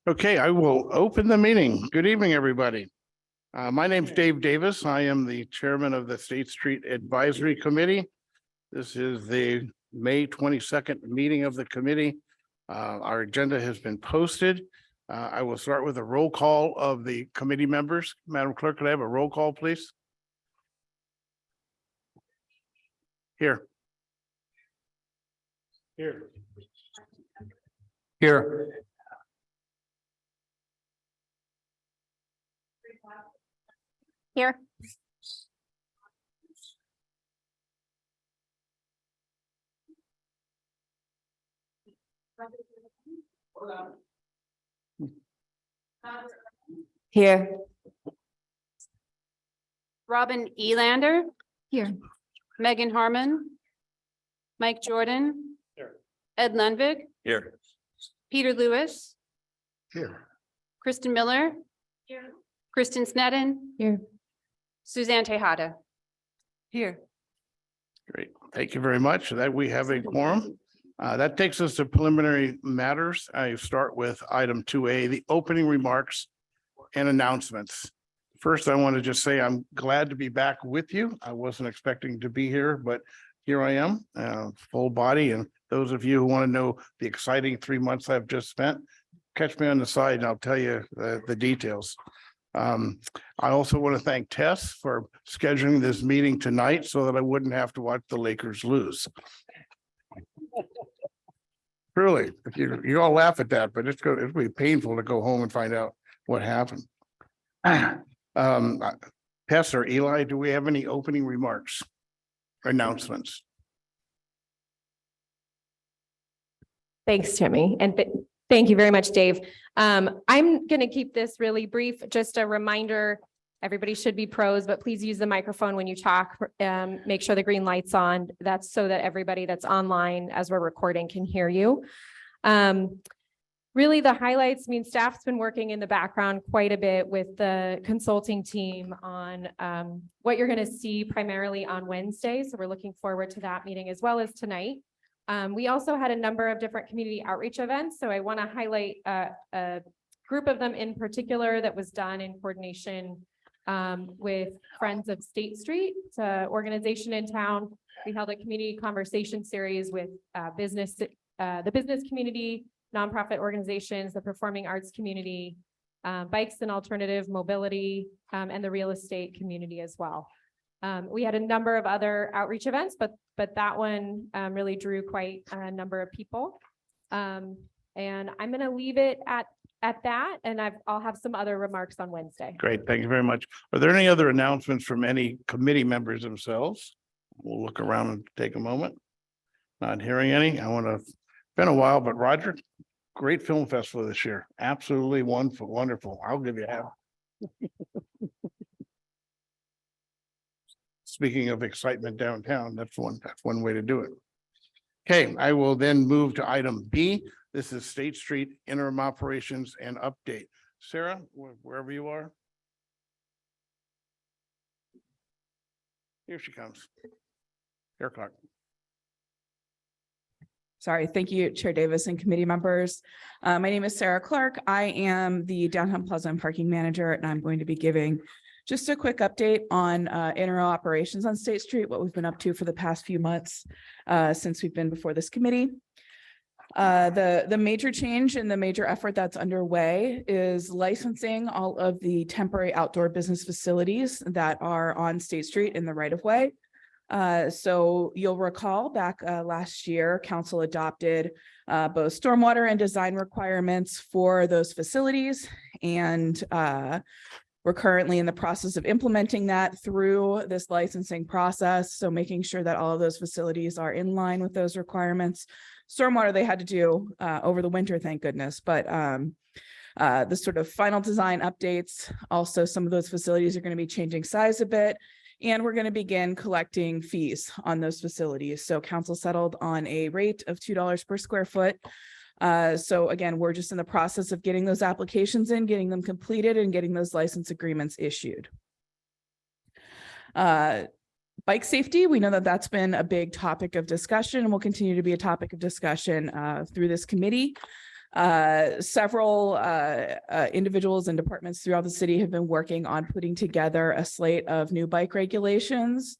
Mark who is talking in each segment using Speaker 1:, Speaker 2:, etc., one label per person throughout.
Speaker 1: Okay, I will open the meeting. Good evening, everybody. My name's Dave Davis. I am the chairman of the State Street Advisory Committee. This is the May 22nd meeting of the committee. Our agenda has been posted. I will start with a roll call of the committee members. Madam Clerk, could I have a roll call, please? Here. Here.
Speaker 2: Here.
Speaker 3: Here.
Speaker 4: Here.
Speaker 3: Robin Elander.
Speaker 4: Here.
Speaker 3: Megan Harmon. Mike Jordan.
Speaker 1: Here.
Speaker 3: Ed Lundvig.
Speaker 2: Here.
Speaker 3: Peter Lewis.
Speaker 1: Here.
Speaker 3: Kristen Miller. Here. Kristen Sneddon.
Speaker 4: Here.
Speaker 3: Suzanne Tejada.
Speaker 4: Here.
Speaker 1: Great. Thank you very much. That we have a quorum. That takes us to preliminary matters. I start with item 2A, the opening remarks and announcements. First, I want to just say I'm glad to be back with you. I wasn't expecting to be here, but here I am, full body. And those of you who want to know the exciting 3 months I've just spent, catch me on the side and I'll tell you the details. I also want to thank Tess for scheduling this meeting tonight so that I wouldn't have to watch the Lakers lose. Truly, you all laugh at that, but it'll be painful to go home and find out what happened. Tess or Eli, do we have any opening remarks, announcements?
Speaker 4: Thanks, Timmy. And thank you very much, Dave. I'm going to keep this really brief. Just a reminder, everybody should be pros, but please use the microphone when you talk. Make sure the green light's on. That's so that everybody that's online as we're recording can hear you. Really the highlights, staff's been working in the background quite a bit with the consulting team on what you're going to see primarily on Wednesday. So we're looking forward to that meeting as well as tonight. We also had a number of different community outreach events. So I want to highlight a group of them in particular that was done in coordination with Friends of State Street. It's an organization in town. We held a community conversation series with the business community, nonprofit organizations, the performing arts community, bikes and alternative mobility, and the real estate community as well. We had a number of other outreach events, but that one really drew quite a number of people. And I'm going to leave it at that, and I'll have some other remarks on Wednesday.
Speaker 1: Great, thank you very much. Are there any other announcements from any committee members themselves? We'll look around and take a moment. Not hearing any. It's been a while, but Roger, great film festival this year. Absolutely wonderful. I'll give you a half. Speaking of excitement downtown, that's one way to do it. Okay, I will then move to item B. This is State Street interim operations and update. Sarah, wherever you are. Here she comes. Here, Clark.
Speaker 5: Sorry, thank you, Chair Davis and committee members. My name is Sarah Clark. I am the Downtown Plaza and Parking Manager, and I'm going to be giving just a quick update on interim operations on State Street, what we've been up to for the past few months since we've been before this committee. The major change and the major effort that's underway is licensing all of the temporary outdoor business facilities that are on State Street in the right of way. So you'll recall back last year, council adopted both stormwater and design requirements for those facilities. And we're currently in the process of implementing that through this licensing process. So making sure that all of those facilities are in line with those requirements. Stormwater they had to do over the winter, thank goodness. But the sort of final design updates, also some of those facilities are going to be changing size a bit. And we're going to begin collecting fees on those facilities. So council settled on a rate of $2 per square foot. So again, we're just in the process of getting those applications in, getting them completed, and getting those license agreements issued. Bike safety, we know that that's been a big topic of discussion and will continue to be a topic of discussion through this committee. Several individuals and departments throughout the city have been working on putting together a slate of new bike regulations,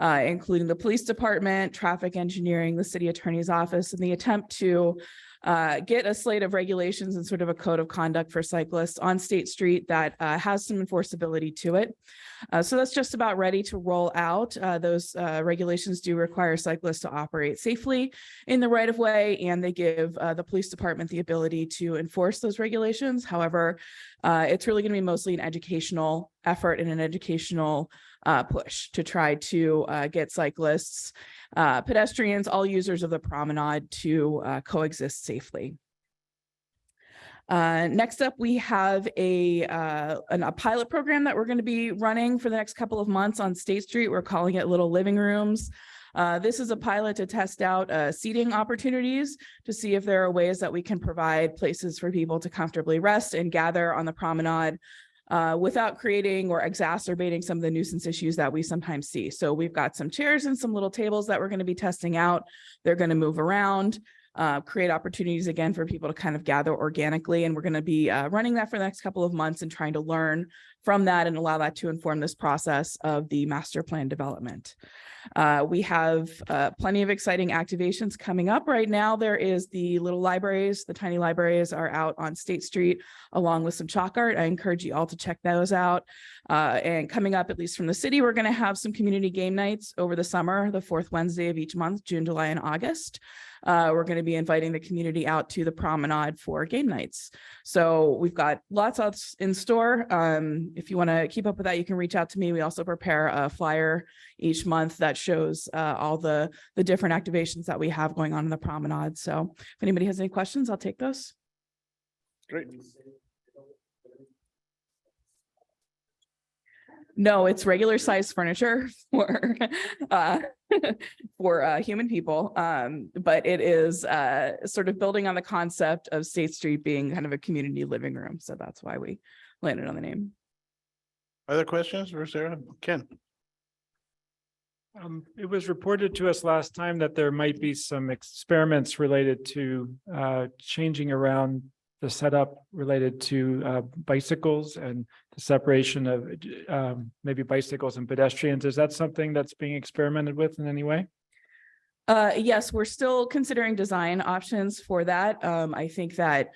Speaker 5: including the police department, traffic engineering, the city attorney's office, in the attempt to get a slate of regulations and sort of a code of conduct for cyclists on State Street that has some enforceability to it. So that's just about ready to roll out. Those regulations do require cyclists to operate safely in the right of way, and they give the police department the ability to enforce those regulations. However, it's really going to be mostly an educational effort and an educational push to try to get cyclists, pedestrians, all users of the promenade to coexist safely. Next up, we have a pilot program that we're going to be running for the next couple of months on State Street. We're calling it Little Living Rooms. This is a pilot to test out seating opportunities to see if there are ways that we can provide places for people to comfortably rest and gather on the promenade without creating or exacerbating some of the nuisance issues that we sometimes see. So we've got some chairs and some little tables that we're going to be testing out. They're going to move around, create opportunities again for people to kind of gather organically. And we're going to be running that for the next couple of months and trying to learn from that and allow that to inform this process of the master plan development. We have plenty of exciting activations coming up right now. There is the little libraries, the tiny libraries are out on State Street along with some chalk art. I encourage you all to check those out. And coming up, at least from the city, we're going to have some community game nights over the summer, the fourth Wednesday of each month, June, July, and August. We're going to be inviting the community out to the promenade for game nights. So we've got lots else in store. If you want to keep up with that, you can reach out to me. We also prepare a flyer each month that shows all the different activations that we have going on in the promenade. So if anybody has any questions, I'll take those.
Speaker 1: Great.
Speaker 5: No, it's regular size furniture for for human people. But it is sort of building on the concept of State Street being kind of a community living room. So that's why we landed on the name.
Speaker 1: Other questions for Sarah? Ken?
Speaker 2: It was reported to us last time that there might be some experiments related to changing around the setup related to bicycles and the separation of maybe bicycles and pedestrians. Is that something that's being experimented with in any way?
Speaker 5: Yes, we're still considering design options for that. I think that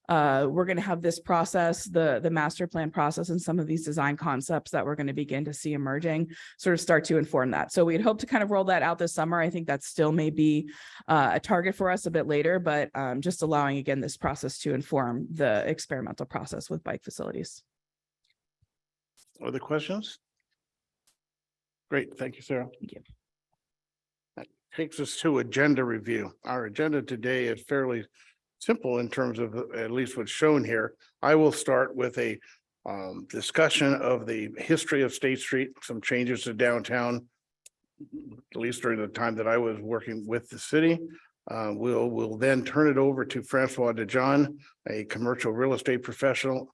Speaker 5: we're going to have this process, the master plan process, and some of these design concepts that we're going to begin to see emerging sort of start to inform that. So we'd hope to kind of roll that out this summer. I think that still may be a target for us a bit later, but just allowing again this process to inform the experimental process with bike facilities.
Speaker 1: Other questions? Great, thank you, Sarah.
Speaker 5: Thank you.
Speaker 1: That takes us to agenda review. Our agenda today is fairly simple in terms of at least what's shown here. I will start with a discussion of the history of State Street, some changes to downtown, at least during the time that I was working with the city. We'll then turn it over to Francois DeJohn, a commercial real estate professional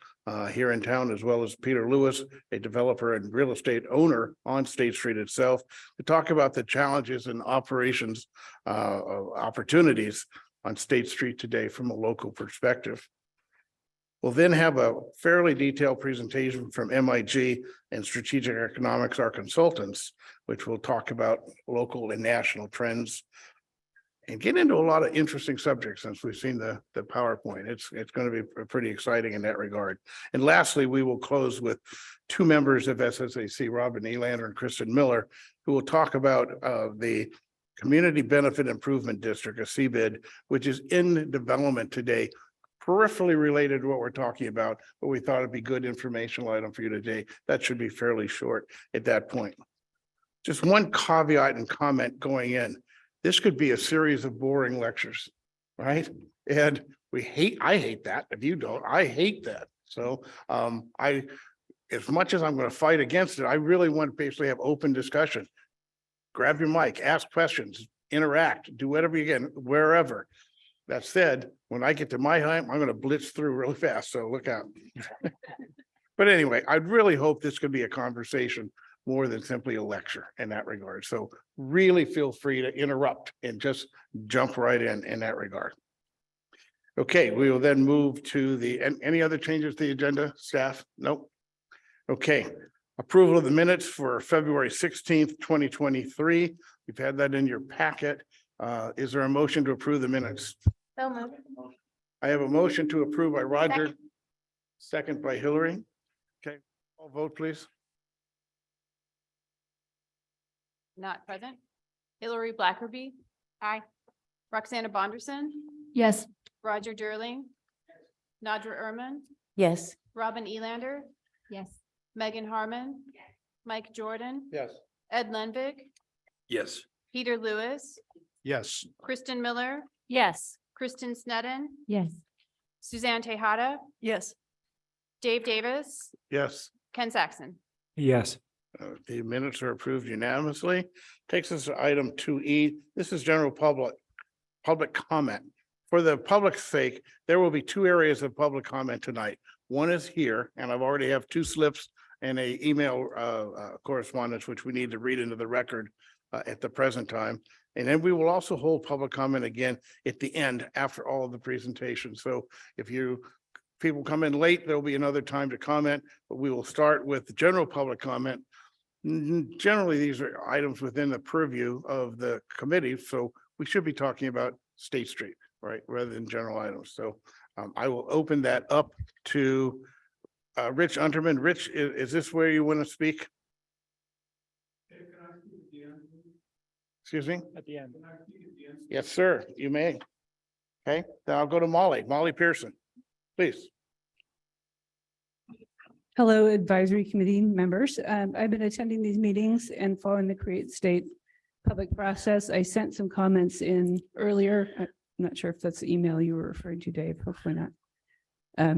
Speaker 1: here in town, as well as Peter Lewis, a developer and real estate owner on State Street itself, to talk about the challenges and operations opportunities on State Street today from a local perspective. We'll then have a fairly detailed presentation from MIG and Strategic Economics, our consultants, which will talk about local and national trends and get into a lot of interesting subjects since we've seen the PowerPoint. It's going to be pretty exciting in that regard. And lastly, we will close with two members of SSAC, Robin Elander and Kristen Miller, who will talk about the Community Benefit Improvement District, a CBID, which is in development today, peripherally related to what we're talking about, but we thought it'd be good informational item for you today. That should be fairly short at that point. Just one caveat and comment going in. This could be a series of boring lectures, right? And I hate that. If you don't, I hate that. So as much as I'm going to fight against it, I really want to basically have open discussion. Grab your mic, ask questions, interact, do whatever you can, wherever. That said, when I get to my time, I'm going to blitz through really fast, so look out. But anyway, I'd really hope this could be a conversation more than simply a lecture in that regard. So really feel free to interrupt and just jump right in that regard. Okay, we will then move to any other changes to the agenda, staff? Nope. Okay, approval of the minutes for February 16th, 2023. You've had that in your packet. Is there a motion to approve the minutes?
Speaker 3: So moved.
Speaker 1: I have a motion to approve by Roger, second by Hillary. Okay, all vote, please.
Speaker 3: Not present. Hillary Blackerby. Aye. Roxana Bonderson.
Speaker 6: Yes.
Speaker 3: Roger Durling. Nadra Erman.
Speaker 6: Yes.
Speaker 3: Robin Elander.
Speaker 6: Yes.
Speaker 3: Megan Harmon. Mike Jordan.
Speaker 1: Yes.
Speaker 3: Ed Lenvig.
Speaker 7: Yes.
Speaker 3: Peter Lewis.
Speaker 1: Yes.
Speaker 3: Kristen Miller.
Speaker 6: Yes.
Speaker 3: Kristen Sneddon.
Speaker 6: Yes.
Speaker 3: Suzanne Tejada.
Speaker 6: Yes.
Speaker 3: Dave Davis.
Speaker 1: Yes.
Speaker 3: Ken Saxon.
Speaker 2: Yes.
Speaker 1: The minutes are approved unanimously. Takes us to item 2E. This is general public comment. For the public's sake, there will be two areas of public comment tonight. One is here, and I've already have two slips and a email correspondence, which we need to read into the record at the present time. And then we will also hold public comment again at the end after all of the presentations. So if people come in late, there'll be another time to comment, but we will start with the general public comment. Generally, these are items within the purview of the committee, so we should be talking about State Street, right, rather than general items. So I will open that up to Rich Unterman. Rich, is this where you want to speak? Excuse me?
Speaker 2: At the end.
Speaker 1: Yes, sir, you may. Okay, then I'll go to Molly Pearson, please.
Speaker 8: Hello, advisory committee members. I've been attending these meetings and following the Create State public process. I sent some comments in earlier. I'm not sure if that's the email you were referring to, Dave. Hopefully not.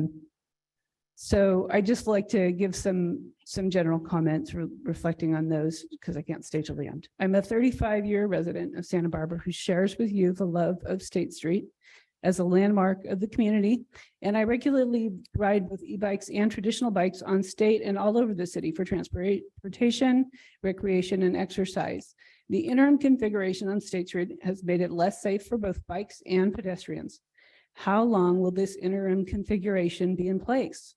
Speaker 8: So I just like to give some general comments reflecting on those because I can't stay till the end. I'm a 35-year resident of Santa Barbara who shares with you the love of State Street as a landmark of the community. And I regularly ride with e-bikes and traditional bikes on state and all over the city for transportation, recreation, and exercise. The interim configuration on State Street has made it less safe for both bikes and pedestrians. How long will this interim configuration be in place?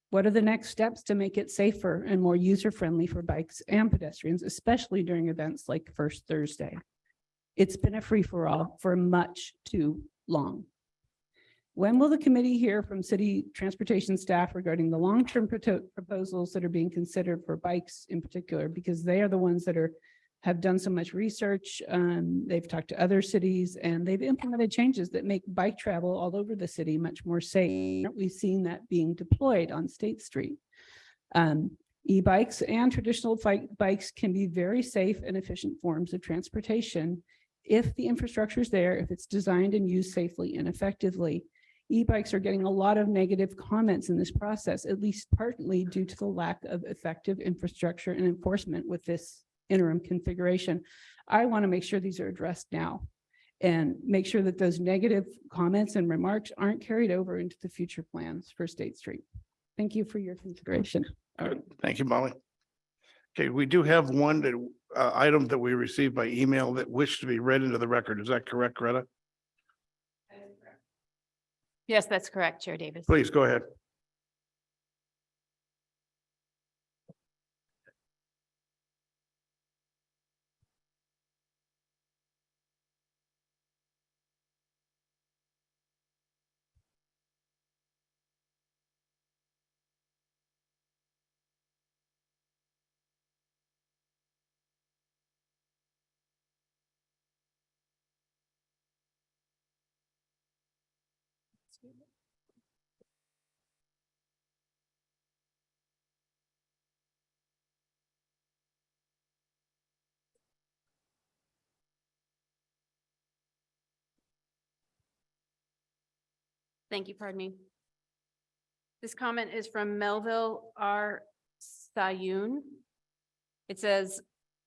Speaker 8: What are the next steps to make it safer and more user-friendly for bikes and pedestrians, especially during events like First Thursday? It's been a free-for-all for much too long. When will the committee hear from city transportation staff regarding the long-term proposals that are being considered for bikes in particular, because they are the ones that have done so much research. They've talked to other cities and they've implemented changes that make bike travel all over the city much more safe. We've seen that being deployed on State Street. E-bikes and traditional bikes can be very safe and efficient forms of transportation if the infrastructure is there, if it's designed and used safely and effectively. E-bikes are getting a lot of negative comments in this process, at least partly due to the lack of effective infrastructure and enforcement with this interim configuration. I want to make sure these are addressed now and make sure that those negative comments and remarks aren't carried over into the future plans for State Street. Thank you for your consideration.
Speaker 1: All right, thank you, Molly. Okay, we do have one item that we received by email that wished to be read into the record. Is that correct, Greta?
Speaker 3: Yes, that's correct, Chair Davis.
Speaker 1: Please go ahead.
Speaker 3: Thank you, pardon me. This comment is from Melville R. Sayoun. It says,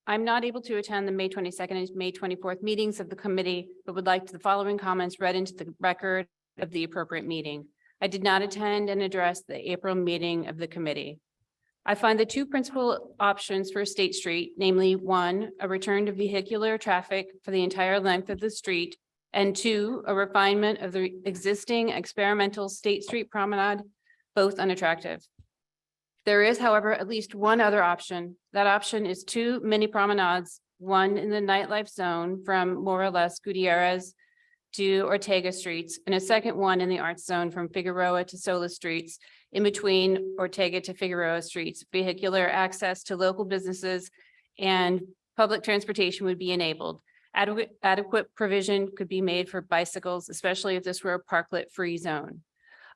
Speaker 3: I'm not able to attend the May 22nd and May 24th meetings of the committee, but would like the following comments read into the record of the appropriate meeting. I did not attend and address the April meeting of the committee. I find the two principal options for State Street, namely one, a return to vehicular traffic for the entire length of the street, And two, a refinement of the existing experimental State Street Promenade, both unattractive. There is, however, at least one other option. That option is two mini promenades, one in the nightlife zone from more or less Gutierrez to Ortega Streets, and a second one in the arts zone from Figueroa to Sola Streets, in between Ortega to Figueroa Streets. Vehicular access to local businesses and public transportation would be enabled. Adequate provision could be made for bicycles, especially if this were a parklet-free zone.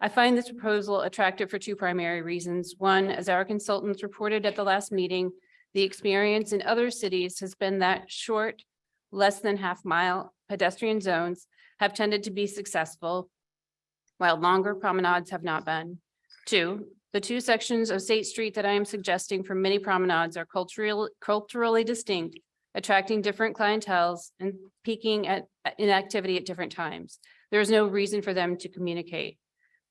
Speaker 3: I find this proposal attractive for two primary reasons. One, as our consultants reported at the last meeting, the experience in other cities has been that short, less than half-mile pedestrian zones have tended to be successful, while longer promenades have not been. Two, the two sections of State Street that I am suggesting for mini promenades are culturally distinct, attracting different clienteles and peaking in activity at different times. There is no reason for them to communicate.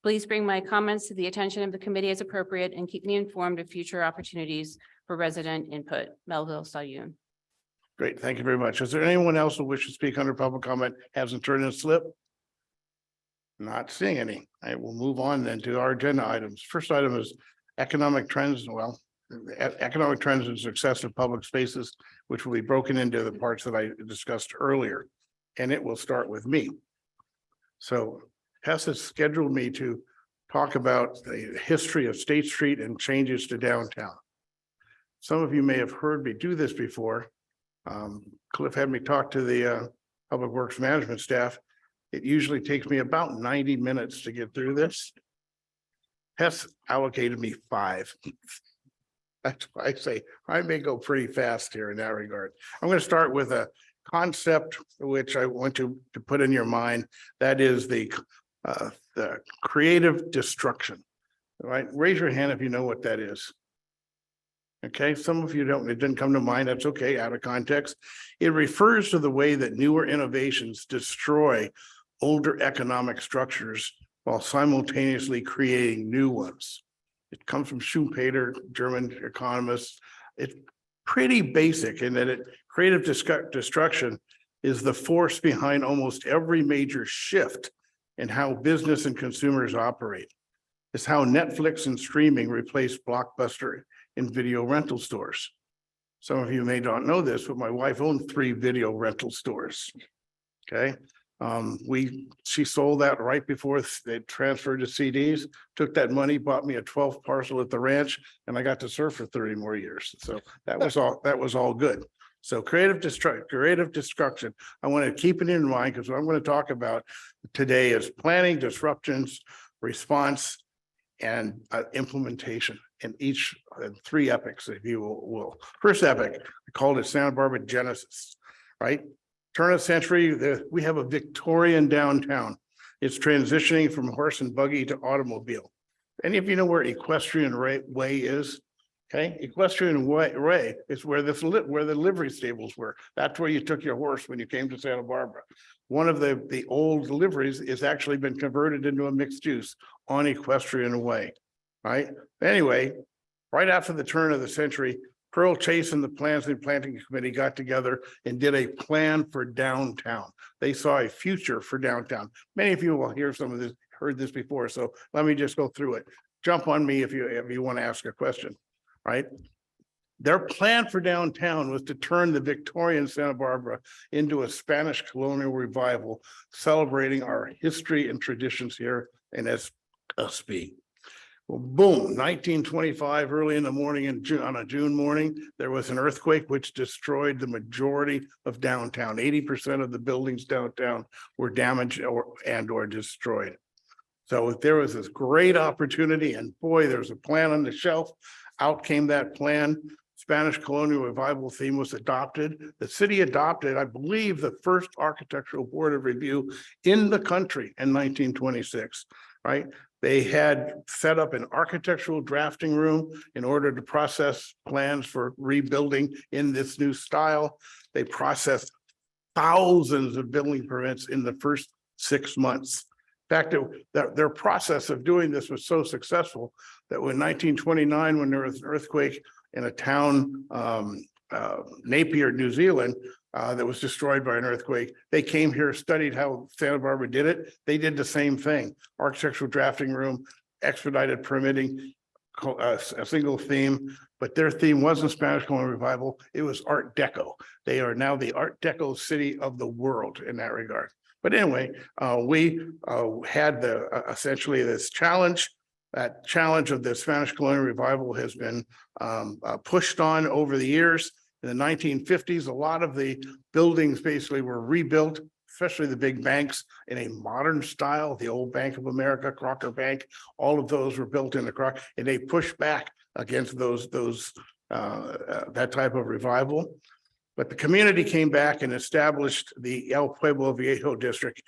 Speaker 3: Please bring my comments to the attention of the committee as appropriate and keep me informed of future opportunities for resident input. Melville Sayoun.
Speaker 1: Great, thank you very much. Is there anyone else who wishes to speak under public comment, hasn't turned in a slip? Not seeing any. I will move on then to our agenda items. First item is economic trends. Well, economic trends and success of public spaces, which will be broken into the parts that I discussed earlier. And it will start with me. So Hess has scheduled me to talk about the history of State Street and changes to downtown. Some of you may have heard me do this before. Cliff had me talk to the Public Works Management staff. It usually takes me about 90 minutes to get through this. Hess allocated me 5. That's why I say I may go pretty fast here in that regard. I'm going to start with a concept which I want to put in your mind. That is the creative destruction. All right, raise your hand if you know what that is. Okay, some of you don't, it didn't come to mind. That's okay, out of context. It refers to the way that newer innovations destroy older economic structures while simultaneously creating new ones. It comes from Schumpeter, German economist. It's pretty basic in that creative destruction is the force behind almost every major shift in how business and consumers operate. It's how Netflix and streaming replaced Blockbuster in video rental stores. Some of you may not know this, but my wife owned 3 video rental stores. Okay. She sold that right before they transferred to CDs, took that money, bought me a 12th parcel at the ranch, and I got to surf for 30 more years. So that was all good. So creative destruction. I want to keep it in mind because what I'm going to talk about today is planning, disruptions, response, and implementation in each 3 epics, if you will. First epic, I called it Santa Barbara Genesis, right? Turn of century, we have a Victorian downtown. It's transitioning from horse and buggy to automobile. Any of you know where Equestrian Way is? Okay, Equestrian Way is where the livery stables were. That's where you took your horse when you came to Santa Barbara. One of the old liveries is actually been converted into a mixed use on Equestrian Way, right? Anyway, right after the turn of the century, Pearl Chase and the Plans and Planning Committee got together and did a plan for downtown. They saw a future for downtown. Many of you will hear some of this, heard this before, so let me just go through it. Jump on me if you want to ask a question, right? Their plan for downtown was to turn the Victorian Santa Barbara into a Spanish colonial revival, celebrating our history and traditions here in SB. Well, boom, 1925, early in the morning on a June morning, there was an earthquake which destroyed the majority of downtown. 80% of the buildings downtown were damaged or destroyed. So there was this great opportunity, and boy, there's a plan on the shelf. Out came that plan. Spanish colonial revival theme was adopted. The city adopted, I believe, the first architectural board of review in the country in 1926, right? They had set up an architectural drafting room in order to process plans for rebuilding in this new style. They processed thousands of building permits in the first 6 months. In fact, their process of doing this was so successful that in 1929, when there was an earthquake in a town Napier, New Zealand, that was destroyed by an earthquake. They came here, studied how Santa Barbara did it. They did the same thing. Architectural drafting room, expedited permitting, a single theme, but their theme wasn't Spanish colonial revival. It was Art Deco. They are now the Art Deco city of the world in that regard. But anyway, we had essentially this challenge. That challenge of the Spanish colonial revival has been pushed on over the years. In the 1950s, a lot of the buildings basically were rebuilt, especially the big banks, in a modern style. The old Bank of America, Crocker Bank, all of those were built in the Crocker, and they pushed back against that type of revival. But the community came back and established the El Pueblo Viejo district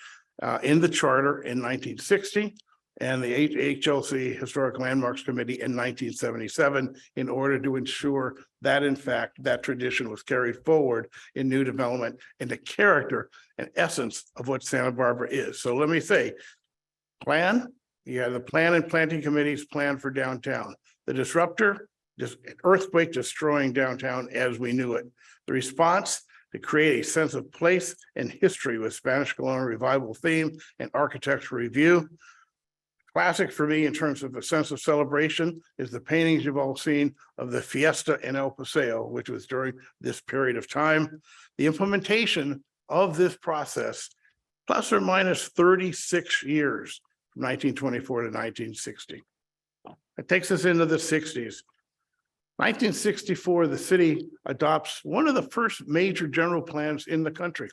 Speaker 1: in the charter in 1960. And the HLC Historic Landmarks Committee in 1977 in order to ensure that in fact, that tradition was carried forward in new development and the character and essence of what Santa Barbara is. So let me say, you have the plan and planting committees plan for downtown. The disruptor, just an earthquake destroying downtown as we knew it. The response, to create a sense of place and history with Spanish colonial revival theme and architectural review. Classic for me in terms of a sense of celebration is the paintings you've all seen of the Fiesta in El Paseo, which was during this period of time. The implementation of this process, plus or minus 36 years, from 1924 to 1960. It takes us into the 60s. 1964, the city adopts one of the first major general plans in the country.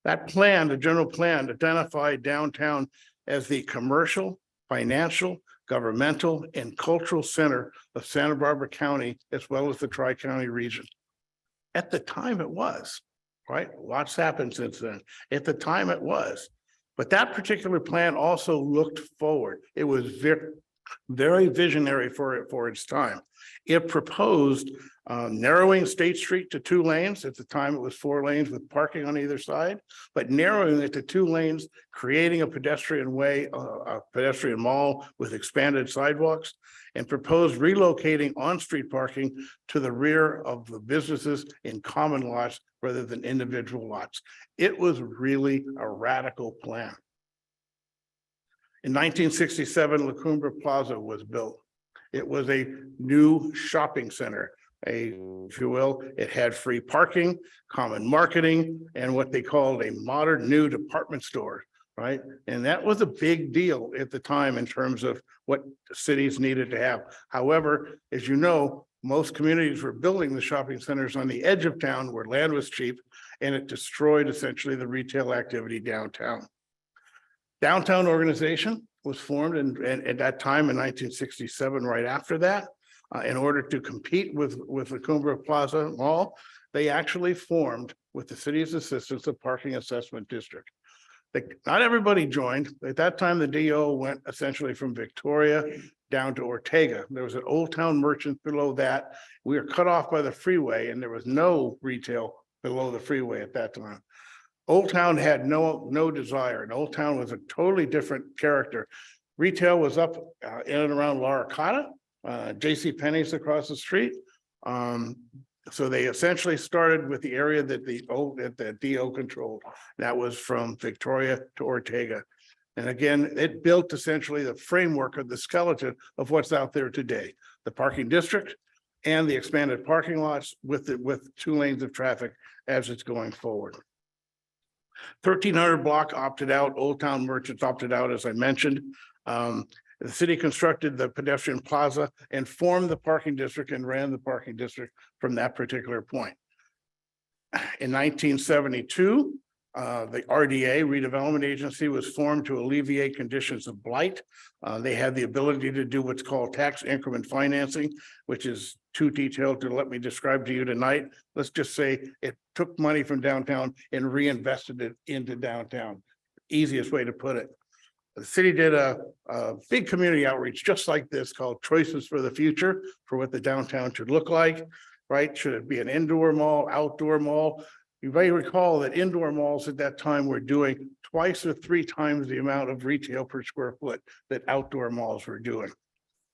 Speaker 1: That plan, the general plan, identified downtown as the commercial, financial, governmental, and cultural center of Santa Barbara County, as well as the Tri-County region. At the time it was, right? Lots happened since then. At the time it was. But that particular plan also looked forward. It was very visionary for its time. It proposed narrowing State Street to 2 lanes. At the time, it was 4 lanes with parking on either side, but narrowing it to 2 lanes, creating a pedestrian way, a pedestrian mall with expanded sidewalks, and proposed relocating on-street parking to the rear of the businesses in common lots rather than individual lots. It was really a radical plan. In 1967, La Cumbre Plaza was built. It was a new shopping center, if you will. It had free parking, common marketing, and what they called a modern new department store, right? And that was a big deal at the time in terms of what cities needed to have. However, as you know, most communities were building the shopping centers on the edge of town where land was cheap, and it destroyed essentially the retail activity downtown. Downtown organization was formed at that time in 1967, right after that, in order to compete with the Cumbre Plaza Mall. They actually formed, with the city's assistance, a parking assessment district. Not everybody joined. At that time, the DO went essentially from Victoria down to Ortega. There was an Old Town Merchant below that. We were cut off by the freeway, and there was no retail below the freeway at that time. Old Town had no desire, and Old Town was a totally different character. Retail was up in and around La Arcata, JCPenney's across the street. So they essentially started with the area that the DO controlled. That was from Victoria to Ortega. And again, it built essentially the framework of the skeleton of what's out there today. The parking district and the expanded parking lots with 2 lanes of traffic as it's going forward. 1300 block opted out, Old Town Merchants opted out, as I mentioned. The city constructed the pedestrian plaza and formed the parking district and ran the parking district from that particular point. In 1972, the RDA, Redevelopment Agency, was formed to alleviate conditions of blight. They had the ability to do what's called tax increment financing, which is too detailed to let me describe to you tonight. Let's just say it took money from downtown and reinvested it into downtown. Easiest way to put it. The city did a big community outreach just like this called Choices for the Future for what the downtown should look like, right? Should it be an indoor mall, outdoor mall? You may recall that indoor malls at that time were doing 2 or 3 times the amount of retail per square foot that outdoor malls were doing,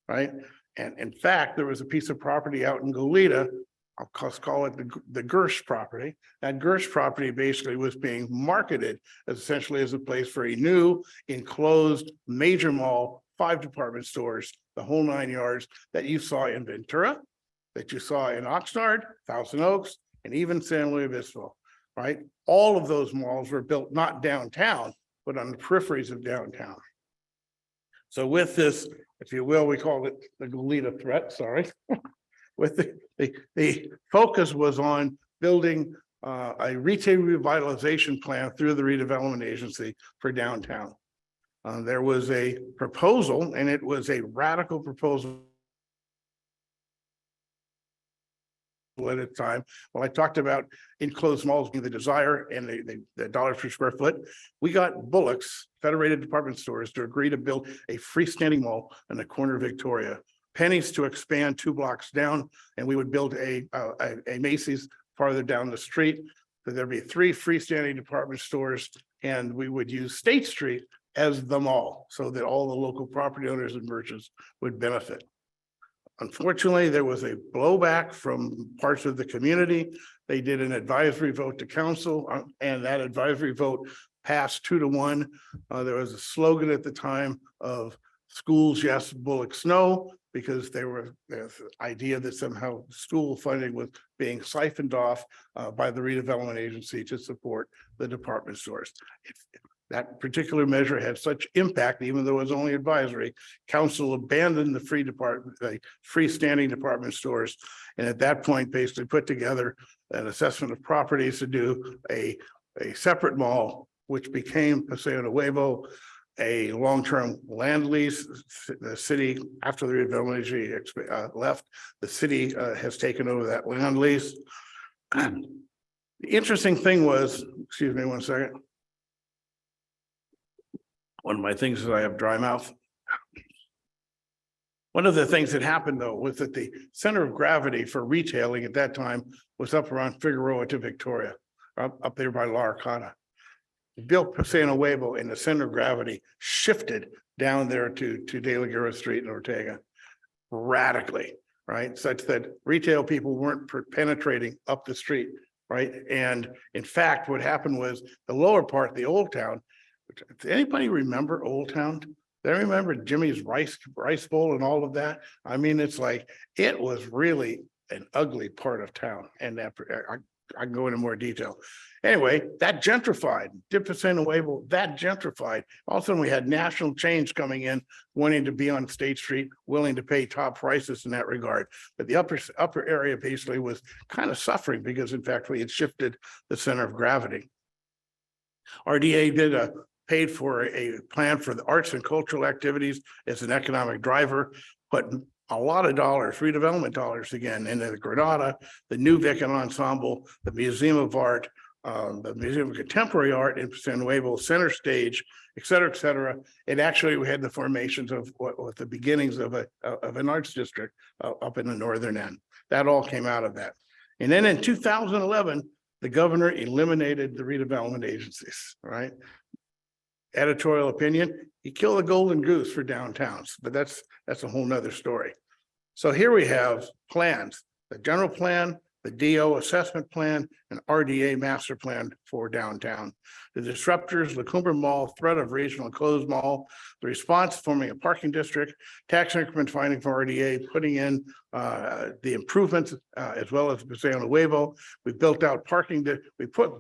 Speaker 1: right? And in fact, there was a piece of property out in Goleta call it the Gersh property. That Gersh property basically was being marketed as essentially as a place for a new enclosed major mall, 5 department stores, the whole 9 yards that you saw in Ventura, that you saw in Oxnard, Thousand Oaks, and even San Luis Obispo, right? All of those malls were built not downtown, but on the peripheries of downtown. So with this, if you will, we call it the Goleta threat, sorry. With the focus was on building a retail revitalization plan through the redevelopment agency for downtown. There was a proposal, and it was a radical proposal at the time. Well, I talked about enclosed malls being the desire and the dollars per square foot. We got Bullock's Federated Department Stores to agree to build a freestanding mall in the corner of Victoria. Pennies to expand 2 blocks down, and we would build a Macy's farther down the street. So there'd be 3 freestanding department stores, and we would use State Street as the mall so that all the local property owners and merchants would benefit. Unfortunately, there was a blowback from parts of the community. They did an advisory vote to council, and that advisory vote passed 2-1. There was a slogan at the time of schools, yes, Bullocks, no, because there's the idea that somehow school funding was being siphoned off by the redevelopment agency to support the department stores. That particular measure had such impact, even though it was only advisory, council abandoned the freestanding department stores. And at that point, basically put together an assessment of properties to do a separate mall, which became Paseo Nuevo, a long-term land lease. The city, after the redevelopment agency left, the city has taken over that land lease. The interesting thing was, excuse me one second. One of my things is I have dry mouth. One of the things that happened though was that the center of gravity for retailing at that time was up around Figueroa to Victoria, up there by La Arcana. Built Paseo Nuevo, and the center of gravity shifted down there to De La Guerra Street and Ortega radically, right? Such that retail people weren't penetrating up the street, right? And in fact, what happened was the lower part, the Old Town. Does anybody remember Old Town? They remember Jimmy's rice bowl and all of that. I mean, it's like, it was really an ugly part of town. And that I can go into more detail. Anyway, that gentrified, that gentrified. All of a sudden, we had national chains coming in, wanting to be on State Street, willing to pay top prices in that regard. But the upper area basically was kind of suffering because in fact, we had shifted the center of gravity. RDA paid for a plan for the arts and cultural activities as an economic driver, but a lot of dollars, redevelopment dollars again, into the Granada, the New Vican Ensemble, the Museum of Art, the Museum of Contemporary Art in San Nuevo, Center Stage, et cetera, et cetera. And actually we had the formations of what the beginnings of an arts district up in the northern end. That all came out of that. And then in 2011, the governor eliminated the redevelopment agencies, right? Editorial opinion, he killed the golden goose for downtowns, but that's a whole nother story. So here we have plans, the general plan, the DO assessment plan, and RDA master plan for downtown. The disruptors, La Cumbre Mall, threat of regional closed mall, the response forming a parking district, tax increment finding for RDA, putting in the improvements as well as Paseo Nuevo. We built out parking,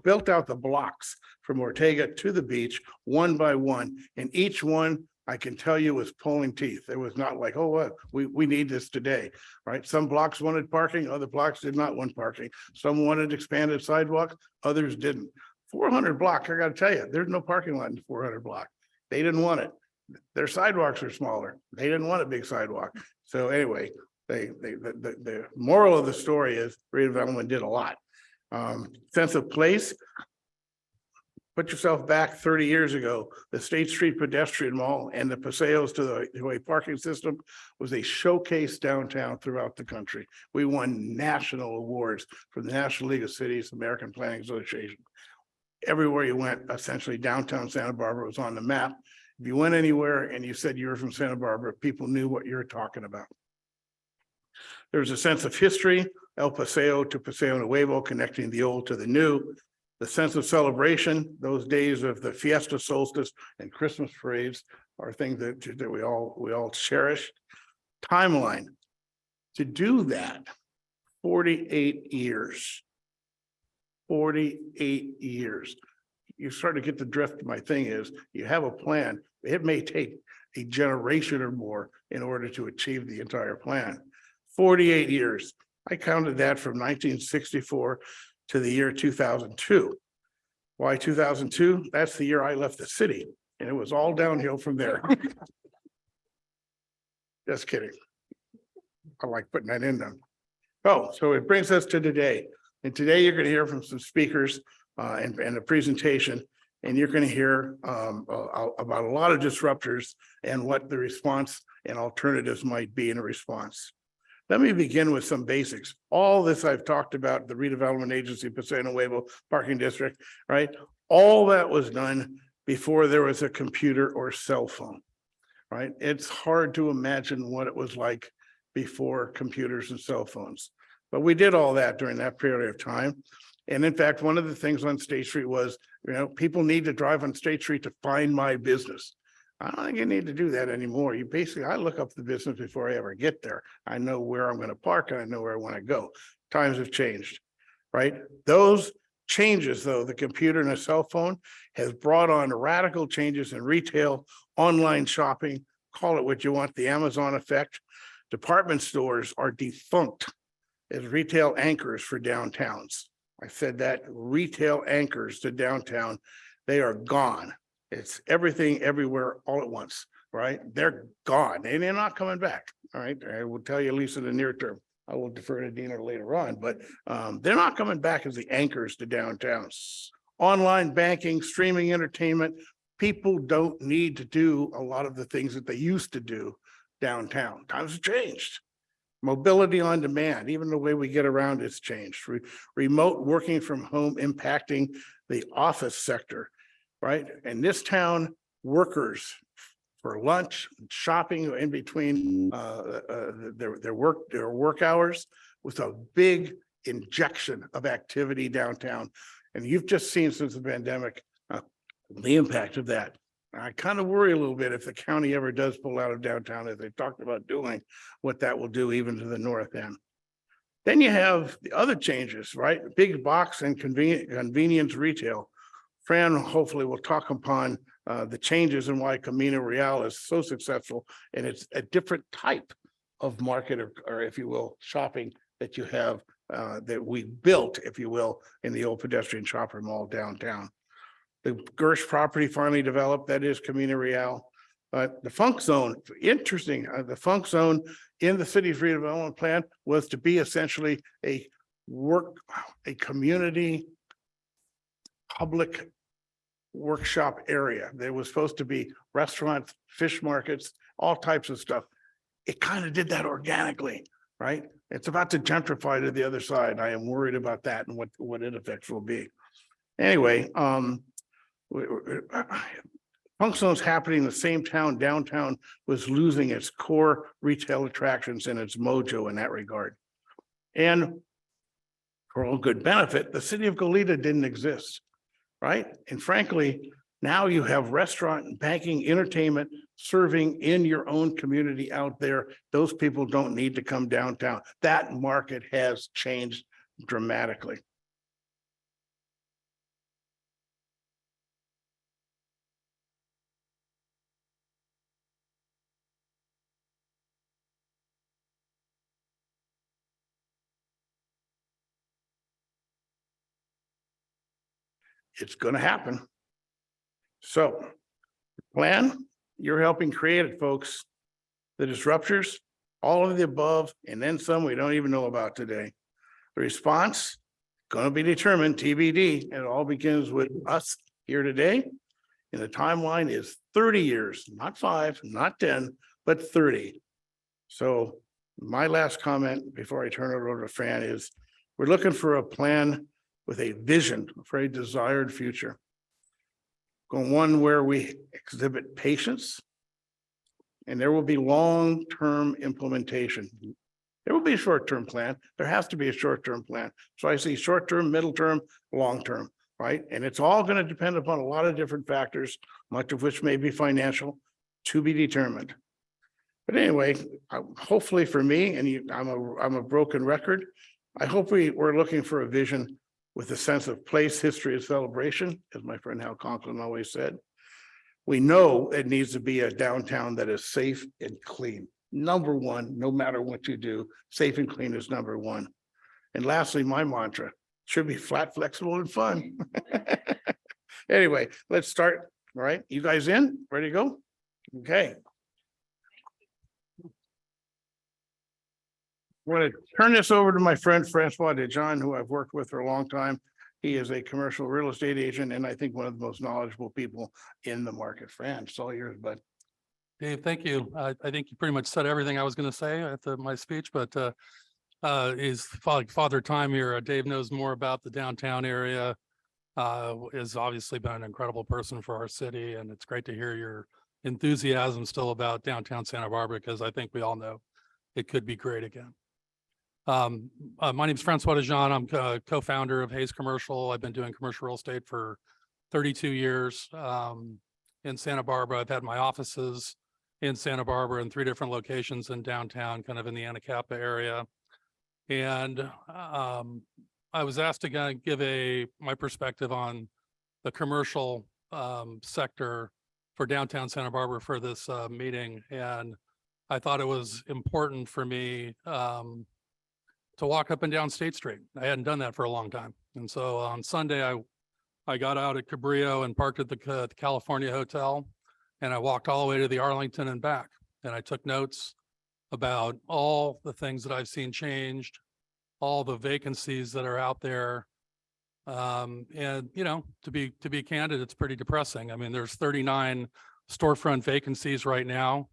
Speaker 1: built out the blocks from Ortega to the beach one by one, and each one I can tell you was pulling teeth. It was not like, oh, what we need this today, right? Some blocks wanted parking, other blocks did not want parking. Some wanted expanded sidewalks, others didn't. 400 block, I got to tell you, there's no parking lot in 400 block. They didn't want it. Their sidewalks are smaller. They didn't want a big sidewalk. So anyway, the moral of the story is redevelopment did a lot. Sense of place. Put yourself back 30 years ago, the State Street pedestrian mall and the Paseos to the highway parking system was a showcase downtown throughout the country. We won national awards from the National League of Cities, American Planning Association. Everywhere you went, essentially downtown Santa Barbara was on the map. If you went anywhere and you said you were from Santa Barbara, people knew what you were talking about. There's a sense of history, El Paseo to Paseo Nuevo, connecting the old to the new. The sense of celebration, those days of the fiesta solstice and Christmas parades are things that we all cherish. Timeline. To do that, 48 years. 48 years. You start to get the drift. My thing is, you have a plan. It may take a generation or more in order to achieve the entire plan. 48 years. I counted that from 1964 to the year 2002. Why 2002? That's the year I left the city, and it was all downhill from there. Just kidding. I like putting that in them. Oh, so it brings us to today. And today you're going to hear from some speakers and a presentation, and you're going to hear about a lot of disruptors and what the response and alternatives might be in a response. Let me begin with some basics. All this I've talked about, the redevelopment agency, Paseo Nuevo Parking District, right? All that was done before there was a computer or cell phone, right? It's hard to imagine what it was like before computers and cell phones. But we did all that during that period of time. And in fact, one of the things on State Street was, people need to drive on State Street to find my business. I don't think you need to do that anymore. I look up the business before I ever get there. I know where I'm going to park and I know where I want to go. Times have changed, right? Those changes, though, the computer and a cell phone has brought on radical changes in retail, online shopping, call it what you want, the Amazon effect. Department stores are defunct as retail anchors for downtowns. I said that, retail anchors to downtown, they are gone. It's everything, everywhere, all at once, right? They're gone and they're not coming back. All right. I will tell you, at least in the near term. I will defer to Dina later on, but they're not coming back as the anchors to downtown. Online banking, streaming entertainment, people don't need to do a lot of the things that they used to do downtown. Times have changed. Mobility on demand, even the way we get around has changed. Remote working from home impacting the office sector, right? In this town, workers for lunch, shopping in between their work hours was a big injection of activity downtown. And you've just seen since the pandemic, the impact of that. I kind of worry a little bit if the county ever does pull out of downtown, as they talked about doing, what that will do even to the north end. Then you have the other changes, right? Big box and convenience retail. Fran hopefully will talk upon the changes and why Camino Real is so successful. And it's a different type of market or if you will, shopping that you have that we built, if you will, in the old pedestrian shopper mall downtown. The Gersh property finally developed, that is Camino Real. The Funk Zone, interesting, the Funk Zone in the city's redevelopment plan was to be essentially a community public workshop area. There was supposed to be restaurants, fish markets, all types of stuff. It kind of did that organically, right? It's about to gentrify to the other side. I am worried about that and what it effects will be. Anyway, Funk Zone's happening in the same town. Downtown was losing its core retail attractions and its mojo in that regard. And for all good benefit, the city of Goleta didn't exist, right? And frankly, now you have restaurant, banking, entertainment, serving in your own community out there. Those people don't need to come downtown. That market has changed dramatically. It's going to happen. So, plan, you're helping create it, folks. The disruptors, all of the above, and then some we don't even know about today. The response, going to be determined, TBD. It all begins with us here today. And the timeline is 30 years, not 5, not 10, but 30. So my last comment before I turn it over to Fran is we're looking for a plan with a vision for a desired future. Going one where we exhibit patience and there will be long-term implementation. There will be a short-term plan. There has to be a short-term plan. So I see short-term, middle-term, long-term, right? And it's all going to depend upon a lot of different factors, much of which may be financial, to be determined. But anyway, hopefully for me, and I'm a broken record. I hope we're looking for a vision with a sense of place, history, and celebration, as my friend Hal Conklin always said. We know it needs to be a downtown that is safe and clean. Number one, no matter what you do, safe and clean is number one. And lastly, my mantra should be flat, flexible, and fun. Anyway, let's start. All right, you guys in? Ready to go? Okay. I'm going to turn this over to my friend Francois DeJohn, who I've worked with for a long time. He is a commercial real estate agent and I think one of the most knowledgeable people in the market. Fran, it's all yours, bud.
Speaker 6: Dave, thank you. I think you pretty much said everything I was going to say at my speech, but is Father Time here. Dave knows more about the downtown area. Has obviously been an incredible person for our city, and it's great to hear your enthusiasm still about downtown Santa Barbara, because I think we all know it could be great again. My name is Francois DeJohn. I'm co-founder of Hayes Commercial. I've been doing commercial real estate for 32 years in Santa Barbara. I've had my offices in Santa Barbara in 3 different locations in downtown, kind of in the Anacapa area. And I was asked to kind of give my perspective on the commercial sector for downtown Santa Barbara for this meeting. And I thought it was important for me to walk up and down State Street. I hadn't done that for a long time. And so on Sunday, I got out at Cabrillo and parked at the California Hotel, and I walked all the way to the Arlington and back. And I took notes about all the things that I've seen changed, all the vacancies that are out there. And, you know, to be candid, it's pretty depressing. I mean, there's 39 storefront vacancies right now.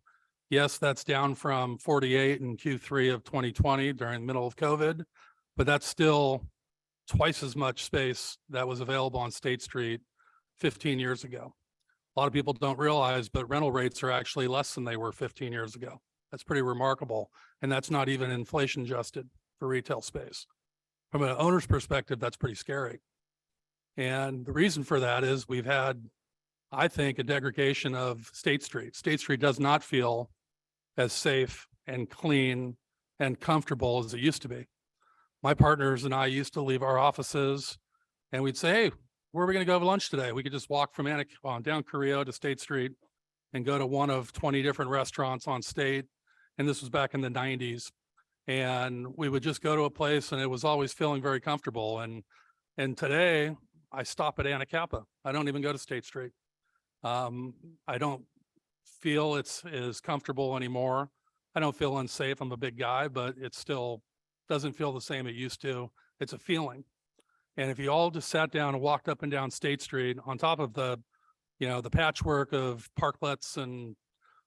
Speaker 6: Yes, that's down from 48 in Q3 of 2020 during the middle of COVID, but that's still twice as much space that was available on State Street 15 years ago. A lot of people don't realize, but rental rates are actually less than they were 15 years ago. That's pretty remarkable. And that's not even inflation adjusted for retail space. From an owner's perspective, that's pretty scary. And the reason for that is we've had, I think, a degradation of State Street. State Street does not feel as safe and clean and comfortable as it used to be. My partners and I used to leave our offices and we'd say, hey, where are we going to go have lunch today? We could just walk from down Carrillo to State Street and go to one of 20 different restaurants on State. And this was back in the 90s. And we would just go to a place and it was always feeling very comfortable. And today I stop at Anacapa. I don't even go to State Street. I don't feel it's as comfortable anymore. I don't feel unsafe. I'm a big guy, but it still doesn't feel the same it used to. It's a feeling. And if you all just sat down and walked up and down State Street on top of the patchwork of parklets and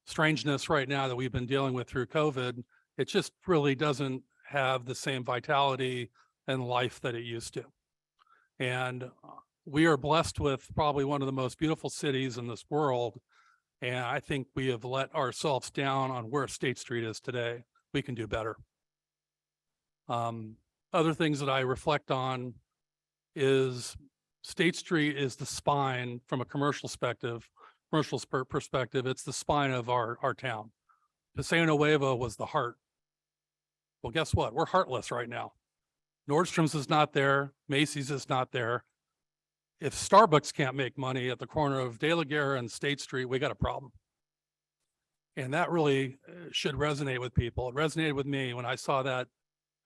Speaker 6: strangeness right now that we've been dealing with through COVID, it just really doesn't have the same vitality and life that it used to. And we are blessed with probably one of the most beautiful cities in this world. And I think we have let ourselves down on where State Street is today. We can do better. Other things that I reflect on is State Street is the spine from a commercial perspective. It's the spine of our town. Paseo Nuevo was the heart. Well, guess what? We're heartless right now. Nordstrom's is not there. Macy's is not there. If Starbucks can't make money at the corner of De La Guerra and State Street, we got a problem. And that really should resonate with people. It resonated with me when I saw that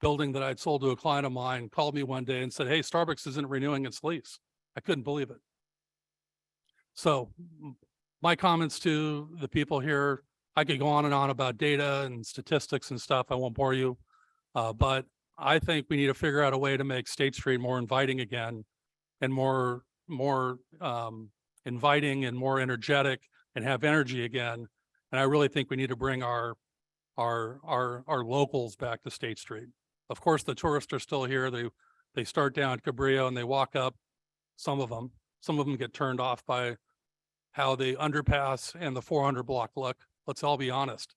Speaker 6: building that I'd sold to a client of mine called me one day and said, hey, Starbucks isn't renewing its lease. I couldn't believe it. So my comments to the people here, I could go on and on about data and statistics and stuff. I won't bore you. But I think we need to figure out a way to make State Street more inviting again, and more inviting and more energetic and have energy again. And I really think we need to bring our locals back to State Street. Of course, the tourists are still here. They start down at Cabrillo and they walk up. Some of them get turned off by how the underpass and the 400 block look. Let's all be honest.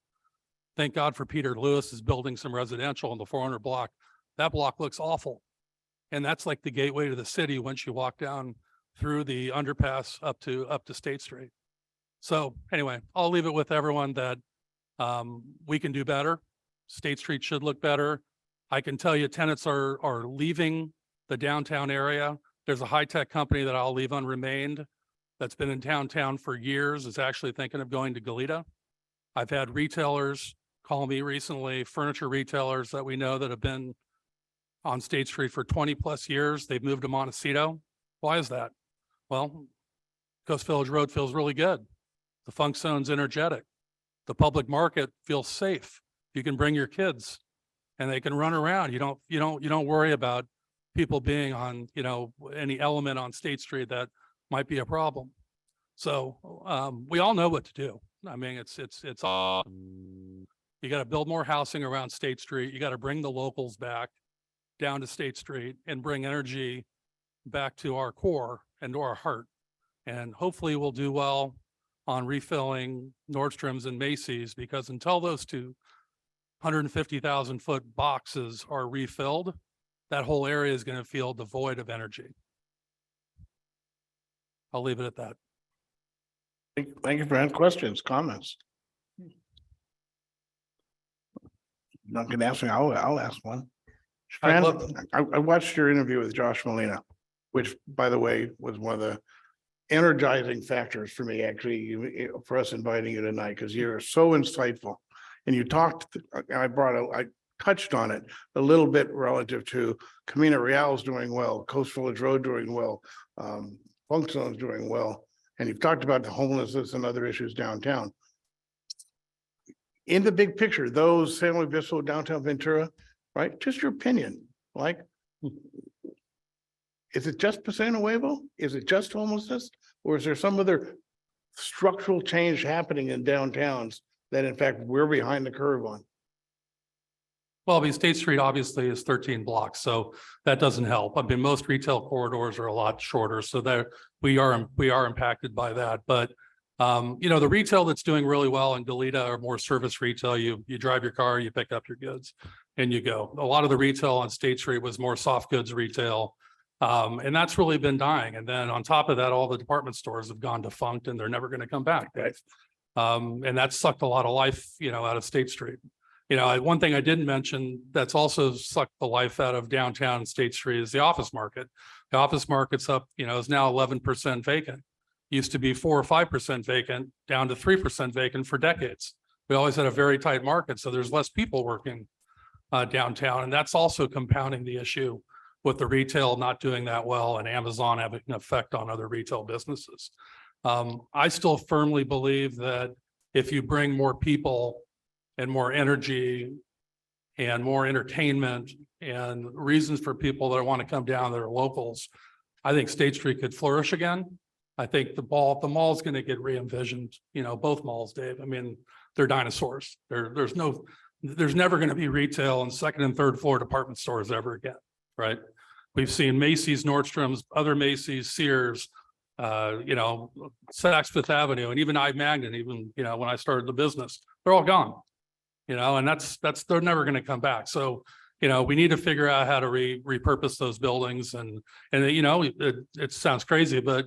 Speaker 6: Thank God for Peter Lewis is building some residential in the 400 block. That block looks awful. And that's like the gateway to the city once you walk down through the underpass up to State Street. So anyway, I'll leave it with everyone that we can do better. State Street should look better. I can tell you tenants are leaving the downtown area. There's a high-tech company that I'll leave unremained that's been in downtown for years, is actually thinking of going to Goleta. I've had retailers call me recently, furniture retailers that we know that have been on State Street for 20 plus years. They've moved to Montecito. Why is that? Well, Coast Village Road feels really good. The funk zone's energetic. The public market feels safe. You can bring your kids and they can run around. You don't worry about people being on, any element on State Street that might be a problem. So we all know what to do. I mean, it's all, you got to build more housing around State Street. You got to bring the locals back down to State Street and bring energy back to our core and to our heart. And hopefully we'll do well on refilling Nordstrom's and Macy's, because until those 250,000 foot boxes are refilled, that whole area is going to feel devoid of energy. I'll leave it at that.
Speaker 1: Thank you, Fran. Questions, comments? Not gonna ask me, I'll ask one.
Speaker 6: I'd
Speaker 1: Fran,
Speaker 6: love-
Speaker 1: I watched your interview with Josh Molina, which, by the way, was one of the energizing factors for me, actually, for us inviting you tonight, because you're so insightful. And you talked, I touched on it a little bit relative to Camino Real's doing well, Coast Village Road doing well, Funk Zone's doing well. And you've talked about the homelessness and other issues downtown. In the big picture, those San Luis Obispo, downtown Ventura, right? Just your opinion, like, is it just Paseo Nuevo? Is it just homelessness? Or is there some other structural change happening in downtowns that in fact we're behind the curve on?
Speaker 6: Well, I mean, State Street obviously is 13 blocks, so that doesn't help. I mean, most retail corridors are a lot shorter, so there we are impacted by that. But the retail that's doing really well in Goleta are more service retail. You drive your car, you pick up your goods, and you go. A lot of the retail on State Street was more soft goods retail, and that's really been dying. And then on top of that, all the department stores have gone defunct, and they're never going to come back.
Speaker 1: Right.
Speaker 6: And that sucked a lot of life, out of State Street. One thing I didn't mention that's also sucked the life out of downtown State Street is the office market. The office market's up, is now 11% vacant. Used to be 4 or 5% vacant, down to 3% vacant for decades. We always had a very tight market, so there's less people working downtown, and that's also compounding the issue with the retail not doing that well and Amazon having an effect on other retail businesses. I still firmly believe that if you bring more people and more energy and more entertainment and reasons for people that want to come down that are locals, I think State Street could flourish again. I think the mall's going to get re-envisioned, both malls, Dave. I mean, they're dinosaurs. There's never going to be retail in second and third floor department stores ever again, right? We've seen Macy's, Nordstrom's, other Macy's, Sears, Saks Fifth Avenue, and even I Magnin, even, when I started the business, they're all gone. And that's they're never going to come back. So, we need to figure out how to repurpose those buildings. And it sounds crazy, but,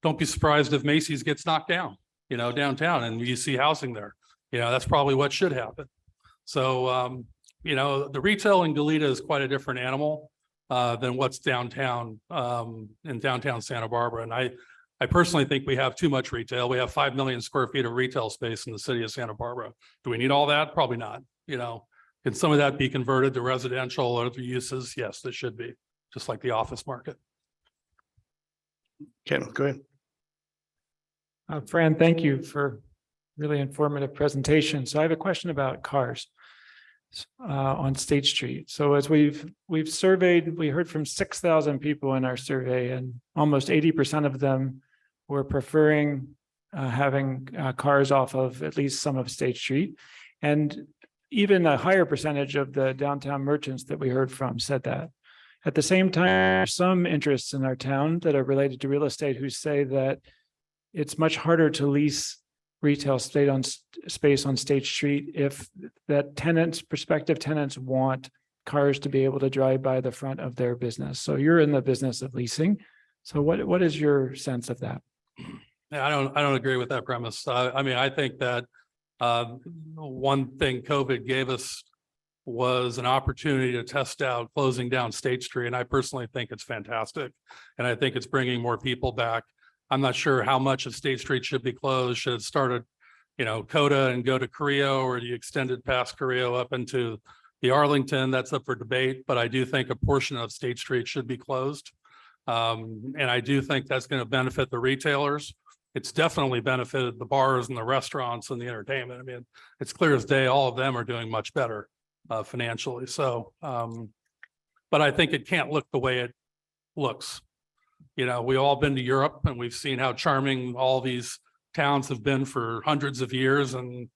Speaker 6: don't be surprised if Macy's gets knocked down, downtown, and you see housing there. That's probably what should happen. So, the retail in Goleta is quite a different animal than what's downtown in downtown Santa Barbara. And I personally think we have too much retail. We have 5 million square feet of retail space in the city of Santa Barbara. Do we need all that? Probably not. Can some of that be converted to residential or other uses? Yes, this should be, just like the office market.
Speaker 1: Ken, go ahead.
Speaker 2: Fran, thank you for really informative presentation. So I have a question about cars on State Street. So as we've surveyed, we heard from 6,000 people in our survey, and almost 80% of them were preferring having cars off of at least some of State Street. And even a higher percentage of the downtown merchants that we heard from said that. At the same time, some interests in our town that are related to real estate who say that it's much harder to lease retail space on State Street if that tenants, prospective tenants want cars to be able to drive by the front of their business. So you're in the business of leasing. So what is your sense of that?
Speaker 6: Yeah, I don't agree with that premise. I mean, I think that one thing COVID gave us was an opportunity to test out closing down State Street. And I personally think it's fantastic. And I think it's bringing more people back. I'm not sure how much of State Street should be closed. Should it start at, Coda and go to Carrillo, or do you extend it past Carrillo up into the Arlington? That's up for debate, but I do think a portion of State Street should be closed. And I do think that's going to benefit the retailers. It's definitely benefited the bars and the restaurants and the entertainment. I mean, it's clear as day, all of them are doing much better financially. So, but I think it can't look the way it looks. We've all been to Europe and we've seen how charming all these towns have been for hundreds of years, and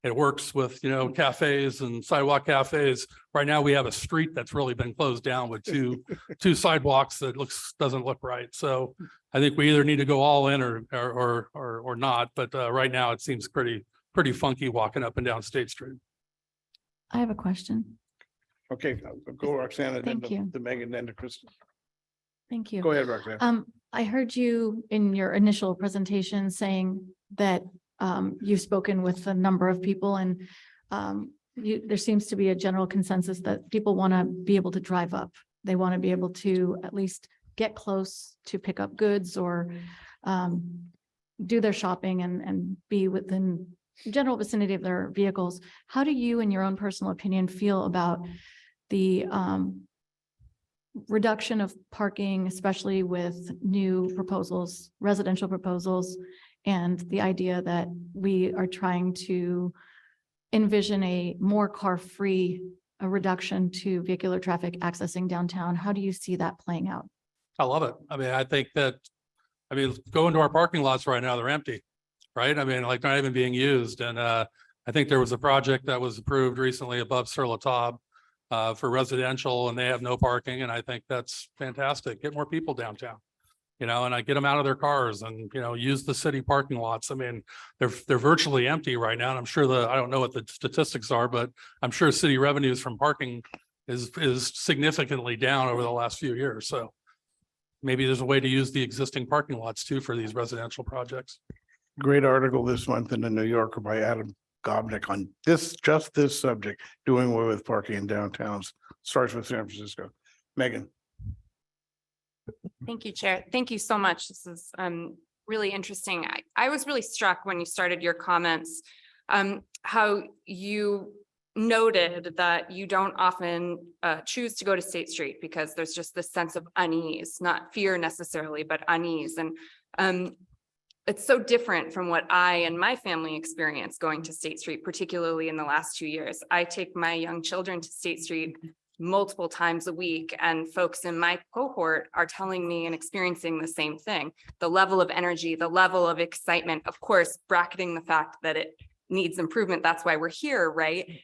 Speaker 6: it works with, cafes and sidewalk cafes. Right now, we have a street that's really been closed down with two sidewalks that doesn't look right. So I think we either need to go all in or not. But right now, it seems pretty funky walking up and down State Street.
Speaker 7: I have a question.
Speaker 1: Okay, go Roxanne, and then
Speaker 7: Thank you.
Speaker 1: to Megan, then to Kristen.
Speaker 7: Thank you.
Speaker 1: Go ahead, Roxanne.
Speaker 7: I heard you in your initial presentation saying that you've spoken with a number of people, and there seems to be a general consensus that people want to be able to drive up. They want to be able to at least get close to pick up goods or do their shopping and be within general vicinity of their vehicles. How do you, in your own personal opinion, feel about the reduction of parking, especially with new proposals, residential proposals, and the idea that we are trying to envision a more car-free, a reduction to vehicular traffic accessing downtown? How do you see that playing out?
Speaker 6: I love it. I mean, I think that, go into our parking lots right now, they're empty, right? I mean, like not even being used. And I think there was a project that was approved recently above Sur La Table for residential, and they have no parking. And I think that's fantastic. Get more people downtown, and I get them out of their cars and, use the city parking lots. I mean, they're virtually empty right now. And I'm sure I don't know what the statistics are, but I'm sure city revenues from parking is significantly down over the last few years. So maybe there's a way to use the existing parking lots too for these residential projects.
Speaker 1: Great article this month in the New Yorker by Adam Gobnick on this subject, doing away with parking in downtowns. Starts with San Francisco. Megan.
Speaker 9: Thank you, Chair. Thank you so much. This is really interesting. I was really struck when you started your comments, how you noted that you don't often choose to go to State Street because there's just this sense of unease, not fear necessarily, but unease. And it's so different from what I and my family experience going to State Street, particularly in the last 2 years. I take my young children to State Street multiple times a week, and folks in my cohort are telling me and experiencing the same thing. The level of energy, the level of excitement, of course, bracketing the fact that it needs improvement. That's why we're here, right?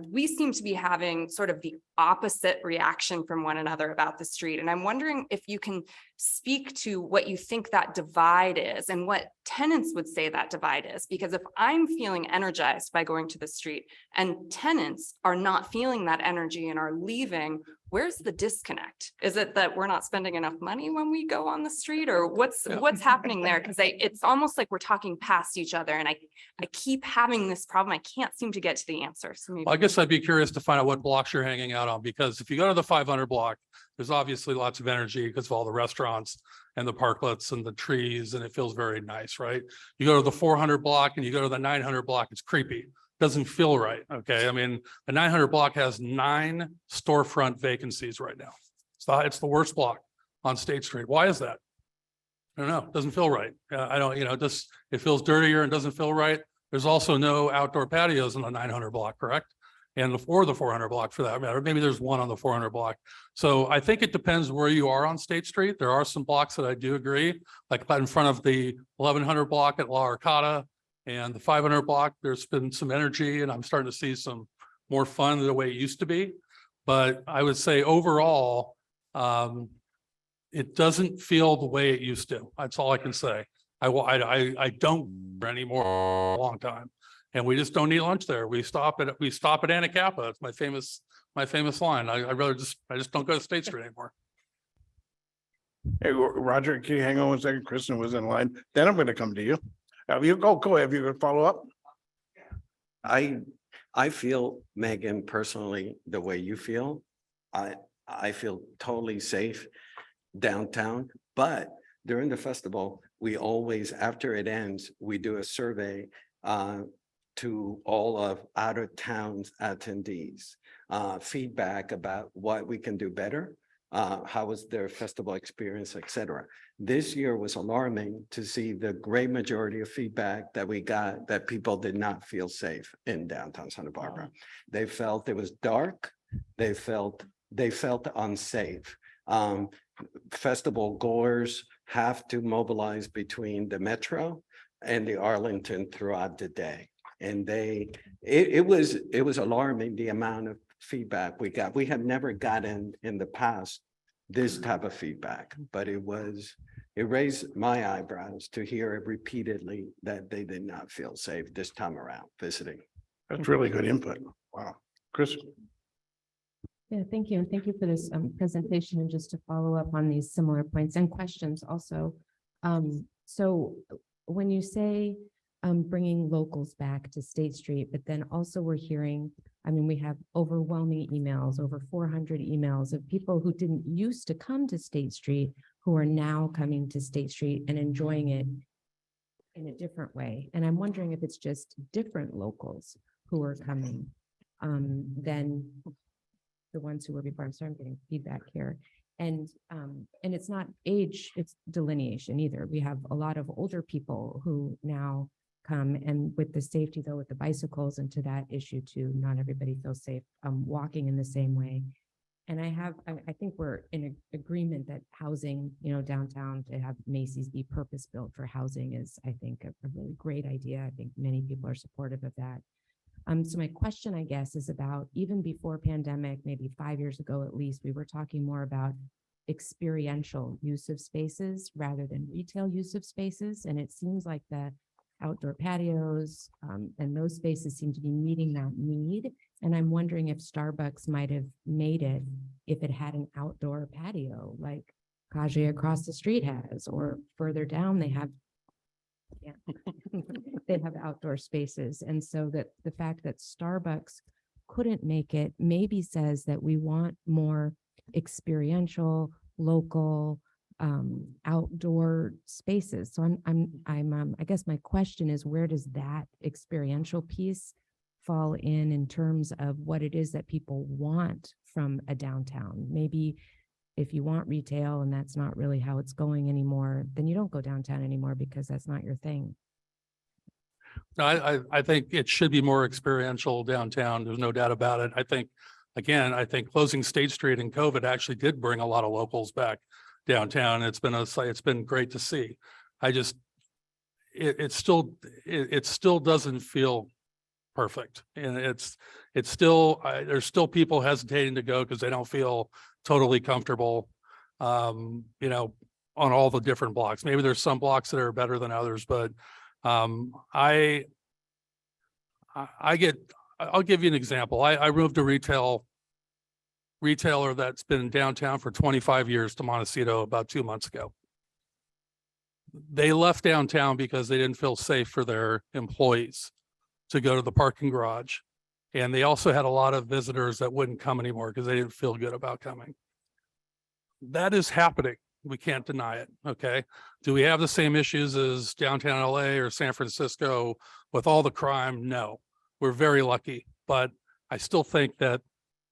Speaker 9: We seem to be having sort of the opposite reaction from one another about the street. And I'm wondering if you can speak to what you think that divide is and what tenants would say that divide is. Because if I'm feeling energized by going to the street and tenants are not feeling that energy and are leaving, where's the disconnect? Is it that we're not spending enough money when we go on the street, or what's happening there? Because it's almost like we're talking past each other, and I keep having this problem. I can't seem to get to the answer. So maybe.
Speaker 6: Well, I guess I'd be curious to find out what blocks you're hanging out on, because if you go to the 500 block, there's obviously lots of energy because of all the restaurants and the parklets and the trees, and it feels very nice, right? You go to the 400 block and you go to the 900 block, it's creepy. Doesn't feel right. Okay. I mean, the 900 block has 9 storefront vacancies right now. So it's the worst block on State Street. Why is that? I don't know. It doesn't feel right. I don't, it feels dirtier and doesn't feel right. There's also no outdoor patios in the 900 block, correct? And the 400 block for that matter. Maybe there's one on the 400 block. So I think it depends where you are on State Street. There are some blocks that I do agree, like in front of the 1100 block at La Arcata. And the 500 block, there's been some energy, and I'm starting to see some more fun the way it used to be. But I would say overall, it doesn't feel the way it used to. That's all I can say. I don't anymore a long time. And we just don't eat lunch there. We stop at Anacapa. It's my famous line. I just don't go to State Street anymore.
Speaker 1: Hey, Roger, can you hang on one second? Kristen was in line. Then I'm gonna come to you. You go ahead. If you could follow up.
Speaker 10: I feel, Megan, personally, the way you feel. I feel totally safe downtown, but during the festival, we always, after it ends, we do a survey to all of out of towns attendees, feedback about what we can do better, how was their festival experience, et cetera. This year was alarming to see the great majority of feedback that we got that people did not feel safe in downtown Santa Barbara. They felt it was dark. They felt unsafe. Festival goers have to mobilize between the Metro and the Arlington throughout the day. And it was alarming the amount of feedback we got. We have never gotten in the past this type of feedback, but it raised my eyebrows to hear it repeatedly that they did not feel safe this time around visiting.
Speaker 1: That's really good input. Wow. Chris?
Speaker 11: Yeah, thank you. And thank you for this presentation. And just to follow up on these similar points and questions also. So when you say bringing locals back to State Street, but then also we're hearing, I mean, we have overwhelming emails, over 400 emails of people who didn't used to come to State Street, who are now coming to State Street and enjoying it in a different way. And I'm wondering if it's just different locals who are coming than the ones who were before. I'm sorry, I'm getting feedback here. And it's not age, it's delineation either. We have a lot of older people who now come, and with the safety though, with the bicycles, and to that issue too, not everybody feels safe walking in the same way. And I think we're in agreement that housing, downtown, to have Macy's be purpose built for housing is, I think, a really great idea. I think many people are supportive of that. So my question, I guess, is about, even before pandemic, maybe 5 years ago at least, we were talking more about experiential use of spaces rather than retail use of spaces. And it seems like the outdoor patios and those spaces seem to be meeting that need. And I'm wondering if Starbucks might have made it if it had an outdoor patio like Kaje across the street has, or further down they have. Yeah. They have outdoor spaces. And so that the fact that Starbucks couldn't make it maybe says that we want more experiential, local, outdoor spaces. So I guess my question is, where does that experiential piece fall in terms of what it is that people want from a downtown? Maybe if you want retail and that's not really how it's going anymore, then you don't go downtown anymore because that's not your thing.
Speaker 6: No, I think it should be more experiential downtown. There's no doubt about it. I think closing State Street in COVID actually did bring a lot of locals back downtown. It's been great to see. It still doesn't feel perfect. And it's still, there's still people hesitating to go because they don't feel totally comfortable, on all the different blocks. Maybe there's some blocks that are better than others, but I'll give you an example. I moved a retailer that's been downtown for 25 years to Montecito about 2 months ago. They left downtown because they didn't feel safe for their employees to go to the parking garage. And they also had a lot of visitors that wouldn't come anymore because they didn't feel good about coming. That is happening. We can't deny it. Okay. Do we have the same issues as downtown LA or San Francisco with all the crime? No, we're very lucky, but I still think that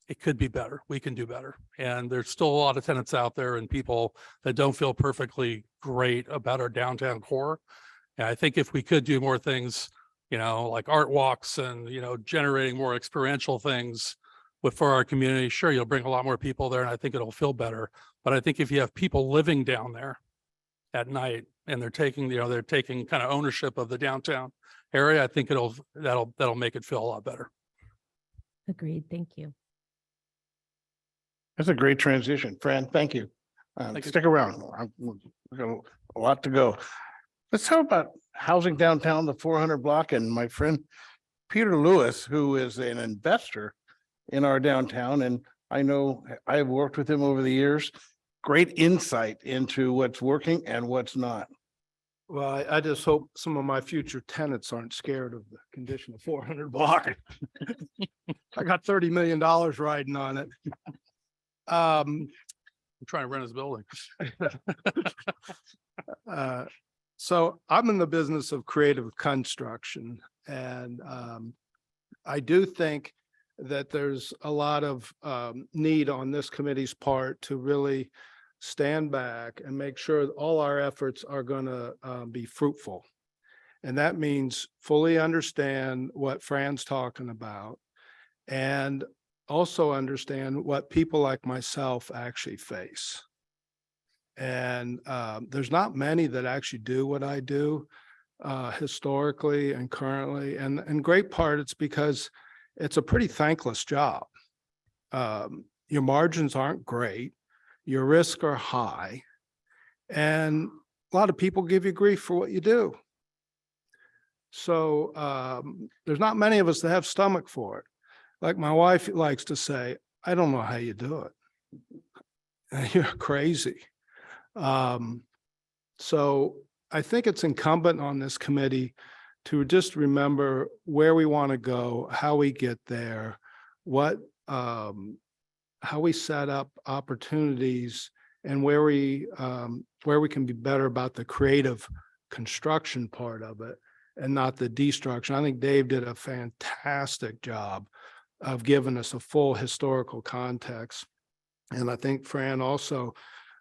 Speaker 6: it could be better. We can do better. And there's still a lot of tenants out there and people that don't feel perfectly great about our downtown core. And I think if we could do more things, like art walks and, generating more experiential things for our community, sure, you'll bring a lot more people there and I think it'll feel better. But I think if you have people living down there at night and they're taking kind of ownership of the downtown area, I think that'll make it feel a lot better.
Speaker 11: Agreed. Thank you.
Speaker 1: That's a great transition. Fran, thank you.
Speaker 6: Thank you.
Speaker 1: Stick around. We've got a lot to go. Let's talk about housing downtown, the 400 block, and my friend Peter Lewis, who is an investor in our downtown, and I know I've worked with him over the years. Great insight into what's working and what's not.
Speaker 12: Well, I just hope some of my future tenants aren't scared of the condition of 400 block. I got $30 million riding on it.
Speaker 6: I'm trying to rent his building.
Speaker 12: So I'm in the business of creative construction, and I do think that there's a lot of need on this committee's part to really stand back and make sure that all our efforts are going to be fruitful. And that means fully understand what Fran's talking about and also understand what people like myself actually face. And there's not many that actually do what I do historically and currently. And in great part, it's because it's a pretty thankless job. Your margins aren't great. Your risks are high. And a lot of people give you grief for what you do. So there's not many of us that have stomach for it. Like my wife likes to say, I don't know how you do it. You're crazy. So I think it's incumbent on this committee to just remember where we want to go, how we get there, how we set up opportunities, and where we can be better about the creative construction part of it and not the destruction. I think Dave did a fantastic job of giving us a full historical context. And I think Fran also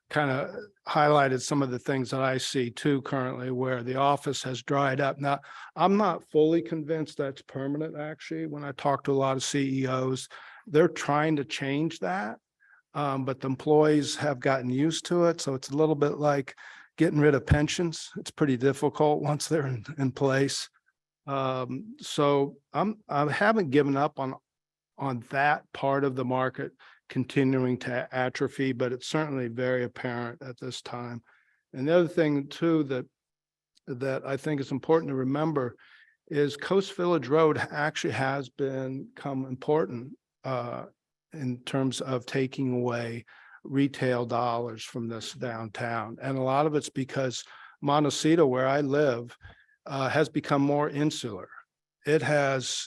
Speaker 12: kind of highlighted some of the things that I see too currently, where the office has dried up. Now, I'm not fully convinced that's permanent, actually. When I talk to a lot of CEOs, they're trying to change that, but the employees have gotten used to it. So it's a little bit like getting rid of pensions. It's pretty difficult once they're in place. So I haven't given up on that part of the market continuing to atrophy, but it's certainly very apparent at this time. And the other thing too that I think is important to remember is Coast Village Road actually has become important in terms of taking away retail dollars from this downtown. And a lot of it's because Montecito, where I live, has become more insular. They're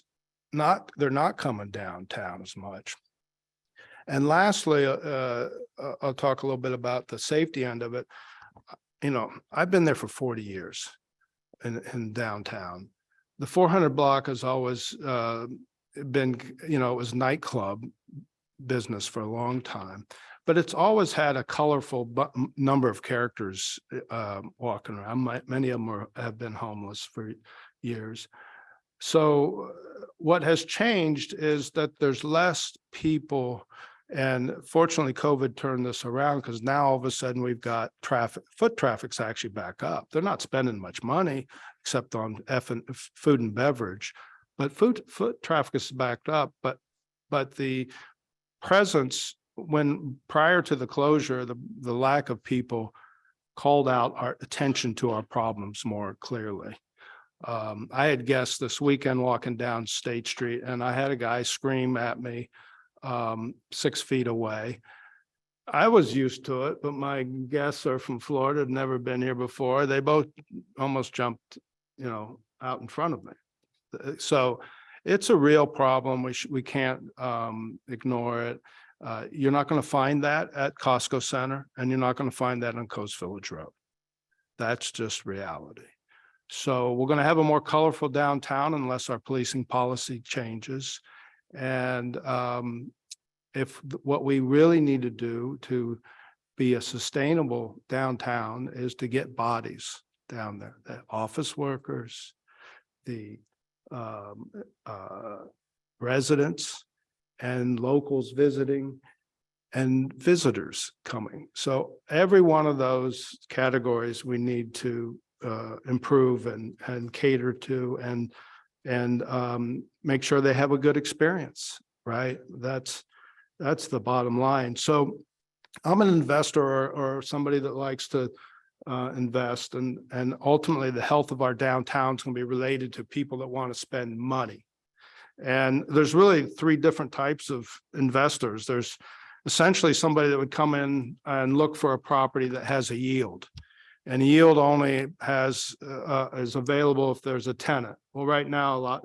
Speaker 12: not coming downtown as much. And lastly, I'll talk a little bit about the safety end of it. You know, I've been there for 40 years in downtown. The 400 block has always been, you know, it was nightclub business for a long time, but it's always had a colorful number of characters walking around. Many of them have been homeless for years. So what has changed is that there's less people, and fortunately COVID turned this around, because now all of a sudden we've got foot traffic's actually back up. They're not spending much money except on food and beverage, but foot traffic is backed up. But the presence, when prior to the closure, the lack of people called out our attention to our problems more clearly. I had guests this weekend walking down State Street, and I had a guy scream at me 6 feet away. I was used to it, but my guests are from Florida, had never been here before. They both almost jumped, you know, out in front of me. So it's a real problem. We can't ignore it. You're not going to find that at Costco Center, and you're not going to find that on Coast Village Road. That's just reality. So we're going to have a more colorful downtown unless our policing policy changes. And if what we really need to do to be a sustainable downtown is to get bodies down there, the office workers, the residents and locals visiting and visitors coming. So every one of those categories we need to improve and cater to and make sure they have a good experience, right? That's the bottom line. So I'm an investor or somebody that likes to invest, and ultimately the health of our downtown is going to be related to people that want to spend money. And there's really three different types of investors. There's essentially somebody that would come in and look for a property that has a yield. And yield only is available if there's a tenant. Well, right now,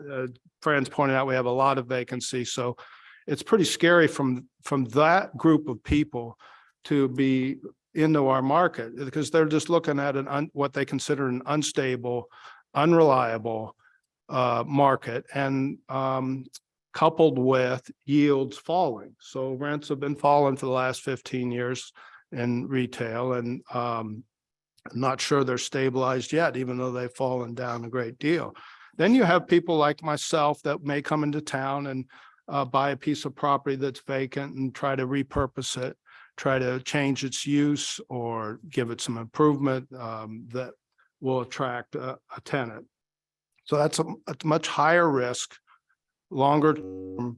Speaker 12: Fran's pointed out we have a lot of vacancy, so it's pretty scary from that group of people to be into our market, because they're just looking at what they consider an unstable, unreliable market, and coupled with yields falling. So rents have been falling for the last 15 years in retail, and I'm not sure they're stabilized yet, even though they've fallen down a great deal. Then you have people like myself that may come into town and buy a piece of property that's vacant and try to repurpose it, try to change its use or give it some improvement that will attract a tenant. So that's a much higher risk, longer term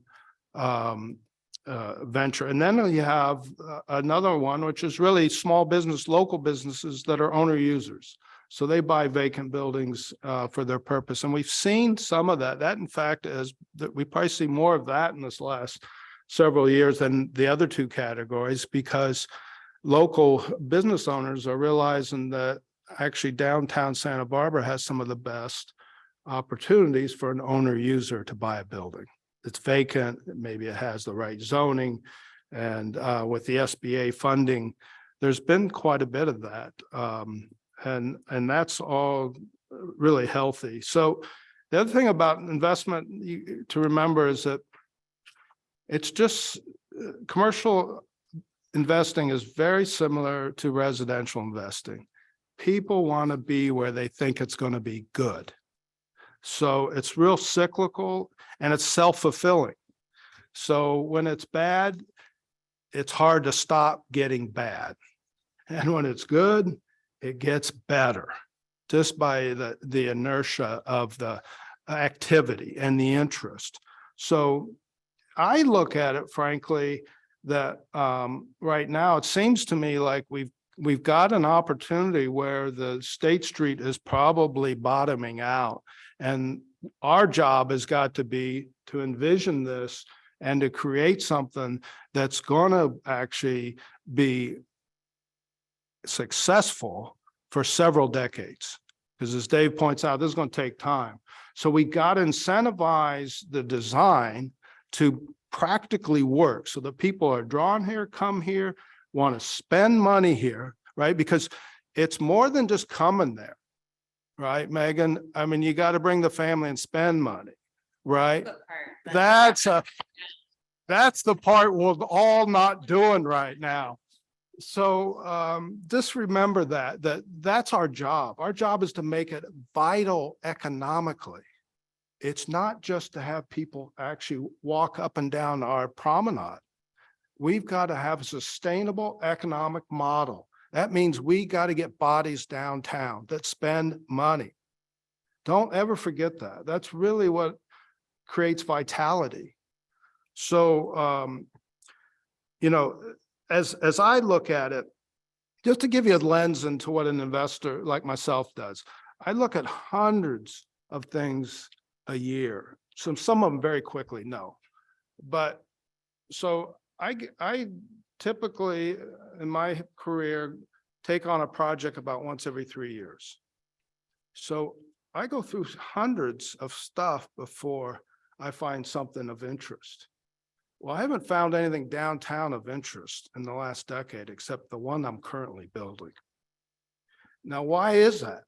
Speaker 12: venture. And then you have another one, which is really small business, local businesses that are owner users. So they buy vacant buildings for their purpose. And we've seen some of that. That in fact is that we probably see more of that in this last several years than the other two categories, because local business owners are realizing that actually downtown Santa Barbara has some of the best opportunities for an owner user to buy a building. It's vacant, maybe it has the right zoning, and with the SBA funding, there's been quite a bit of that. And that's all really healthy. So the other thing about investment to remember is that it's just commercial investing is very similar to residential investing. People want to be where they think it's going to be good. So it's real cyclical and it's self-fulfilling. So when it's bad, it's hard to stop getting bad. And when it's good, it gets better just by the inertia of the activity and the interest. So I look at it, frankly, that right now it seems to me like we've got an opportunity where the State Street is probably bottoming out. And our job has got to be to envision this and to create something that's going to actually be successful for several decades. Because as Dave points out, this is going to take time. So we got to incentivize the design to practically work so that people are drawn here, come here, want to spend money here, right? Because it's more than just coming there, right, Megan? I mean, you got to bring the family and spend money, right? That's the part we're all not doing right now. So just remember that's our job. Our job is to make it vital economically. It's not just to have people actually walk up and down our promenade. We've got to have a sustainable economic model. That means we got to get bodies downtown that spend money. Don't ever forget that. That's really what creates vitality. So, you know, as I look at it, just to give you a lens into what an investor like myself does, I look at hundreds of things a year. Some of them very quickly, no. But so I typically in my career take on a project about once every 3 years. So I go through hundreds of stuff before I find something of interest. Well, I haven't found anything downtown of interest in the last decade, except the one I'm currently building. Now, why is that?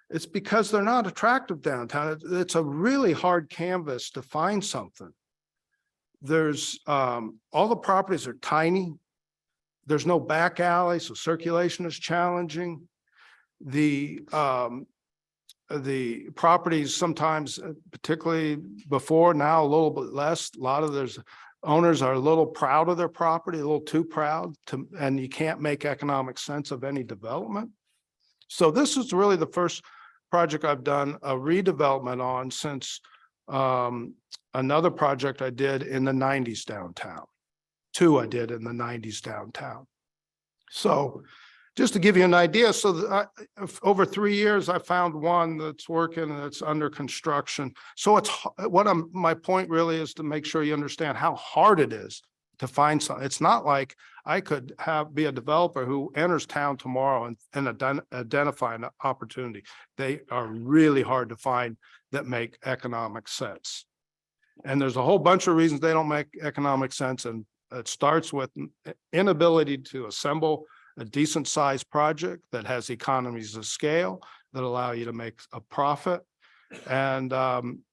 Speaker 12: It's because they're not attractive downtown. It's a really hard canvas to find something. There's all the properties are tiny. There's no back alley, so circulation is challenging. The properties sometimes, particularly before, now a little bit less. A lot of there's owners are a little proud of their property, a little too proud to, and you can't make economic sense of any development. So this is really the first project I've done a redevelopment on since another project I did in the 90s downtown. Two I did in the 90s downtown. So just to give you an idea, so over 3 years, I found one that's working and it's under construction. So my point really is to make sure you understand how hard it is to find something. It's not like I could be a developer who enters town tomorrow and identify an opportunity. They are really hard to find that make economic sense. And there's a whole bunch of reasons they don't make economic sense. And it starts with inability to assemble a decent sized project that has economies of scale that allow you to make a profit. And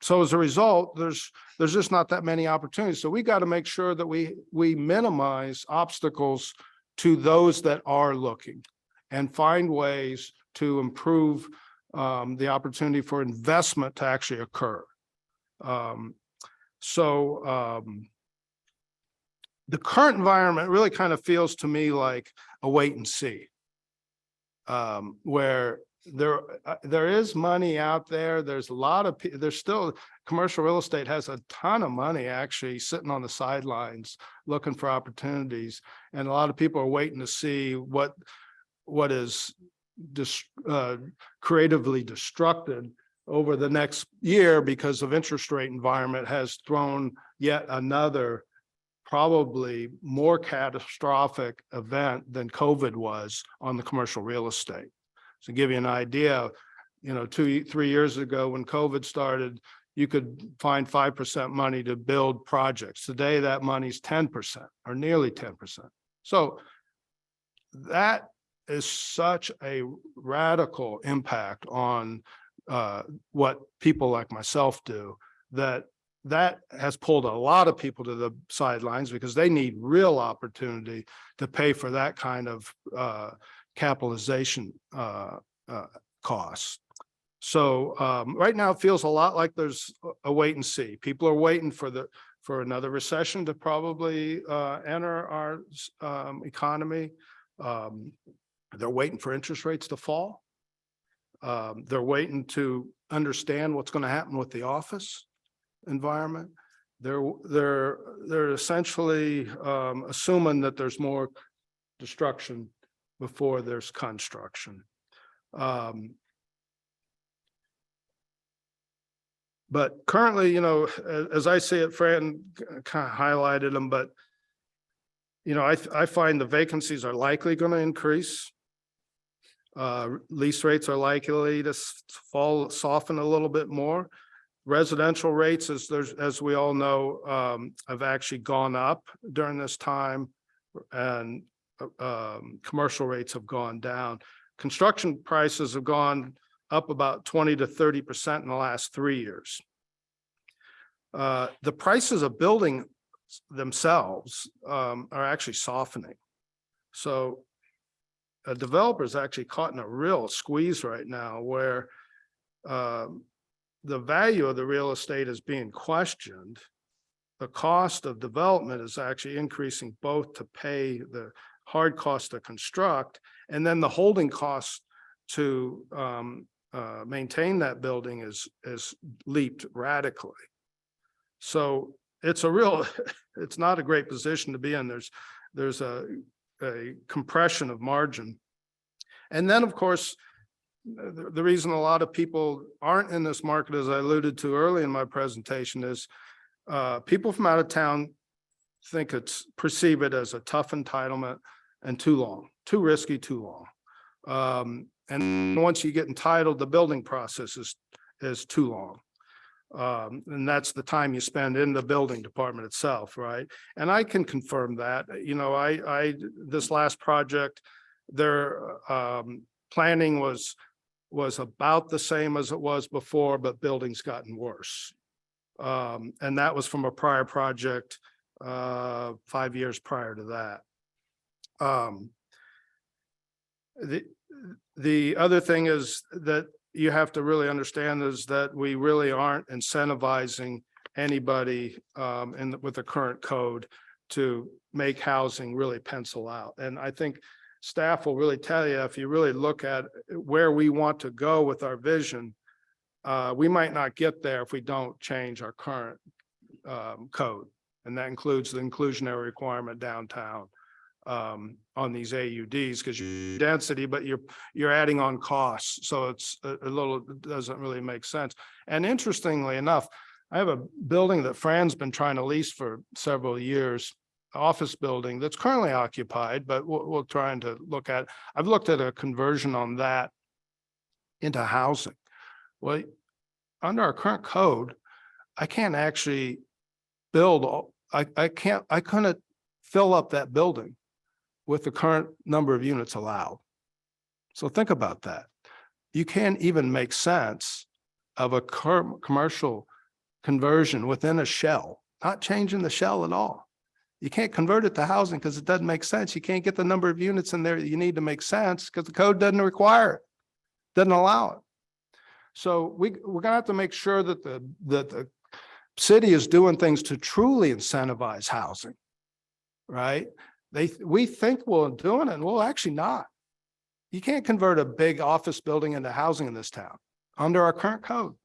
Speaker 12: so as a result, there's just not that many opportunities. So we got to make sure that we minimize obstacles to those that are looking and find ways to improve the opportunity for investment to actually occur. The current environment really kind of feels to me like a wait and see, where there is money out there. There's a lot of, there's still, commercial real estate has a ton of money actually sitting on the sidelines looking for opportunities. And a lot of people are waiting to see what is creatively destructed over the next year because of interest rate environment has thrown yet another probably more catastrophic event than COVID was on the commercial real estate. So to give you an idea, 2-3 years ago when COVID started, you could find 5% money to build projects. Today, that money's 10% or nearly 10%. So that is such a radical impact on what people like myself do, that has pulled a lot of people to the sidelines because they need real opportunity to pay for that kind of capitalization costs. So right now it feels a lot like there's a wait and see. People are waiting for another recession to probably enter our economy. They're waiting for interest rates to fall. They're waiting to understand what's going to happen with the office environment. They're essentially assuming that there's more destruction before there's construction. But currently, as I see it, Fran kind of highlighted them, but I find the vacancies are likely going to increase. Lease rates are likely to soften a little bit more. Residential rates, as we all know, have actually gone up during this time, and commercial rates have gone down. Construction prices have gone up about 20 to 30% in the last 3 years. The prices of building themselves are actually softening. So a developer is actually caught in a real squeeze right now where the value of the real estate is being questioned. The cost of development is actually increasing both to pay the hard cost to construct and then the holding cost to maintain that building is leaped radically. So it's it's not a great position to be in. There's a compression of margin. And then, of course, the reason a lot of people aren't in this market, as I alluded to early in my presentation, is people from out of town perceive it as a tough entitlement and too long, too risky, too long. And once you get entitled, the building process is too long. And that's the time you spend in the building department itself, right? And I can confirm that. This last project, their planning was about the same as it was before, but building's gotten worse. And that was from a prior project 5 years prior to that. The other thing is that you have to really understand is that we really aren't incentivizing anybody with the current code to make housing really pencil out. And I think staff will really tell you, if you really look at where we want to go with our vision, we might not get there if we don't change our current code. And that includes the inclusionary requirement downtown. on these AUDs because you density, but you're adding on costs. So it's a little, it doesn't really make sense. And interestingly enough, I have a building that Fran's been trying to lease for several years, office building that's currently occupied, but we're trying to look at, I've looked at a conversion on that into housing. Well, under our current code, I can't actually build, I couldn't fill up that building with the current number of units allowed. So think about that. You can't even make sense of a commercial conversion within a shell, not changing the shell at all. You can't convert it to housing because it doesn't make sense. You can't get the number of units in there that you need to make sense because the code doesn't require it, doesn't allow it. So we're gonna have to make sure that the city is doing things to truly incentivize housing, right? We think we're doing it, and we're actually not. You can't convert a big office building into housing in this town under our current code.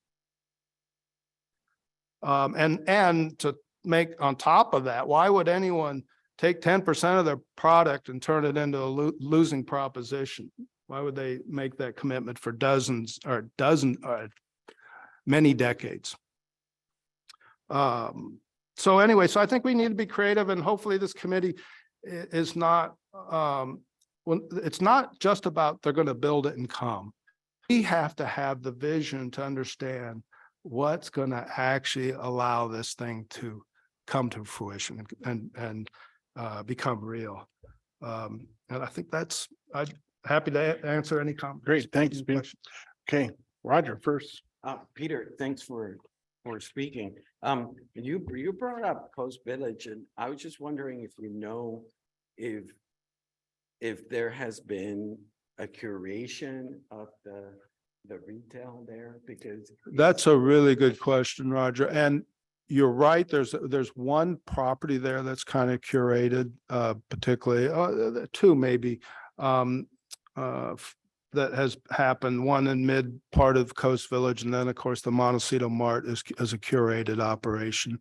Speaker 12: And to make on top of that, why would anyone take 10% of their product and turn it into a losing proposition? Why would they make that commitment for many decades? So anyway, so I think we need to be creative, and hopefully this committee is not, it's not just about they're going to build it and come. We have to have the vision to understand what's going to actually allow this thing to come to fruition and become real. And I think I'm happy to answer any comments.
Speaker 1: Great, thanks. Okay, Roger first.
Speaker 10: Peter, thanks for speaking. You brought up Coast Village, and I was just wondering if you know if there has been a curation of the retail there, because
Speaker 12: That's a really good question, Roger. And you're right. There's one property there that's kind of curated, particularly two maybe that has happened. One in mid part of Coast Village, and then of course the Montecito Mart is a curated operation.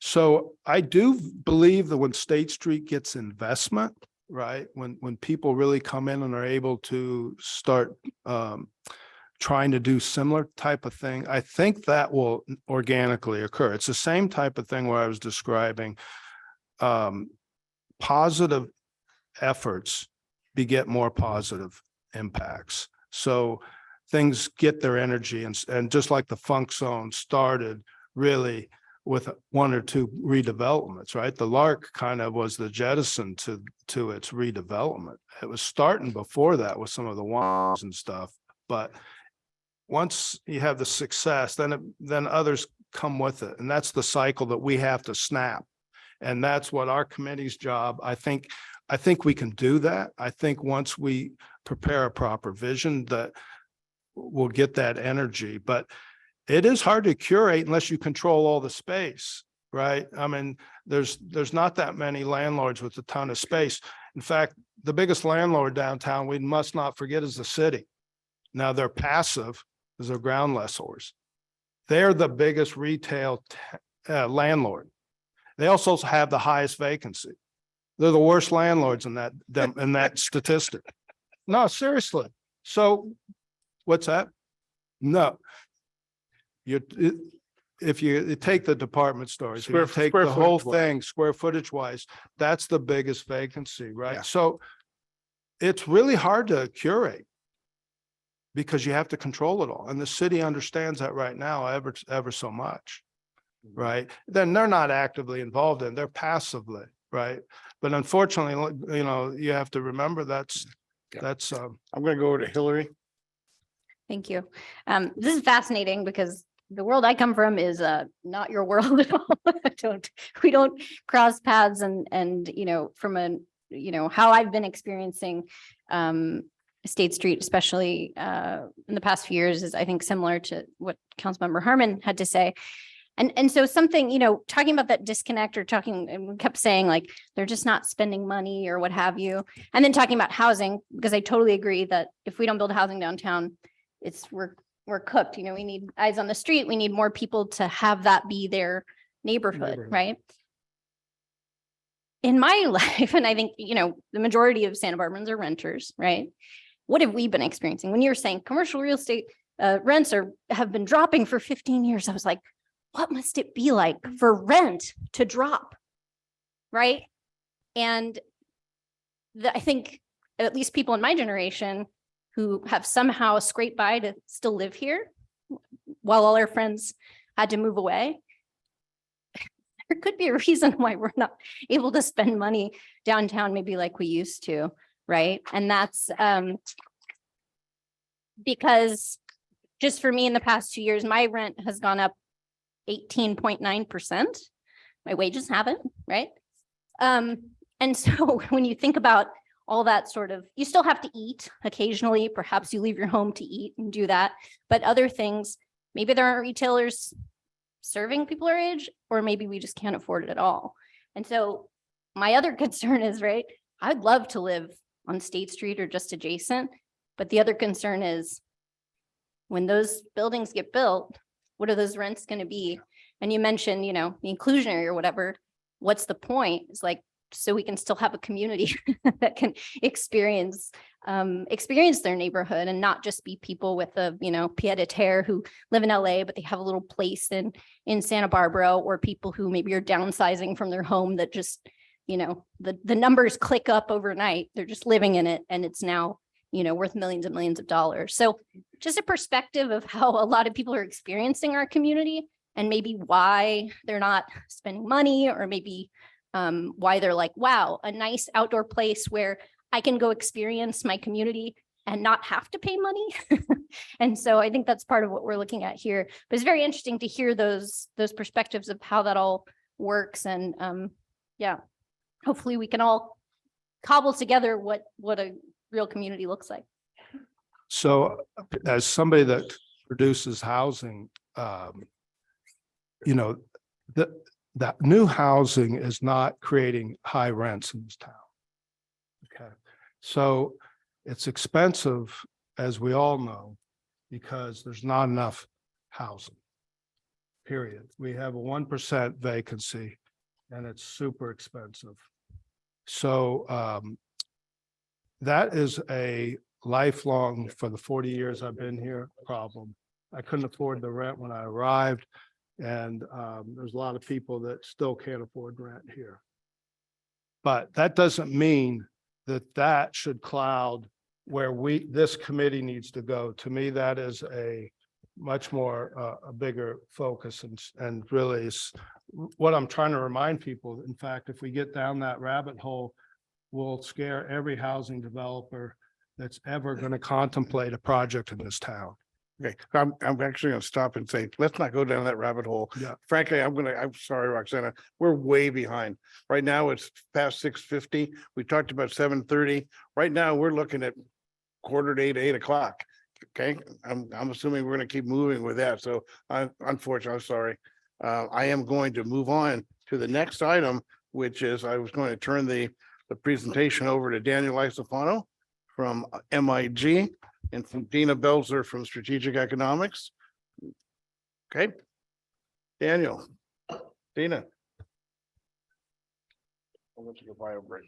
Speaker 12: So I do believe that when State Street gets investment, right, when people really come in and are able to start trying to do similar type of thing, I think that will organically occur. It's the same type of thing where I was describing positive efforts beget more positive impacts. So things get their energy, and just like the Funk Zone started really with one or two redevelopments, right? The Lark kind of was the jettison to its redevelopment. It was starting before that with some of the ones and stuff, but once you have the success, then others come with it. And that's the cycle that we have to snap. And that's what our committee's job. I think we can do that. I think once we prepare a proper vision that we'll get that energy, but it is hard to curate unless you control all the space, right? I mean, there's not that many landlords with a ton of space. In fact, the biggest landlord downtown, we must not forget, is the city. Now they're passive, as they're ground lessors. They're the biggest retail landlord. They also have the highest vacancy. They're the worst landlords in that statistic. No, seriously. So what's that? No. If you take the department stores, if you take
Speaker 1: Square
Speaker 12: the whole
Speaker 1: footage-wise.
Speaker 12: thing, square footage wise, that's the biggest vacancy, right?
Speaker 1: Yeah.
Speaker 12: So it's really hard to curate because you have to control it all. And the city understands that right now ever so much, right? Then they're not actively involved in, they're passively, right? But unfortunately, you have to remember that's
Speaker 1: I'm going to go over to Hillary.
Speaker 13: Thank you. This is fascinating because the world I come from is not your world at all. We don't cross paths and from how I've been experiencing State Street, especially in the past few years, is I think similar to what Councilmember Herman had to say. And so something, talking about that disconnect or and we kept saying like, they're just not spending money or what have you. And then talking about housing, because I totally agree that if we don't build housing downtown, we're cooked. We need eyes on the street. We need more people to have that be their neighborhood, right? in my life, and I think, the majority of Santa Barbarans are renters, right? What have we been experiencing? When you're saying commercial real estate rents have been dropping for 15 years, I was like, what must it be like for rent to drop? Right? And I think at least people in my generation who have somehow scraped by to still live here while all our friends had to move away, there could be a reason why we're not able to spend money downtown, maybe like we used to, right? And that's because just for me in the past 2 years, my rent has gone up 18.9%. My wages haven't, right? And so when you think about all that sort of, you still have to eat occasionally, perhaps you leave your home to eat and do that, but other things, maybe there aren't retailers serving people our age, or maybe we just can't afford it at all. And so my other concern is, right, I'd love to live on State Street or just adjacent, but the other concern is when those buildings get built, what are those rents going to be? And you mentioned, the inclusionary or whatever, what's the point? It's like, so we can still have a community that can experience their neighborhood and not just be people with a, pied a terre who live in LA, but they have a little place in Santa Barbara, or people who maybe are downsizing from their home that just, the numbers click up overnight. They're just living in it and it's now, worth millions and millions of dollars. So just a perspective of how a lot of people are experiencing our community and maybe why they're not spending money, or maybe why they're like, wow, a nice outdoor place where I can go experience my community and not have to pay money. And so I think that's part of what we're looking at here. But it's very interesting to hear those perspectives of how that all works. And hopefully we can all cobble together what a real community looks like.
Speaker 12: So as somebody that produces housing, that new housing is not creating high rents in this town. Okay, so it's expensive, as we all know, because there's not enough housing. Period. We have a 1% vacancy and it's super expensive. So that is a lifelong, for the 40 years I've been here, problem. I couldn't afford the rent when I arrived. And there's a lot of people that still can't afford rent here. But that doesn't mean that should cloud where this committee needs to go. To me, that is a much more a bigger focus, and really is what I'm trying to remind people. In fact, if we get down that rabbit hole, we'll scare every housing developer that's ever going to contemplate a project in this town.
Speaker 1: Okay, I'm actually gonna stop and say, let's not go down that rabbit hole.
Speaker 12: Yeah.
Speaker 1: Frankly, I'm sorry, Roxana, we're way behind. Right now, it's past 6:50. We talked about 7:30. Right now, we're looking at 7:45, 8:00. Okay, I'm assuming we're gonna keep moving with that. So unfortunately, I'm sorry. I am going to move on to the next item, which is I was going to turn the presentation over to Daniel Isofano from MIG. And from Dina Belzer from Strategic Economics. Okay. Daniel, Dina. I'll let you go by over it.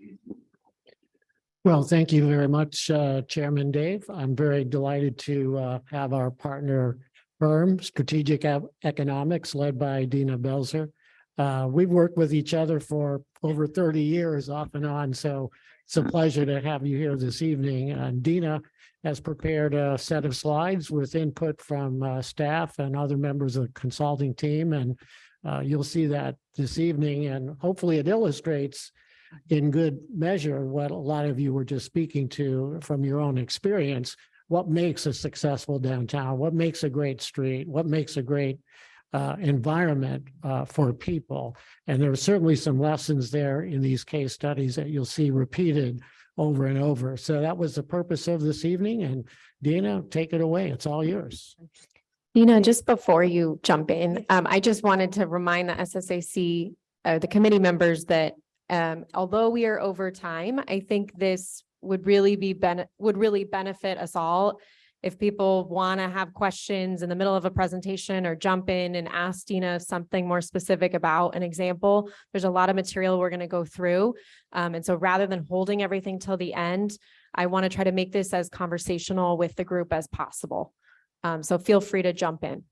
Speaker 14: Well, thank you very much, Chairman Dave. I'm very delighted to have our partner firm, Strategic Economics, led by Dina Belzer. We've worked with each other for over 30 years off and on, so it's a pleasure to have you here this evening. And Dina has prepared a set of slides with input from staff and other members of the consulting team. And you'll see that this evening, and hopefully it illustrates in good measure what a lot of you were just speaking to from your own experience, what makes a successful downtown, what makes a great street, what makes a great environment for people. And there are certainly some lessons there in these case studies that you'll see repeated over and over. So that was the purpose of this evening. And Dina, take it away. It's all yours.
Speaker 4: Dina, just before you jump in, I just wanted to remind the SSAC, the committee members that although we are over time, I think this would really benefit us all If people want to have questions in the middle of a presentation or jump in and ask Dina something more specific about an example, there's a lot of material we're going to go through. And so rather than holding everything till the end, I want to try to make this as conversational with the group as possible. So feel free to jump in.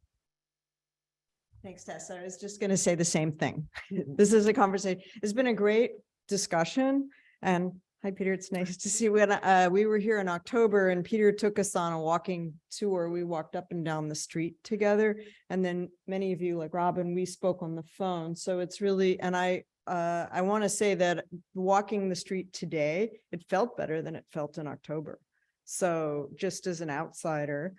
Speaker 15: Thanks, Tess. I was just going to say the same thing. This is a conversation. It's been a great discussion. And hi, Peter. It's nice to see you. When we were here in October and Peter took us on a walking tour, we walked up and down the street together. And then many of you, like Robin, we spoke on the phone. So it's really, and I want to say that walking the street today, it felt better than it felt in October. So just as an outsider,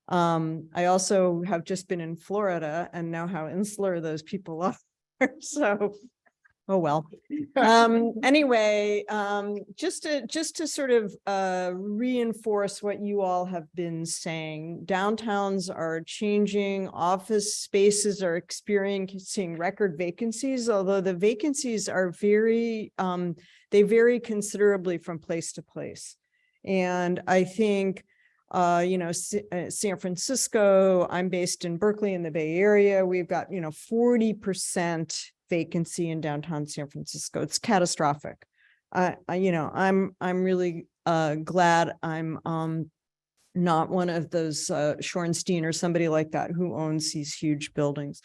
Speaker 15: I also have just been in Florida and know how insular those people are. So, oh, well. Anyway, just to sort of reinforce what you all have been saying, downtowns are changing, office spaces are experiencing record vacancies, although the vacancies are they vary considerably from place to place. And I think San Francisco, I'm based in Berkeley in the Bay Area. We've got, 40% vacancy in downtown San Francisco. It's catastrophic. I'm really glad I'm not one of those Shorenstein or somebody like that who owns these huge buildings.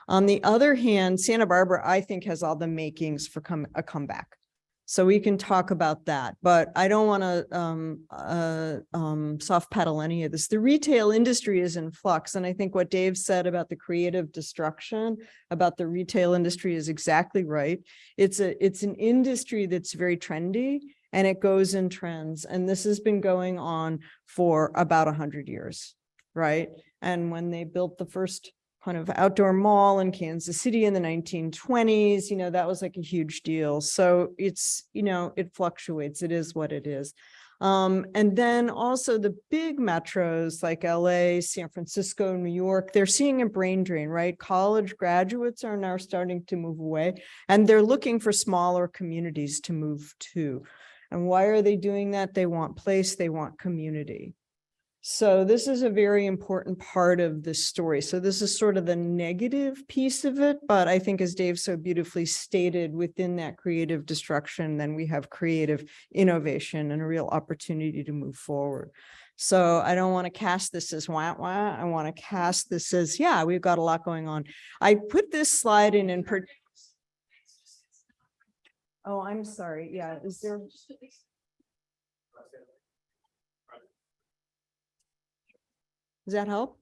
Speaker 15: On the other hand, Santa Barbara, I think, has all the makings for a comeback. So we can talk about that, but I don't want to soft pedal any of this. The retail industry is in flux. And I think what Dave said about the creative destruction about the retail industry is exactly right. It's an industry that's very trendy and it goes in trends. And this has been going on for about 100 years, right? And when they built the first kind of outdoor mall in Kansas City in the 1920s, that was like a huge deal. So it's, it fluctuates. It is what it is. And then also the big metros like LA, San Francisco, New York, they're seeing a brain drain, right? College graduates are now starting to move away and they're looking for smaller communities to move to. And why are they doing that? They want place, they want community. So this is a very important part of this story. So this is sort of the negative piece of it, but I think as Dave so beautifully stated, within that creative destruction, then we have creative innovation and a real opportunity to move forward. So I don't want to cast this as wah wah. I want to cast this as, yeah, we've got a lot going on. I put this slide in. Oh, I'm sorry. Yeah, is there? Does that help?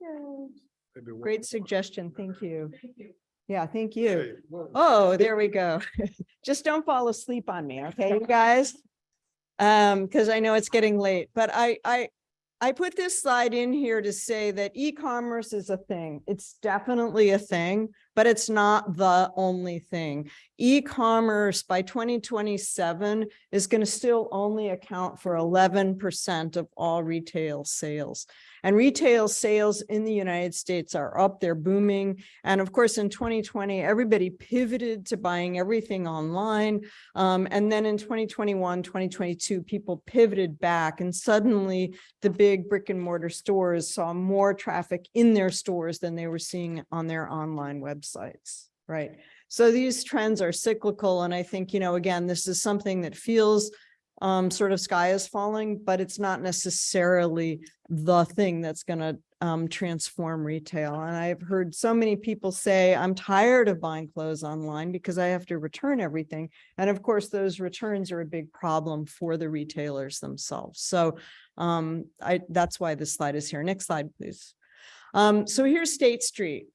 Speaker 15: Yeah. Great suggestion. Thank you. Yeah, thank you. Oh, there we go. Just don't fall asleep on me, okay, you guys? Because I know it's getting late, but I put this slide in here to say that e-commerce is a thing. It's definitely a thing, but it's not the only thing. E-commerce by 2027 is going to still only account for 11% of all retail sales. And retail sales in the United States are up, they're booming. And of course, in 2020, everybody pivoted to buying everything online. And then in 2021, 2022, people pivoted back and suddenly the big brick and mortar stores saw more traffic in their stores than they were seeing on their online websites, right? So these trends are cyclical. And I think, again, this is something that feels sort of sky is falling, but it's not necessarily the thing that's going to transform retail. And I've heard so many people say, I'm tired of buying clothes online because I have to return everything. And of course, those returns are a big problem for the retailers themselves. So that's why this slide is here. Next slide, please. So here's State Street.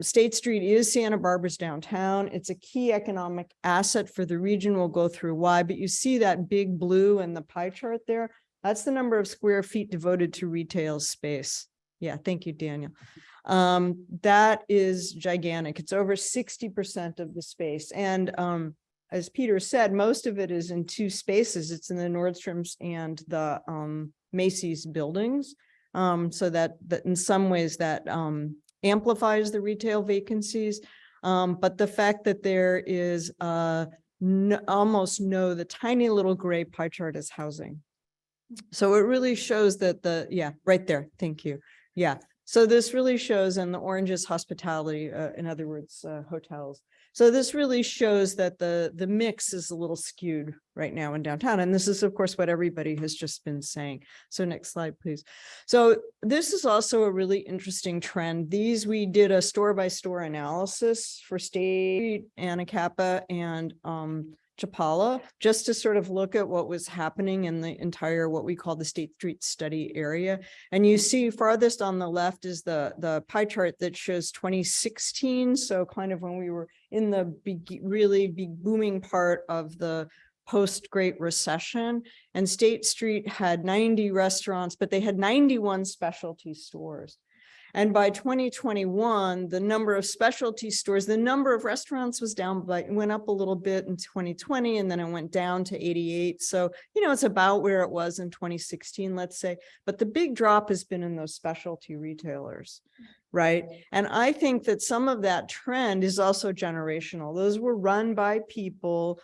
Speaker 15: State Street is Santa Barbara's downtown. It's a key economic asset for the region. We'll go through why, but you see that big blue in the pie chart there? That's the number of square feet devoted to retail space. Yeah, thank you, Daniel. That is gigantic. It's over 60% of the space. And as Peter said, most of it is in two spaces. It's in the Nordstrom's and the Macy's buildings. So that in some ways that amplifies the retail vacancies. But the fact that there is the tiny little gray pie chart is housing. So it really shows that yeah, right there. Thank you. Yeah. So this really shows, and the orange is hospitality, in other words, hotels. So this really shows that the mix is a little skewed right now in downtown. And this is, of course, what everybody has just been saying. So next slide, please. So this is also a really interesting trend. We did a store by store analysis for State, Anacapa, and Chapala, just to sort of look at what was happening in the entire, what we call the State Street study area. And you see farthest on the left is the pie chart that shows 2016. So kind of when we were in the really big booming part of the post-Great Recession, and State Street had 90 restaurants, but they had 91 specialty stores. And by 2021, the number of specialty stores, the number of restaurants was down, but went up a little bit in 2020, and then it went down to 88. So, it's about where it was in 2016, let's say. But the big drop has been in those specialty retailers, right? And I think that some of that trend is also generational. Those were run by people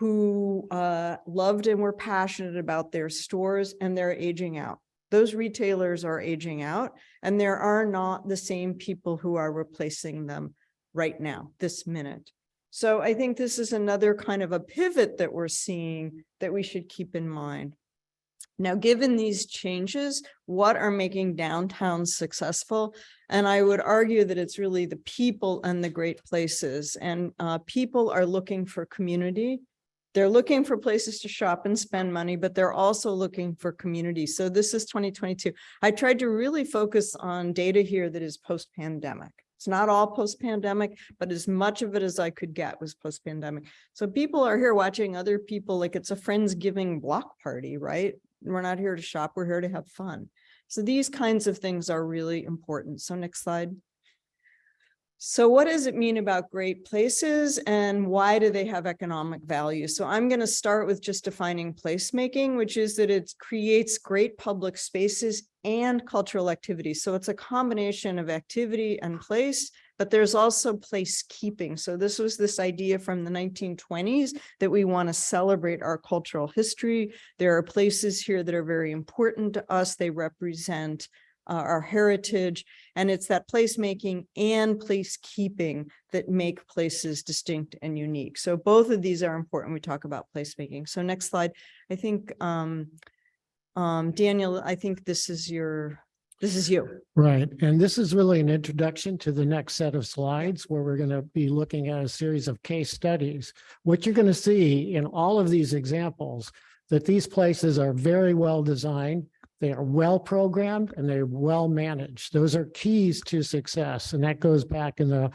Speaker 15: who loved and were passionate about their stores, and they're aging out. Those retailers are aging out, and there are not the same people who are replacing them right now, this minute. So I think this is another kind of a pivot that we're seeing that we should keep in mind. Now, given these changes, what are making downtown successful? And I would argue that it's really the people and the great places. And people are looking for community. They're looking for places to shop and spend money, but they're also looking for community. So this is 2022. I tried to really focus on data here that is post-pandemic. It's not all post-pandemic, but as much of it as I could get was post-pandemic. So people are here watching other people like it's a Friendsgiving block party, right? We're not here to shop, we're here to have fun. So these kinds of things are really important. So next slide. So what does it mean about great places, and why do they have economic value? So I'm going to start with just defining placemaking, which is that it creates great public spaces and cultural activities. So it's a combination of activity and place, but there's also place keeping. So this was this idea from the 1920s that we want to celebrate our cultural history. There are places here that are very important to us. They represent our heritage, and it's that placemaking and place keeping that make places distinct and unique. So both of these are important when we talk about placemaking. So next slide. I think Daniel, I think this is you.
Speaker 14: Right. And this is really an introduction to the next set of slides where we're going to be looking at a series of case studies. What you're going to see in all of these examples, that these places are very well designed. They are well programmed and they're well managed. Those are keys to success. And that goes back in the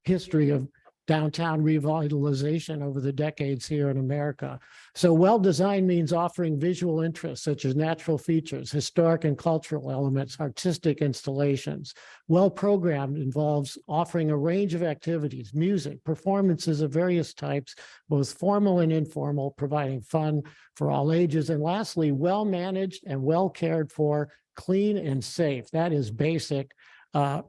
Speaker 14: history of downtown revitalization over the decades here in America. So well-designed means offering visual interests such as natural features, historic and cultural elements, artistic installations. Well-programmed involves offering a range of activities, music, performances of various types, both formal and informal, providing fun for all ages. And lastly, well-managed and well-cared for, clean and safe. That is basic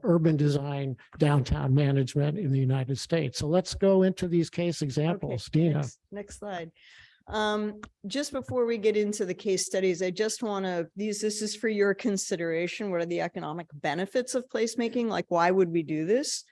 Speaker 14: urban design, downtown management in the United States. So let's go into these case examples.
Speaker 15: Okay,
Speaker 14: Dina.
Speaker 15: next slide. Just before we get into the case studies, I just want to, this is for your consideration. What are the economic benefits of placemaking? Like, why would we do this?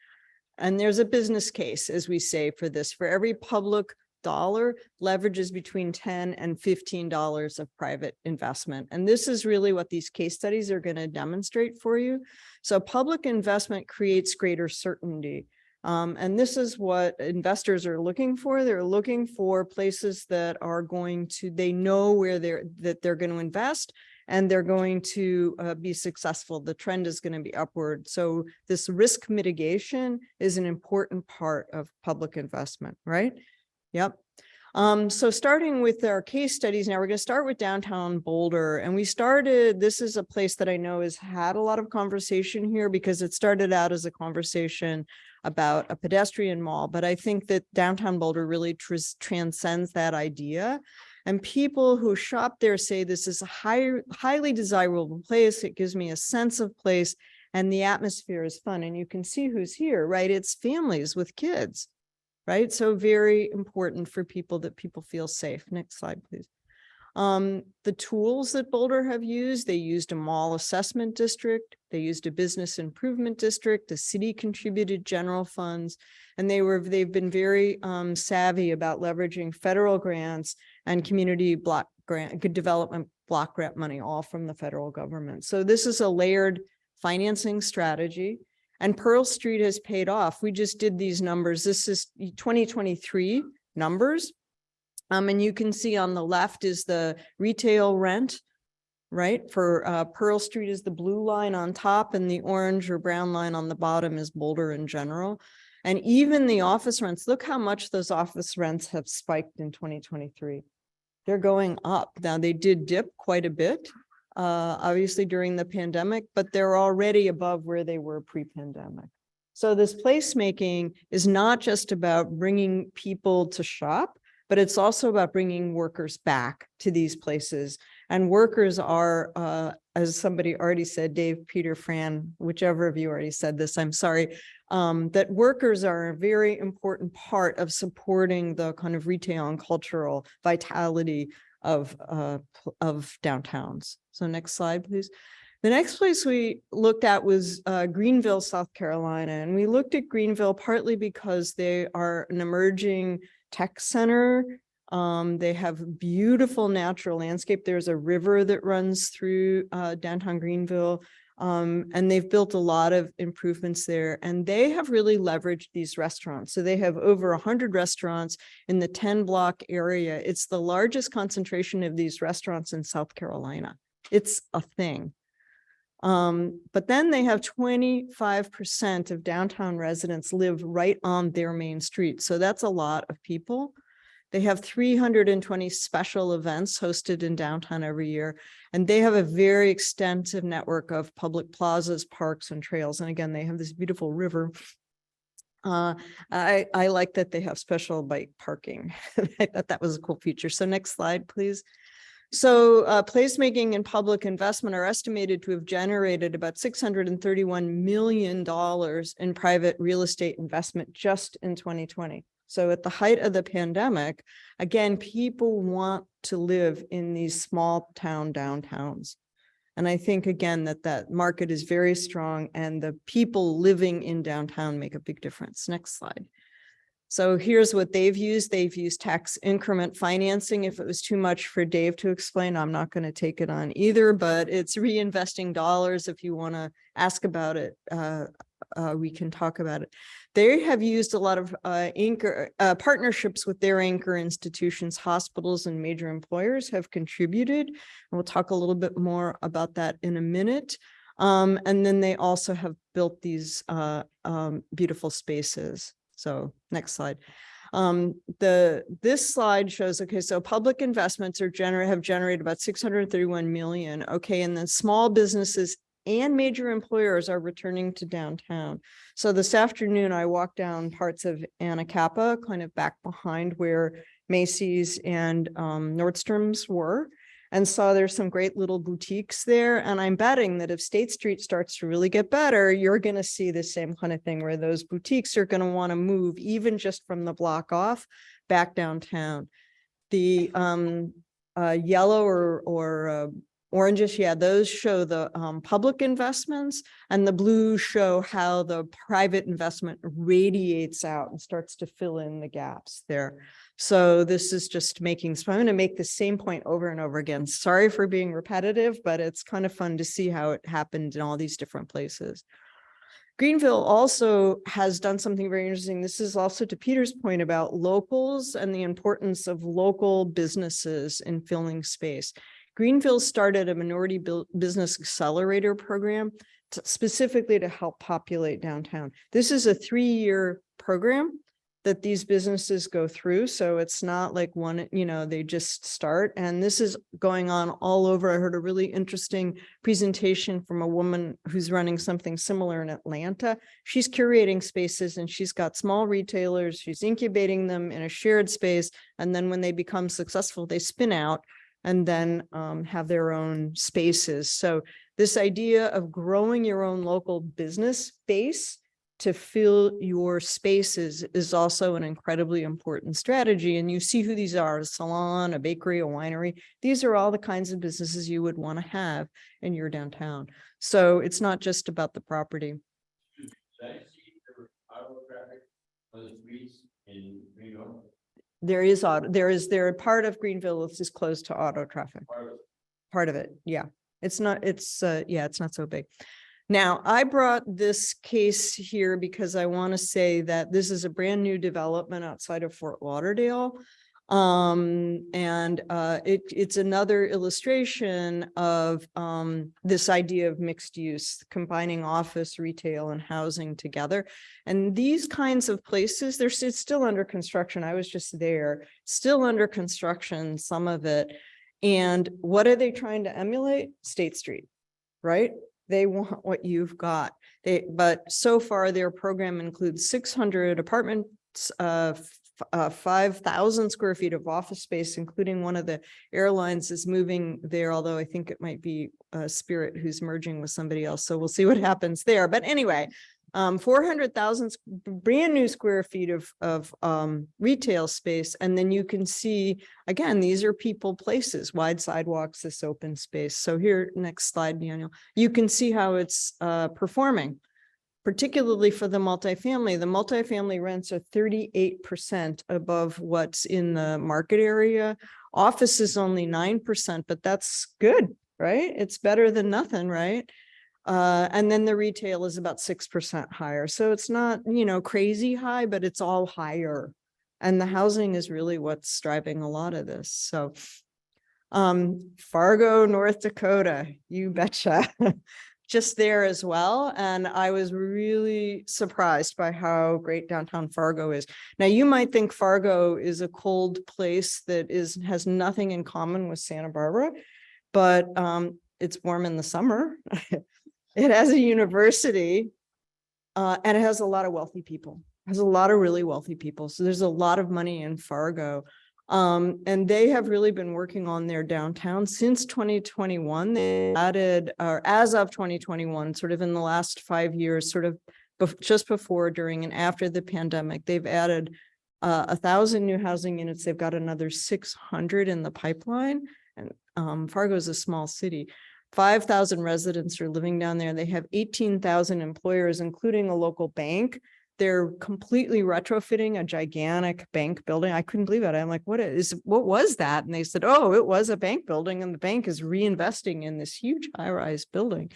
Speaker 15: And there's a business case, as we say, for this. For every public dollar, leverages between $10 and $15 of private investment. And this is really what these case studies are going to demonstrate for you. So public investment creates greater certainty. And this is what investors are looking for. They're looking for places that are going to, they know where they're going to invest, and they're going to be successful. The trend is going to be upward. So this risk mitigation is an important part of public investment, right? Yep. So starting with our case studies, now we're going to start with downtown Boulder. And this is a place that I know has had a lot of conversation here because it started out as a conversation about a pedestrian mall. But I think that downtown Boulder really transcends that idea. And people who shop there say this is a highly desirable place. It gives me a sense of place, and the atmosphere is fun. And you can see who's here, right? It's families with kids. Right? So very important for people that people feel safe. Next slide, please. The tools that Boulder have used, they used a mall assessment district, they used a business improvement district, the city contributed general funds, and they've been very savvy about leveraging federal grants and community block grant, good development block grant money, all from the federal government. So this is a layered financing strategy. And Pearl Street has paid off. We just did these numbers. This is 2023 numbers. And you can see on the left is the retail rent, right? For Pearl Street is the blue line on top, and the orange or brown line on the bottom is Boulder in general. And even the office rents, look how much those office rents have spiked in 2023. They're going up. Now, they did dip quite a bit, obviously during the pandemic, but they're already above where they were pre-pandemic. So this placemaking is not just about bringing people to shop, but it's also about bringing workers back to these places. And workers are, as somebody already said, Dave, Peter, Fran, whichever of you already said this, I'm sorry, that workers are a very important part of supporting the kind of retail and cultural vitality of downtowns. So next slide, please. The next place we looked at was Greenville, South Carolina. And we looked at Greenville partly because they are an emerging tech center. They have beautiful natural landscape. There's a river that runs through downtown Greenville. And they've built a lot of improvements there, and they have really leveraged these restaurants. So they have over 100 restaurants in the 10-block area. It's the largest concentration of these restaurants in South Carolina. It's a thing. But then they have 25% of downtown residents live right on their main street. So that's a lot of people. They have 320 special events hosted in downtown every year, and they have a very extensive network of public plazas, parks, and trails. And again, they have this beautiful river. I like that they have special bike parking. I thought that was a cool feature. So next slide, please. So placemaking and public investment are estimated to have generated about $631 million in private real estate investment just in 2020. So at the height of the pandemic, again, people want to live in these small town downtowns. And I think, again, that market is very strong, and the people living in downtown make a big difference. Next slide. So here's what they've used. They've used tax increment financing. If it was too much for Dave to explain, I'm not going to take it on either, but it's reinvesting dollars. If you want to ask about it, we can talk about it. They have used a lot of partnerships with their anchor institutions. Hospitals and major employers have contributed. And we'll talk a little bit more about that in a minute. And then they also have built these beautiful spaces. So next slide. This slide shows, okay, so public investments have generated about 631 million. Okay, and then small businesses and major employers are returning to downtown. So this afternoon, I walked down parts of Anacapa, kind of back behind where Macy's and Nordstrom's were, and saw there's some great little boutiques there. And I'm betting that if State Street starts to really get better, you're going to see the same kind of thing where those boutiques are going to want to move, even just from the block off, back downtown. The yellow or oranges, yeah, those show the public investments, and the blue show how the private investment radiates out and starts to fill in the gaps there. So this is just making, so I'm going to make the same point over and over again. Sorry for being repetitive, but it's kind of fun to see how it happened in all these different places. Greenville also has done something very interesting. This is also to Peter's point about locals and the importance of local businesses in filling space. Greenville started a minority business accelerator program specifically to help populate downtown. This is a 3-year program that these businesses go through. So it's not like one, they just start. And this is going on all over. I heard a really interesting presentation from a woman who's running something similar in Atlanta. She's curating spaces, and she's got small retailers. She's incubating them in a shared space. And then when they become successful, they spin out and then have their own spaces. So this idea of growing your own local business base to fill your spaces is also an incredibly important strategy. And you see who these are: a salon, a bakery, a winery. These are all the kinds of businesses you would want to have in your downtown. So it's not just about the property. There is auto, there are part of Greenville is closed to auto traffic. Part of it, yeah. It's not so big. Now, I brought this case here because I want to say that this is a brand new development outside of Fort Lauderdale. It's another illustration of this idea of mixed use, combining office, retail, and housing together. And these kinds of places, it's still under construction. I was just there, still under construction, some of it. And what are they trying to emulate? State Street, right? They want what you've got. But so far their program includes 600 apartments, 5,000 square feet of office space, including one of the airlines is moving there, although I think it might be Spirit who's merging with somebody else. So we'll see what happens there. But anyway, 400,000 brand new square feet of retail space. And then you can see, again, these are people places, wide sidewalks, this open space. So here, next slide, Daniel, you can see how it's performing, particularly for the multifamily. The multifamily rents are 38% above what's in the market area. Office is only 9%, but that's good, right? It's better than nothing, right? And then the retail is about 6% higher. So it's not, crazy high, but it's all higher. And the housing is really what's driving a lot of this. So Fargo, North Dakota, you betcha. Just there as well. And I was really surprised by how great downtown Fargo is. Now, you might think Fargo is a cold place that has nothing in common with Santa Barbara, but it's warm in the summer. It has a university and it has a lot of wealthy people. It has a lot of really wealthy people. So there's a lot of money in Fargo. And they have really been working on their downtown since 2021. They added, or as of 2021, sort of in the last 5 years, sort of just before, during, and after the pandemic, they've added 1,000 new housing units. They've got another 600 in the pipeline. And Fargo is a small city. 5,000 residents are living down there. They have 18,000 employers, including a local bank. They're completely retrofitting a gigantic bank building. I couldn't believe it. I'm like, what was that? And they said, oh, it was a bank building, and the bank is reinvesting in this huge high-rise building.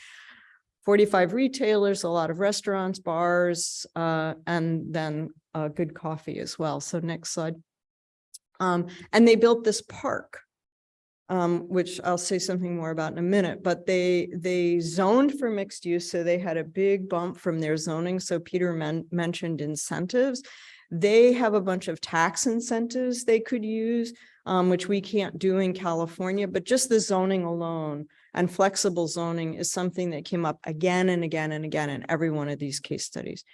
Speaker 15: 45 retailers, a lot of restaurants, bars, and then good coffee as well. So next slide. And they built this park, which I'll say something more about in a minute, but they zoned for mixed use. So they had a big bump from their zoning. So Peter mentioned incentives. They have a bunch of tax incentives they could use, which we can't do in California, but just the zoning alone and flexible zoning is something that came up again and again and again in every one of these case studies.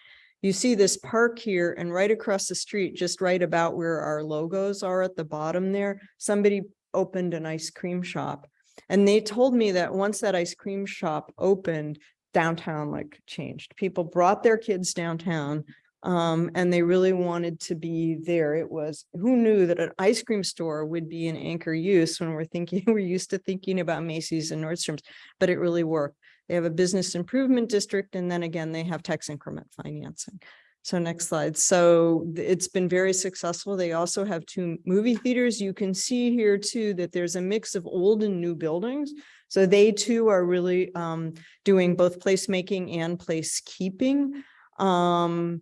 Speaker 15: You see this park here, and right across the street, just right about where our logos are at the bottom there, somebody opened an ice cream shop. And they told me that once that ice cream shop opened, downtown changed. People brought their kids downtown and they really wanted to be there. It was, who knew that an ice cream store would be an anchor use when we're used to thinking about Macy's and Nordstrom's, but it really worked. They have a business improvement district, and then again, they have tax increment financing. So next slide. So it's been very successful. They also have 2 movie theaters. You can see here too that there's a mix of old and new buildings. So they too are really doing both placemaking and place keeping. The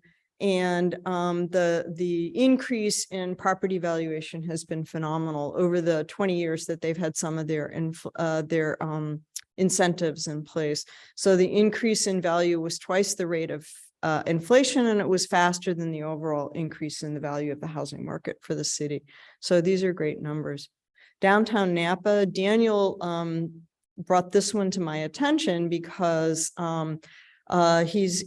Speaker 15: increase in property valuation has been phenomenal over the 20 years that they've had some of their incentives in place. So the increase in value was twice the rate of inflation, and it was faster than the overall increase in the value of the housing market for the city. So these are great numbers. Downtown Napa, Daniel brought this one to my attention because MIG's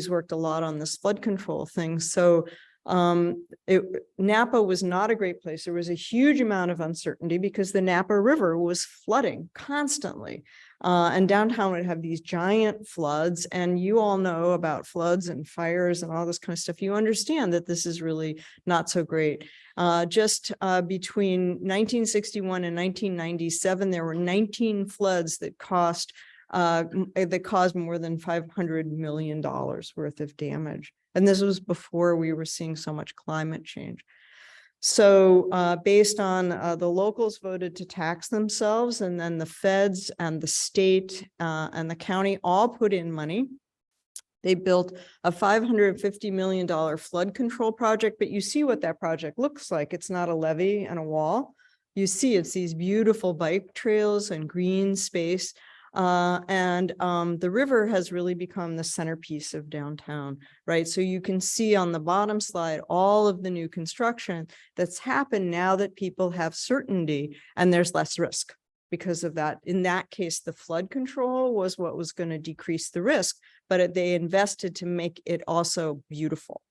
Speaker 15: worked a lot on this flood control thing. So Napa was not a great place. There was a huge amount of uncertainty because the Napa River was flooding constantly. And downtown would have these giant floods, and you all know about floods and fires and all this kind of stuff. You understand that this is really not so great. Just between 1961 and 1997, there were 19 floods that caused more than $500 million worth of damage. And this was before we were seeing so much climate change. So based on the locals voted to tax themselves, and then the feds and the state and the county all put in money. They built a $550 million flood control project, but you see what that project looks like. It's not a levee and a wall. You see it's these beautiful bike trails and green space. The river has really become the centerpiece of downtown, right? So you can see on the bottom slide, all of the new construction that's happened now that people have certainty and there's less risk because of that. In that case, the flood control was what was going to decrease the risk, but they invested to make it also beautiful,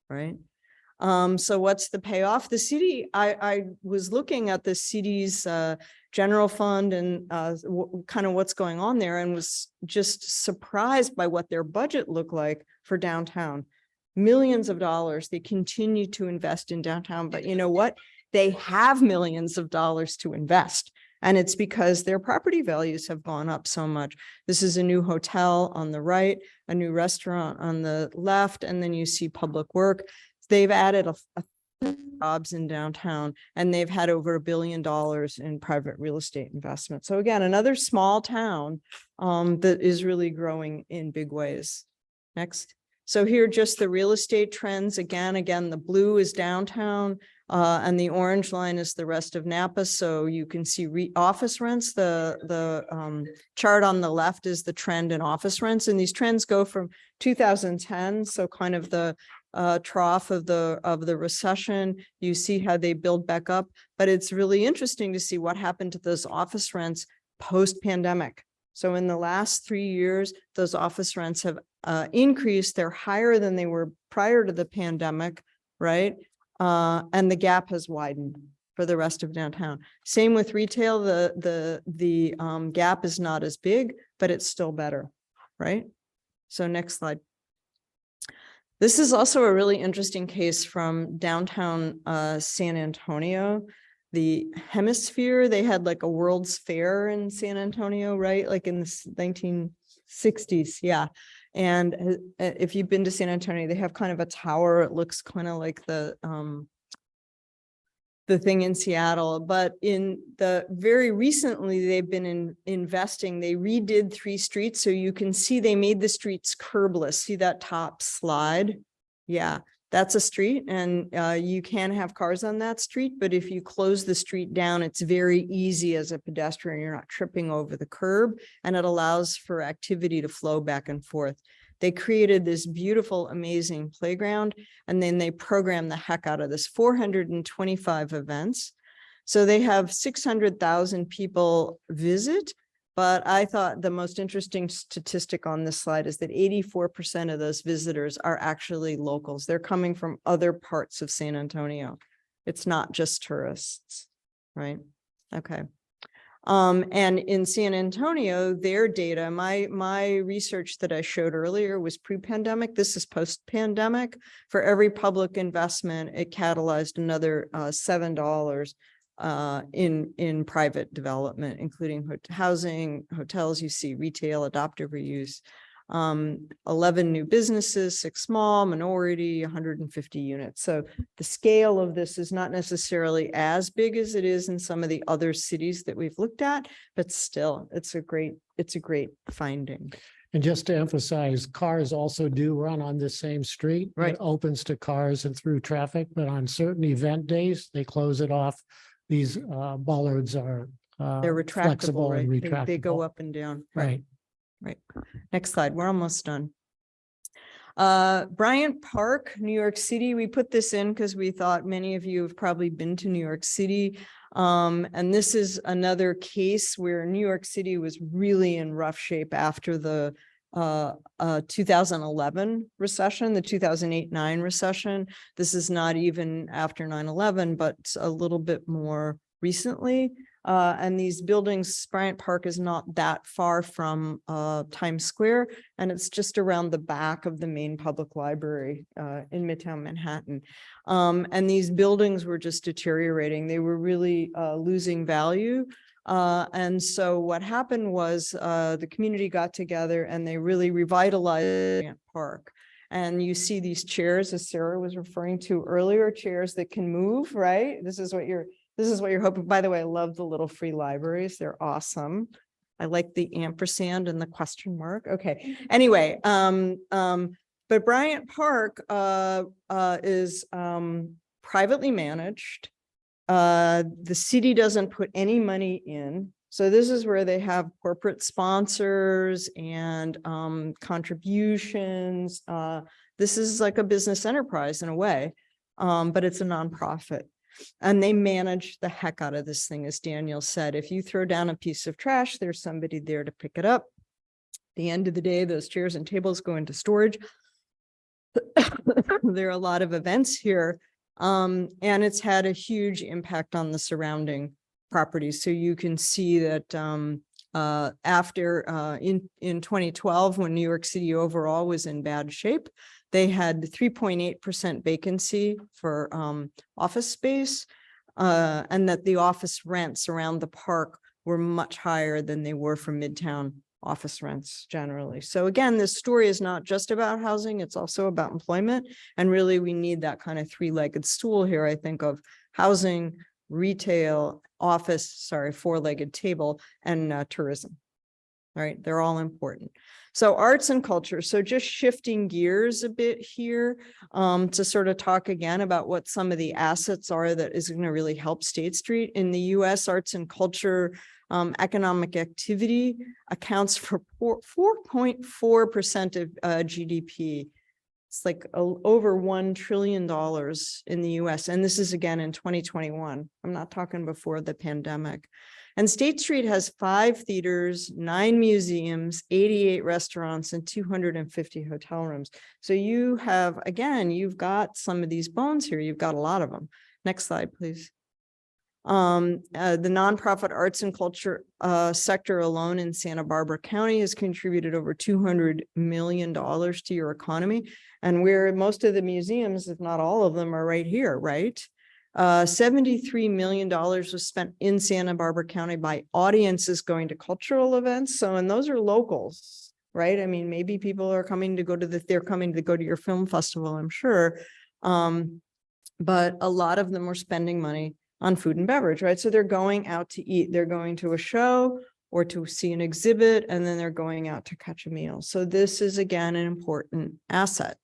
Speaker 15: right? So what's the payoff? The city, I was looking at the city's general fund and kind of what's going on there, and was just surprised by what their budget looked like for downtown. Millions of dollars. They continue to invest in downtown, but you know what? They have millions of dollars to invest. And it's because their property values have gone up so much. This is a new hotel on the right, a new restaurant on the left, and then you see public work. They've added a jobs in downtown, and they've had over $1 billion in private real estate investment. So again, another small town that is really growing in big ways. Next. So here, just the real estate trends. Again, the blue is downtown, and the orange line is the rest of Napa. So you can see office rents. The chart on the left is the trend in office rents, and these trends go from 2010. So kind of the trough of the recession. You see how they build back up, but it's really interesting to see what happened to those office rents post-pandemic. So in the last 3 years, those office rents have increased. They're higher than they were prior to the pandemic, right? And the gap has widened for the rest of downtown. Same with retail. The gap is not as big, but it's still better, right? So next slide. This is also a really interesting case from downtown San Antonio. The Hemisphere, they had like a World's Fair in San Antonio, right? Like in the 1960s, yeah. And if you've been to San Antonio, they have kind of a tower. It looks kind of like the thing in Seattle, but in the very recently, they've been investing. They redid 3 streets. So you can see they made the streets curbless. See that top slide? Yeah, that's a street, and you can have cars on that street. But if you close the street down, it's very easy as a pedestrian. You're not tripping over the curb, and it allows for activity to flow back and forth. They created this beautiful, amazing playground, and then they programmed the heck out of this 425 events. So they have 600,000 people visit, but I thought the most interesting statistic on this slide is that 84% of those visitors are actually locals. They're coming from other parts of San Antonio. It's not just tourists, right? Okay. And in San Antonio, their data, my research that I showed earlier was pre-pandemic. This is post-pandemic. For every public investment, it catalyzed another $7 in private development, including housing, hotels, you see retail, adoptive reuse, 11 new businesses, 6 small, minority, 150 units. So the scale of this is not necessarily as big as it is in some of the other cities that we've looked at, but still it's a great finding.
Speaker 14: And just to emphasize, cars also do run on the same street.
Speaker 15: Right.
Speaker 14: It opens to cars and through traffic, but on certain event days, they close it off. These bollards are
Speaker 15: They're retractable,
Speaker 14: flexible and
Speaker 15: right? They go
Speaker 14: retractable.
Speaker 15: up and down.
Speaker 14: Right.
Speaker 15: Right. Next slide. We're almost done. Bryant Park, New York City. We put this in because we thought many of you have probably been to New York City. And this is another case where New York City was really in rough shape after the 2011 recession, the 2008-9 recession. This is not even after 9/11, but a little bit more recently. And these buildings, Bryant Park is not that far from Times Square, and it's just around the back of the main public library in Midtown Manhattan. And these buildings were just deteriorating. They were really losing value. And so what happened was the community got together and they really revitalized Bryant Park. And you see these chairs, as Sarah was referring to earlier, chairs that can move, right? This is what you're hoping. By the way, I love the little free libraries. They're awesome. I like the ampersand and the question mark. Okay. Anyway, but Bryant Park is privately managed. The city doesn't put any money in. So this is where they have corporate sponsors and contributions. This is like a business enterprise in a way, but it's a nonprofit. And they manage the heck out of this thing, as Daniel said. If you throw down a piece of trash, there's somebody there to pick it up. At the end of the day, those chairs and tables go into storage. There are a lot of events here. And it's had a huge impact on the surrounding properties. So you can see that after in 2012, when New York City overall was in bad shape, they had 3.8% vacancy for office space, and that the office rents around the park were much higher than they were for Midtown office rents generally. So again, this story is not just about housing, it's also about employment. And really, we need that kind of three-legged stool here, I think, of housing, retail, office, four-legged table, and tourism. All right, they're all important. So arts and culture. So just shifting gears a bit here to sort of talk again about what some of the assets are that is going to really help State Street. In the US, arts and culture economic activity accounts for 4.4% of GDP. It's like over $1 trillion in the US. And this is again in 2021. I'm not talking before the pandemic. And State Street has 5 theaters, 9 museums, 88 restaurants, and 250 hotel rooms. So you have, again, you've got some of these bones here. You've got a lot of them. Next slide, please. The nonprofit arts and culture sector alone in Santa Barbara County has contributed over $200 million to your economy. And where most of the museums, if not all of them, are right here, right? $73 million was spent in Santa Barbara County by audiences going to cultural events. So, and those are locals, right? I mean, maybe people are coming to go to they're coming to go to your film festival, I'm sure. But a lot of them were spending money on food and beverage, right? So they're going out to eat, they're going to a show or to see an exhibit, and then they're going out to catch a meal. So this is, again, an important asset.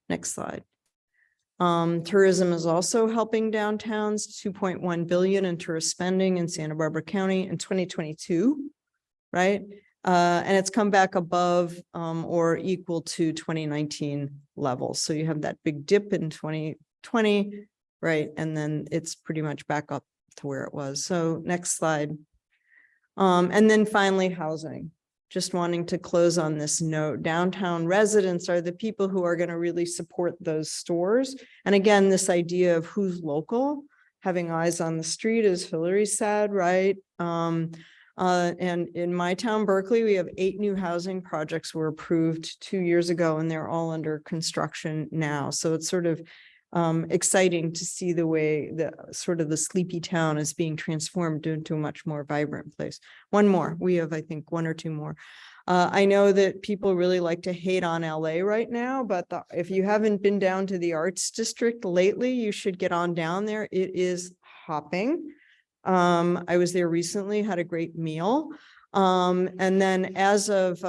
Speaker 15: Next slide. Tourism is also helping downtowns, 2.1 billion in tourist spending in Santa Barbara County in 2022, right? And it's come back above or equal to 2019 levels. So you have that big dip in 2020, right? And then it's pretty much back up to where it was. So next slide. And then finally, housing. Just wanting to close on this note, downtown residents are the people who are going to really support those stores. And again, this idea of who's local, having eyes on the street, as Hillary said, right? And in my town, Berkeley, we have 8 new housing projects were approved 2 years ago, and they're all under construction now. So it's sort of exciting to see the way the sort of the sleepy town is being transformed into a much more vibrant place. One more, we have, I think, 1 or 2 more. I know that people really like to hate on LA right now, but if you haven't been down to the Arts District lately, you should get on down there. It is hopping. I was there recently, had a great meal. And then as of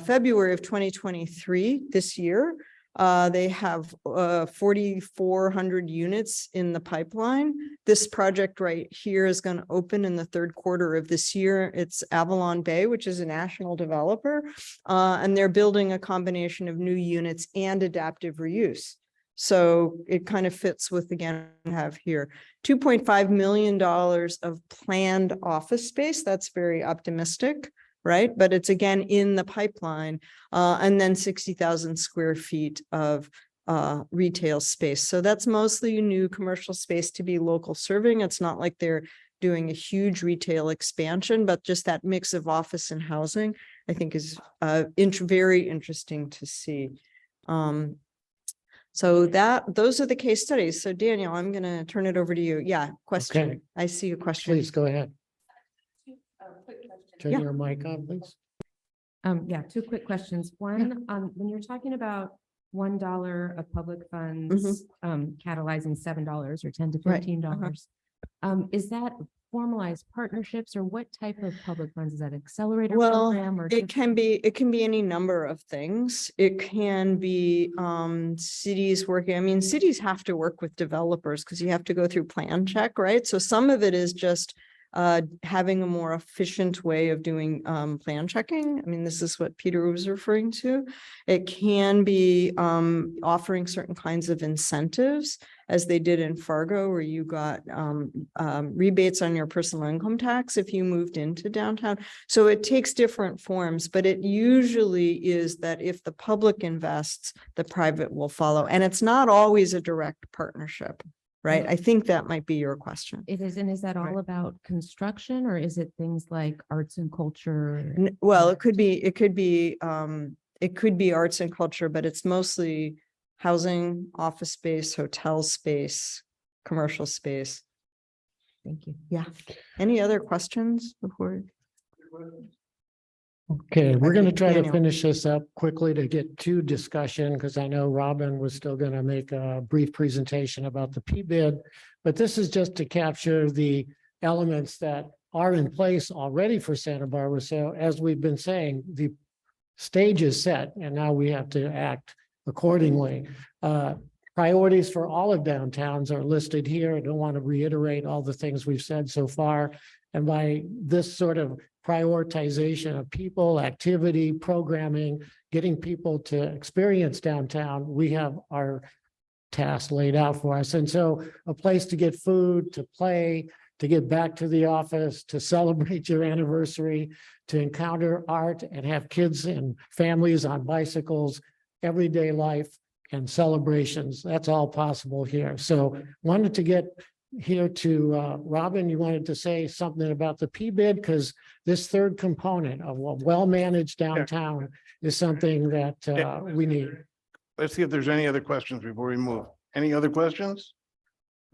Speaker 15: February of 2023, this year, they have 4,400 units in the pipeline. This project right here is going to open in the 3rd quarter of this year. It's Avalon Bay, which is a national developer, and they're building a combination of new units and adaptive reuse. So it kind of fits with, again, have here $2.5 million of planned office space. That's very optimistic. right? But it's again in the pipeline, and then 60,000 square feet of retail space. So that's mostly new commercial space to be local serving. It's not like they're doing a huge retail expansion, but just that mix of office and housing, I think is very interesting to see. So those are the case studies. So Daniel, I'm going to turn it over to you. Yeah, question.
Speaker 14: Okay.
Speaker 15: I see a question.
Speaker 14: Please go ahead. Turn
Speaker 15: Yeah.
Speaker 14: your mic on, please.
Speaker 11: Yeah, two quick questions. One, when you're talking about $1 of public funds, catalyzing $7 or $10 to
Speaker 15: Right,
Speaker 11: $15. Is that formalized partnerships or what type of public funds? Is that accelerator
Speaker 15: Well,
Speaker 11: program or?
Speaker 15: it can be any number of things. It can be cities working. I mean, cities have to work with developers because you have to go through plan check, right? So some of it is just having a more efficient way of doing plan checking. I mean, this is what Peter was referring to. It can be offering certain kinds of incentives, as they did in Fargo, where you got rebates on your personal income tax if you moved into downtown. So it takes different forms, but it usually is that if the public invests, the private will follow. And it's not always a direct partnership. Right. I think that might be your question.
Speaker 11: It is, and is that all
Speaker 15: Right.
Speaker 11: about construction or is it things like arts and culture?
Speaker 15: Well, it could be arts and culture, but it's mostly housing, office space, hotel space, commercial space.
Speaker 11: Thank you.
Speaker 15: Yeah. Any other questions before?
Speaker 14: Okay, we're going to
Speaker 15: think
Speaker 14: try to
Speaker 15: Daniel.
Speaker 14: finish this up quickly to get to discussion because I know Robin was still going to make a brief presentation about the P-bid. But this is just to capture the elements that are in place already for Santa Barbara. So as we've been saying, the stage is set and now we have to act accordingly. Priorities for all of downtowns are listed here. I don't want to reiterate all the things we've said so far. And by this sort of prioritization of people, activity, programming, getting people to experience downtown, we have our tasks laid out for us. And so a place to get food, to play, to get back to the office, to celebrate your anniversary, to encounter art and have kids and families on bicycles, everyday life and celebrations. That's all possible here. So wanted to get here to Robin, you wanted to say something about the P-bid because this third component of a well-managed downtown is something that we need.
Speaker 1: Let's see if there's any other questions before we move. Any other questions?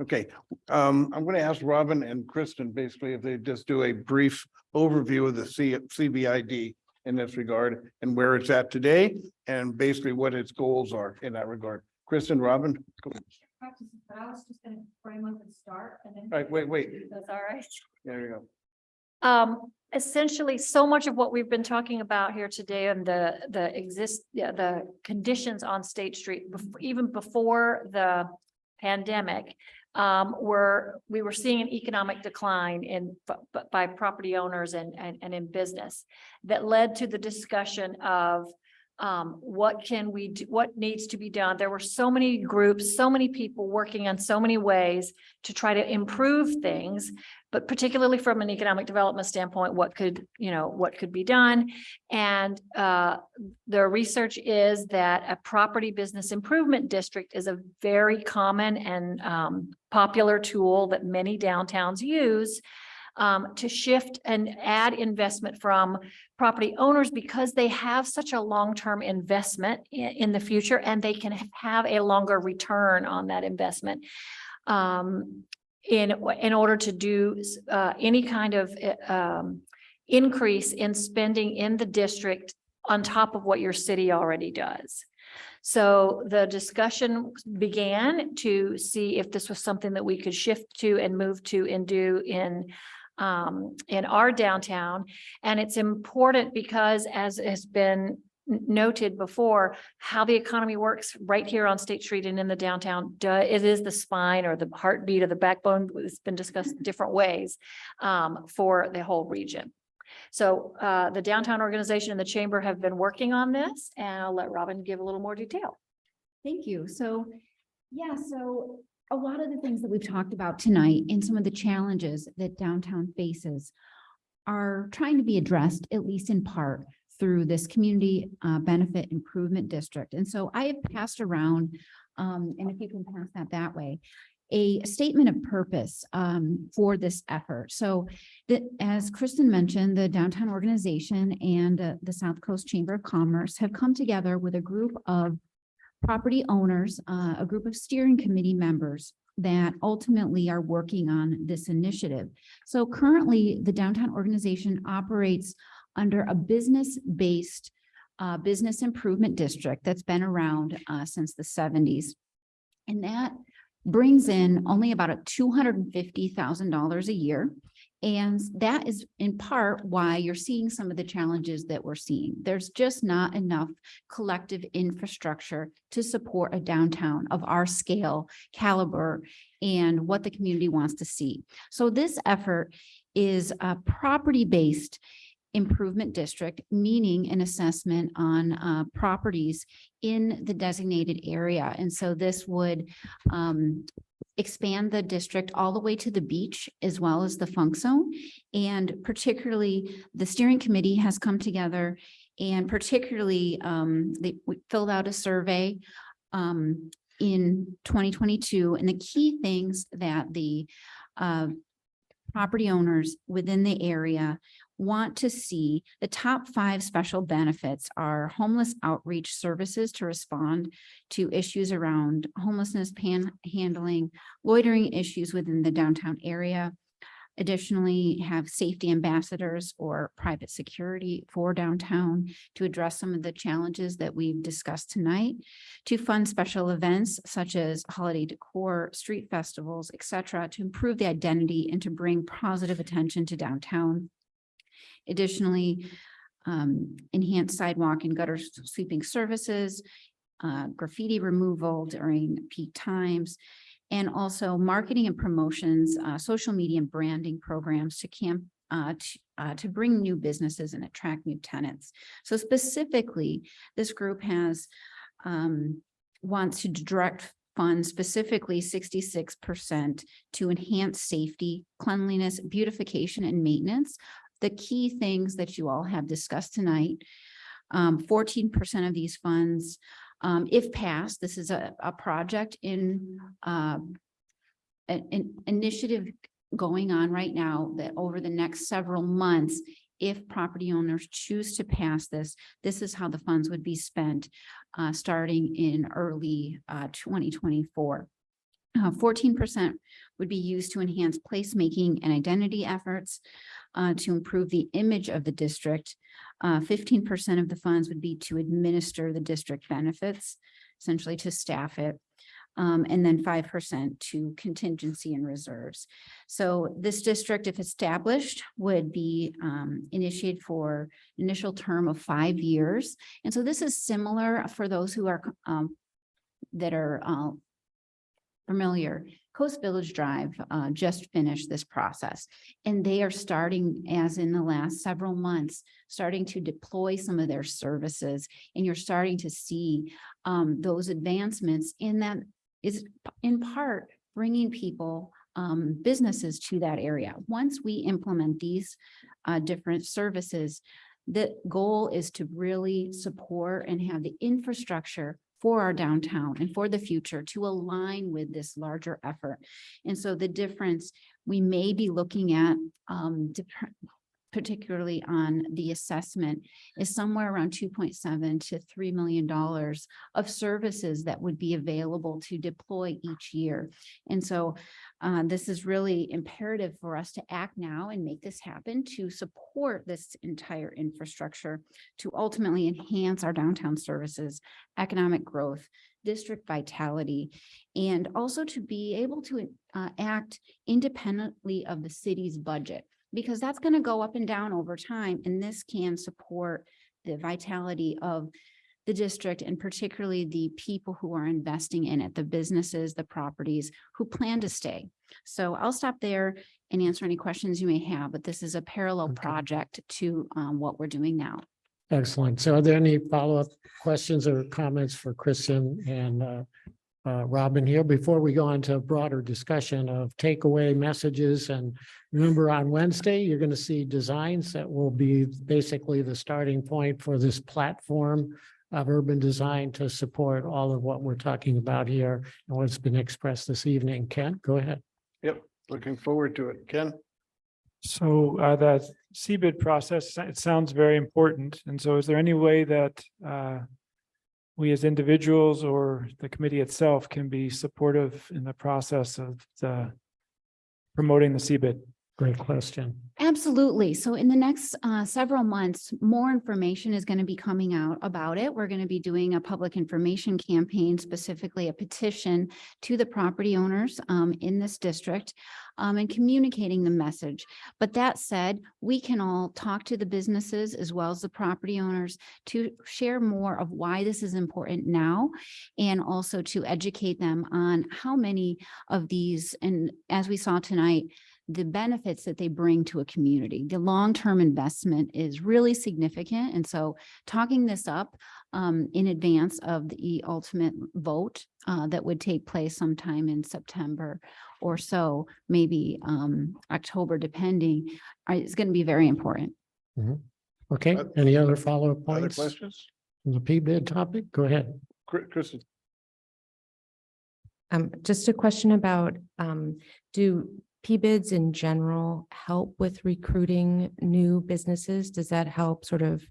Speaker 1: Okay, I'm going to ask Robin and Kristen basically if they just do a brief overview of the CBID in this regard and where it's at today and basically what its goals are in that regard. Kristen, Robin? Go ahead.
Speaker 7: But I was just gonna frame up and start and then.
Speaker 1: Right, wait.
Speaker 7: That's all right.
Speaker 1: There you go.
Speaker 7: Essentially, so much of what we've been talking about here today and the conditions on State Street, even before the pandemic, we were seeing an economic decline by property owners and in business that led to the discussion of what can we do, what needs to be done. There were so many groups, so many people working on so many ways to try to improve things, but particularly from an economic development standpoint, what could be done. And the research is that a property business improvement district is a very common and popular tool that many downtowns use to shift and add investment from property owners because they have such a long-term investment in the future and they can have a longer return on that investment. In order to do any kind of increase in spending in the district on top of what your city already does. So the discussion began to see if this was something that we could shift to and move to and do in our downtown. And it's important because, as has been noted before, how the economy works right here on State Street and in the downtown, it is the spine or the heartbeat of the backbone. It's been discussed in different ways for the whole region. So the downtown organization and the chamber have been working on this, and I'll let Robin give a little more detail.
Speaker 16: Thank you. So a lot of the things that we've talked about tonight and some of the challenges that downtown faces are trying to be addressed, at least in part, through this community benefit improvement district. And so I have passed around, and if you can pass that way, a statement of purpose for this effort. So as Kristen mentioned, the downtown organization and the South Coast Chamber of Commerce have come together with a group of property owners, a group of steering committee members that ultimately are working on this initiative. So currently, the downtown organization operates under a business-based business improvement district that's been around since the 70s. And that brings in only about $250,000 a year. And that is in part why you're seeing some of the challenges that we're seeing. There's just not enough collective infrastructure to support a downtown of our scale, caliber, and what the community wants to see. So this effort is a property-based improvement district, meaning an assessment on properties in the designated area. And so this would expand the district all the way to the beach as well as the funk zone. And particularly the steering committee has come together and particularly we filled out a survey in 2022. And the key things that the property owners within the area want to see, the top 5 special benefits are homeless outreach services to respond to issues around homelessness, panhandling, loitering issues within the downtown area. Additionally, have safety ambassadors or private security for downtown to address some of the challenges that we've discussed tonight, to fund special events such as holiday decor, street festivals, etc., to improve the identity and to bring positive attention to downtown. Additionally, enhanced sidewalk and gutter sweeping services, graffiti removal during peak times, and also marketing and promotions, social media and branding programs to bring new businesses and attract new tenants. So specifically, this group has wants to direct funds, specifically 66% to enhance safety, cleanliness, beautification, and maintenance. The key things that you all have discussed tonight, 14% of these funds, if passed, this is a project in an initiative going on right now that over the next several months, if property owners choose to pass this, this is how the funds would be spent starting in early 2024. 14% would be used to enhance placemaking and identity efforts to improve the image of the district. 15% of the funds would be to administer the district benefits, essentially to staff it. And then 5% to contingency and reserves. So this district, if established, would be initiated for initial term of 5 years. And so this is similar for those who are that are familiar. Coast Village Drive just finished this process, and they are starting, as in the last several months, starting to deploy some of their services, and you're starting to see those advancements in that is in part bringing people, businesses to that area. Once we implement these different services, the goal is to really support and have the infrastructure for our downtown and for the future to align with this larger effort. And so the difference we may be looking at, particularly on the assessment, is somewhere around $2.7 to $3 million of services that would be available to deploy each year. And so this is really imperative for us to act now and make this happen to support this entire infrastructure to ultimately enhance our downtown services, economic growth, district vitality, and also to be able to act independently of the city's budget, because that's going to go up and down over time. And this can support the vitality of the district and particularly the people who are investing in it, the businesses, the properties who plan to stay. So I'll stop there and answer any questions you may have, but this is a parallel project to what we're doing now.
Speaker 14: Excellent. So are there any follow-up questions or comments for Kristen and Robin here. Before we go on to a broader discussion of takeaway messages, and remember on Wednesday, you're going to see designs that will be basically the starting point for this platform of urban design to support all of what we're talking about here and what's been expressed this evening. Ken, go ahead.
Speaker 1: Yep, looking forward to it. Ken?
Speaker 2: So the CBID process, it sounds very important. And so is there any way that we as individuals or the committee itself can be supportive in the process of promoting the CBID?
Speaker 14: Great question.
Speaker 16: Absolutely. So in the next several months, more information is going to be coming out about it. We're going to be doing a public information campaign, specifically a petition to the property owners in this district and communicating the message. But that said, we can all talk to the businesses as well as the property owners to share more of why this is important now, and also to educate them on how many of these, and as we saw tonight, the benefits that they bring to a community. The long-term investment is really significant. And so talking this up in advance of the ultimate vote that would take place sometime in September or so, maybe October, depending, is going to be very important.
Speaker 14: Okay, any other follow-up
Speaker 1: Other
Speaker 14: points?
Speaker 1: questions?
Speaker 14: On the PBID topic? Go ahead.
Speaker 1: Kristen?
Speaker 11: Just a question about, do PBIDs in general help with recruiting new businesses? Does that help sort of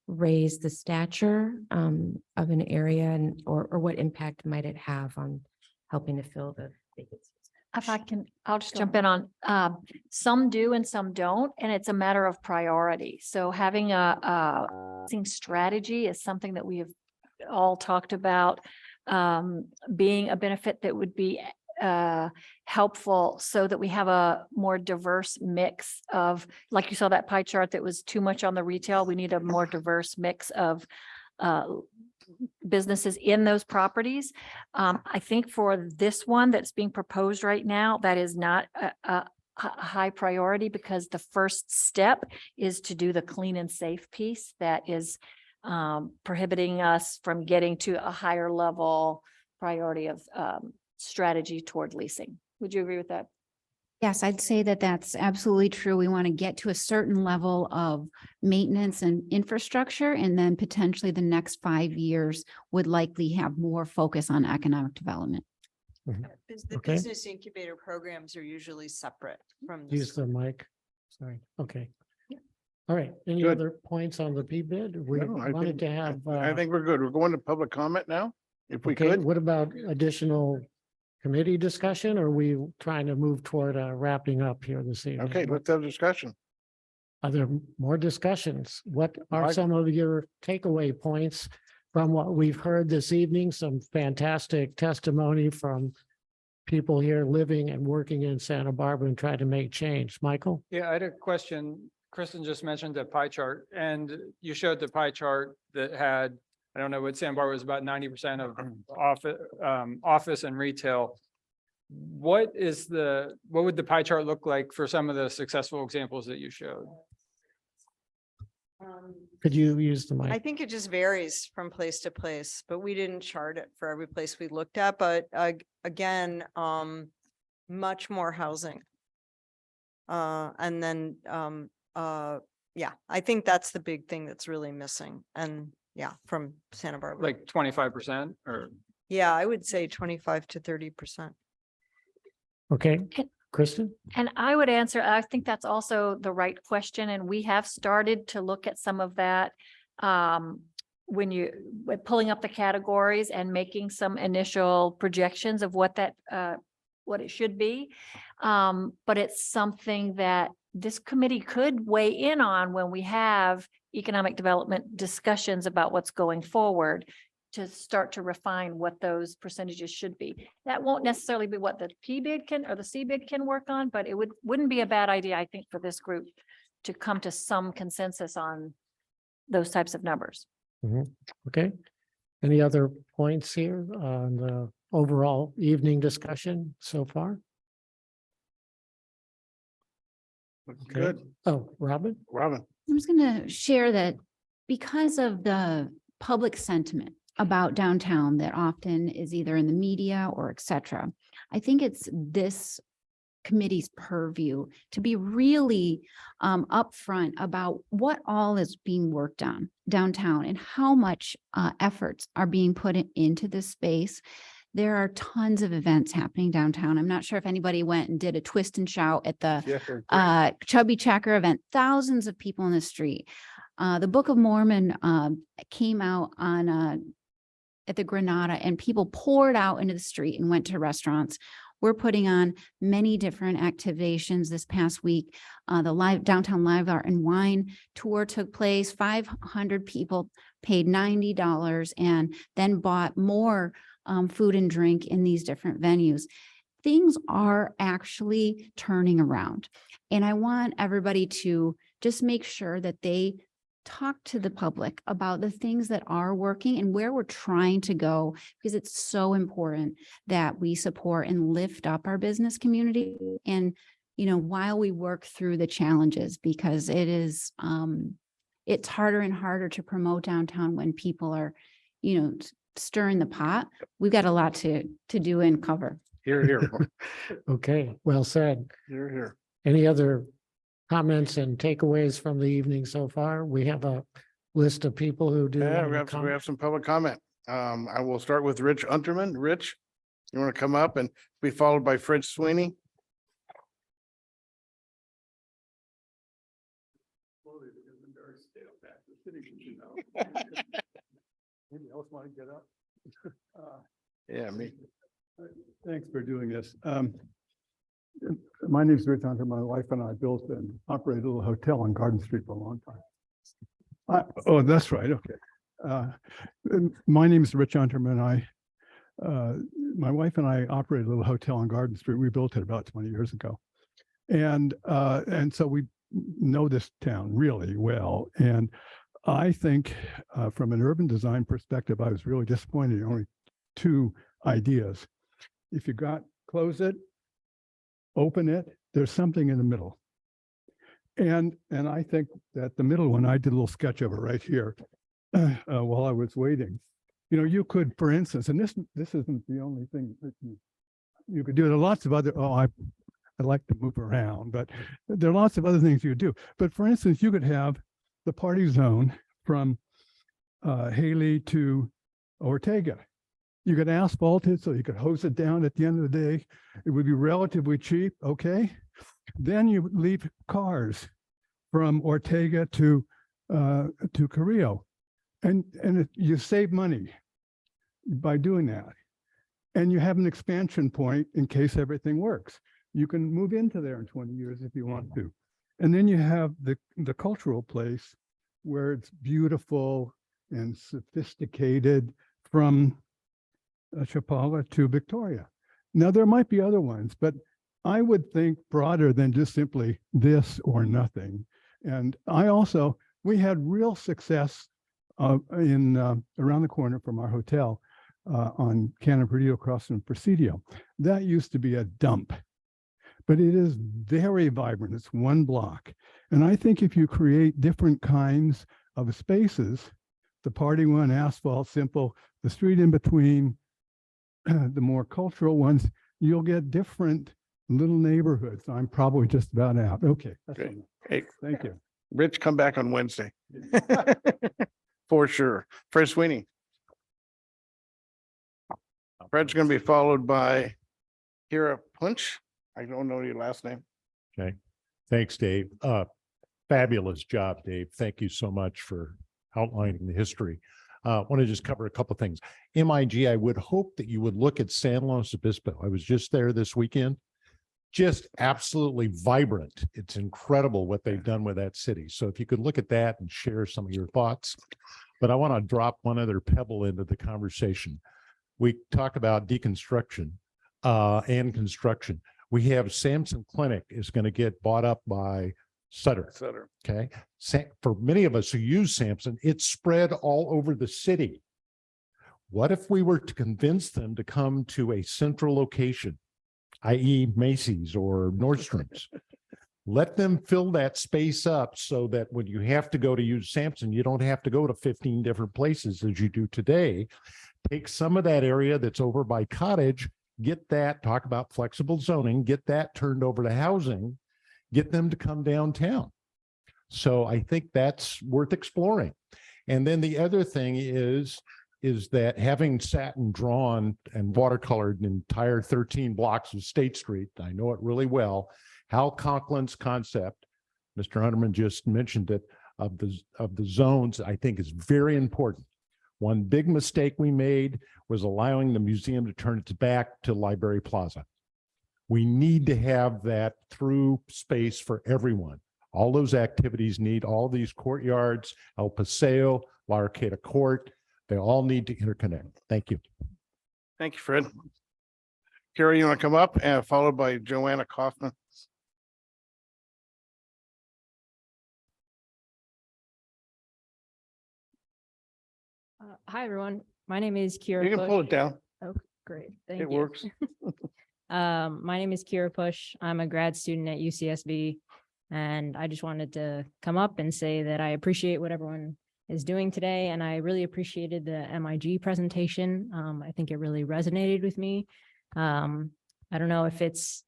Speaker 11: raise the stature of an area, and or what impact might it have on helping to fill the vacancies?
Speaker 7: If I can, I'll just jump in on, some do and some don't, and it's a matter of priority. So having a strategy is something that we have all talked about, being a benefit that would be helpful so that we have a more diverse mix of, like you saw that pie chart that was too much on the retail. We need a more diverse mix of businesses in those properties. I think for this one that's being proposed right now, that is not a high priority, because the first step is to do the clean and safe piece that is prohibiting us from getting to a higher level priority of strategy toward leasing. Would you agree with that?
Speaker 16: Yes, I'd say that that's absolutely true. We want to get to a certain level of maintenance and infrastructure, and then potentially the next 5 years would likely have more focus on economic development.
Speaker 15: The
Speaker 14: Okay.
Speaker 15: business incubator programs are usually separate from.
Speaker 14: Use the mic. Sorry. Okay. All right. Any
Speaker 1: Good.
Speaker 14: other points on the PBID? We
Speaker 1: No, I
Speaker 14: wanted
Speaker 1: think-
Speaker 14: to have.
Speaker 1: I think we're good. We're going to public comment now, if we
Speaker 14: Okay,
Speaker 1: could.
Speaker 14: what about additional committee discussion? Or are we trying to move toward wrapping up here this evening?
Speaker 1: Okay, let's have a discussion.
Speaker 14: Are there more discussions? What are
Speaker 1: Mike?
Speaker 14: some of your takeaway points from what we've heard this evening? Some fantastic testimony from people here living and working in Santa Barbara and trying to make change. Michael?
Speaker 2: Yeah, I had a question. Kristen just mentioned the pie chart, and you showed the pie chart that had, I don't know, what Santa Barbara was about 90% of office and retail. What would the pie chart look like for some of the successful examples that you showed?
Speaker 14: Could you use the
Speaker 15: I
Speaker 14: mic?
Speaker 15: think it just varies from place to place, but we didn't chart it for every place we looked at, but again, much more housing. And then, yeah, I think that's the big thing that's really missing. And yeah, from Santa Barbara.
Speaker 2: Like 25% or?
Speaker 15: Yeah, I would say 25 to 30%.
Speaker 14: Okay, Kristen?
Speaker 7: And I would answer, I think that's also the right question, and we have started to look at some of that. When pulling up the categories and making some initial projections of what it should be. But it's something that this committee could weigh in on when we have economic development discussions about what's going forward, to start to refine what those percentages should be. That won't necessarily be what the PBID can or the CBID can work on, but it wouldn't be a bad idea, I think, for this group to come to some consensus on those types of numbers.
Speaker 14: Okay. Any other points here on the overall evening discussion so far? Okay.
Speaker 1: Good.
Speaker 14: Oh, Robin?
Speaker 1: Robin?
Speaker 16: I was going to share that because of the public sentiment about downtown that often is either in the media or et cetera. I think it's this committee's purview to be really upfront about what all is being worked on downtown and how much efforts are being put into this space. There are tons of events happening downtown. I'm not sure if anybody went and did a twist and shout at the Chubby Checker event, thousands of people in the street. The Book of Mormon came out on at the Granada, and people poured out into the street and went to restaurants. We're putting on many different activations this past week. The Downtown Live Art and Wine Tour took place. 500 people paid $90 and then bought more food and drink in these different venues. Things are actually turning around. And I want everybody to just make sure that they talk to the public about the things that are working and where we're trying to go, because it's so important that we support and lift up our business community. And, while we work through the challenges, because it is, it's harder and harder to promote downtown when people are, stirring the pot. We've got a lot to do and cover.
Speaker 1: Here, here,
Speaker 14: Okay, well said.
Speaker 1: here, here.
Speaker 14: Any other comments and takeaways from the evening so far? We have a list of people who do.
Speaker 1: Yeah,
Speaker 14: want
Speaker 1: we
Speaker 14: to
Speaker 1: have
Speaker 14: comment.
Speaker 1: some public comment. I will start with Rich Unterman. Rich, you want to come up and be followed by Fred Sweeney?
Speaker 17: Anybody else want to get up?
Speaker 1: Yeah, me.
Speaker 17: Thanks for doing this. My name is Rich Hunter. My wife and I built and operated a little hotel on Garden Street for a long time. Oh, that's right. Okay. My name is Rich Unterman. My wife and I operated a little hotel on Garden Street. We built it about 20 years ago. And so we know this town really well. And I think from an urban design perspective, I was really disappointed. Only two ideas. If you close it, open it, there's something in the middle. And I think that the middle one, I did a little sketch of it right here while I was waiting. You could, for instance, and this isn't the only thing that you could do. There are lots of other, I like to move around, but there are lots of other things you could do. But for instance, you could have the party zone from Haley to Ortega. You could asphalt it, so you could hose it down at the end of the day. It would be relatively cheap, okay? Then you leave cars from Ortega to Carrillo. And you save money by doing that. And you have an expansion point in case everything works. You can move into there in 20 years if you want to. And then you have the cultural place where it's beautiful and sophisticated from Chapala to Victoria. Now, there might be other ones, but I would think broader than just simply this or nothing. And we had real success in around the corner from our hotel on Canon Perdido across from Presidio. That used to be a dump, but it is very vibrant. It's one block. And I think if you create different kinds of spaces, the party one, asphalt, simple, the street in between, the more cultural ones, you'll get different little neighborhoods. I'm probably just about out. Okay.
Speaker 1: Great. Hey,
Speaker 17: Thank you.
Speaker 1: Rich, come back on Wednesday. For sure. Fred Sweeney. Fred's going to be followed by Kira Punch. I don't know your last name.
Speaker 18: Okay. Thanks, Dave. Fabulous job, Dave. Thank you so much for outlining the history. I want to just cover a couple of things. MIG, I would hope that you would look at San Luis Obispo. I was just there this weekend. Just absolutely vibrant. It's incredible what they've done with that city. So if you could look at that and share some of your thoughts. But I want to drop one other pebble into the conversation. We talk about deconstruction and construction. We have Sampson Clinic is going to get bought up by Sutter. Okay. For many of us who use Sampson, it's spread all over the city. What if we were to convince them to come to a central location, i.e. Macy's or Nordstrom's? Let them fill that space up so that when you have to go to use Sampson, you don't have to go to 15 different places as you do today. Take some of that area that's over by Cottage, get that, talk about flexible zoning, get that turned over to housing, get them to come downtown. So I think that's worth exploring. And then the other thing is that having sat and drawn and watercolored an entire 13 blocks of State Street, I know it really well. Hal Conklin's concept, Mr. Hunterman just mentioned it, of the zones, I think is very important. One big mistake we made was allowing the museum to turn its back to Library Plaza. We need to have that through space for everyone. All those activities need all these courtyards, El Paseo, La Arcada Court, they all need to interconnect. Thank you.
Speaker 1: Thank you, Fred. Carrie, you want to come up and followed by Joanna Kaufman?
Speaker 19: Hi, everyone. My name is Kira.
Speaker 1: You can pull it down.
Speaker 19: Oh, great. Thank you.
Speaker 1: It works.
Speaker 19: My name is Kira Push. I'm a grad student at UCSB. And I just wanted to come up and say that I appreciate what everyone is doing today. And I really appreciated the MIG presentation. I think it really resonated with me. I don't know if it's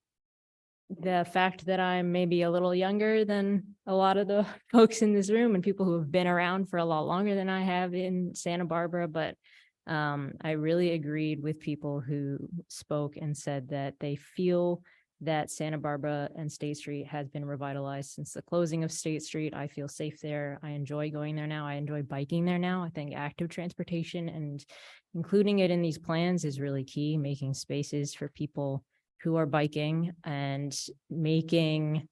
Speaker 19: the fact that I'm maybe a little younger than a lot of the folks in this room and people who have been around for a lot longer than I have in Santa Barbara, but I really agreed with people who spoke and said that they feel that Santa Barbara and State Street has been revitalized since the closing of State Street. I feel safe there. I enjoy going there now. I enjoy biking there now. I think active transportation and including it in these plans is really key, making spaces for people who are biking and making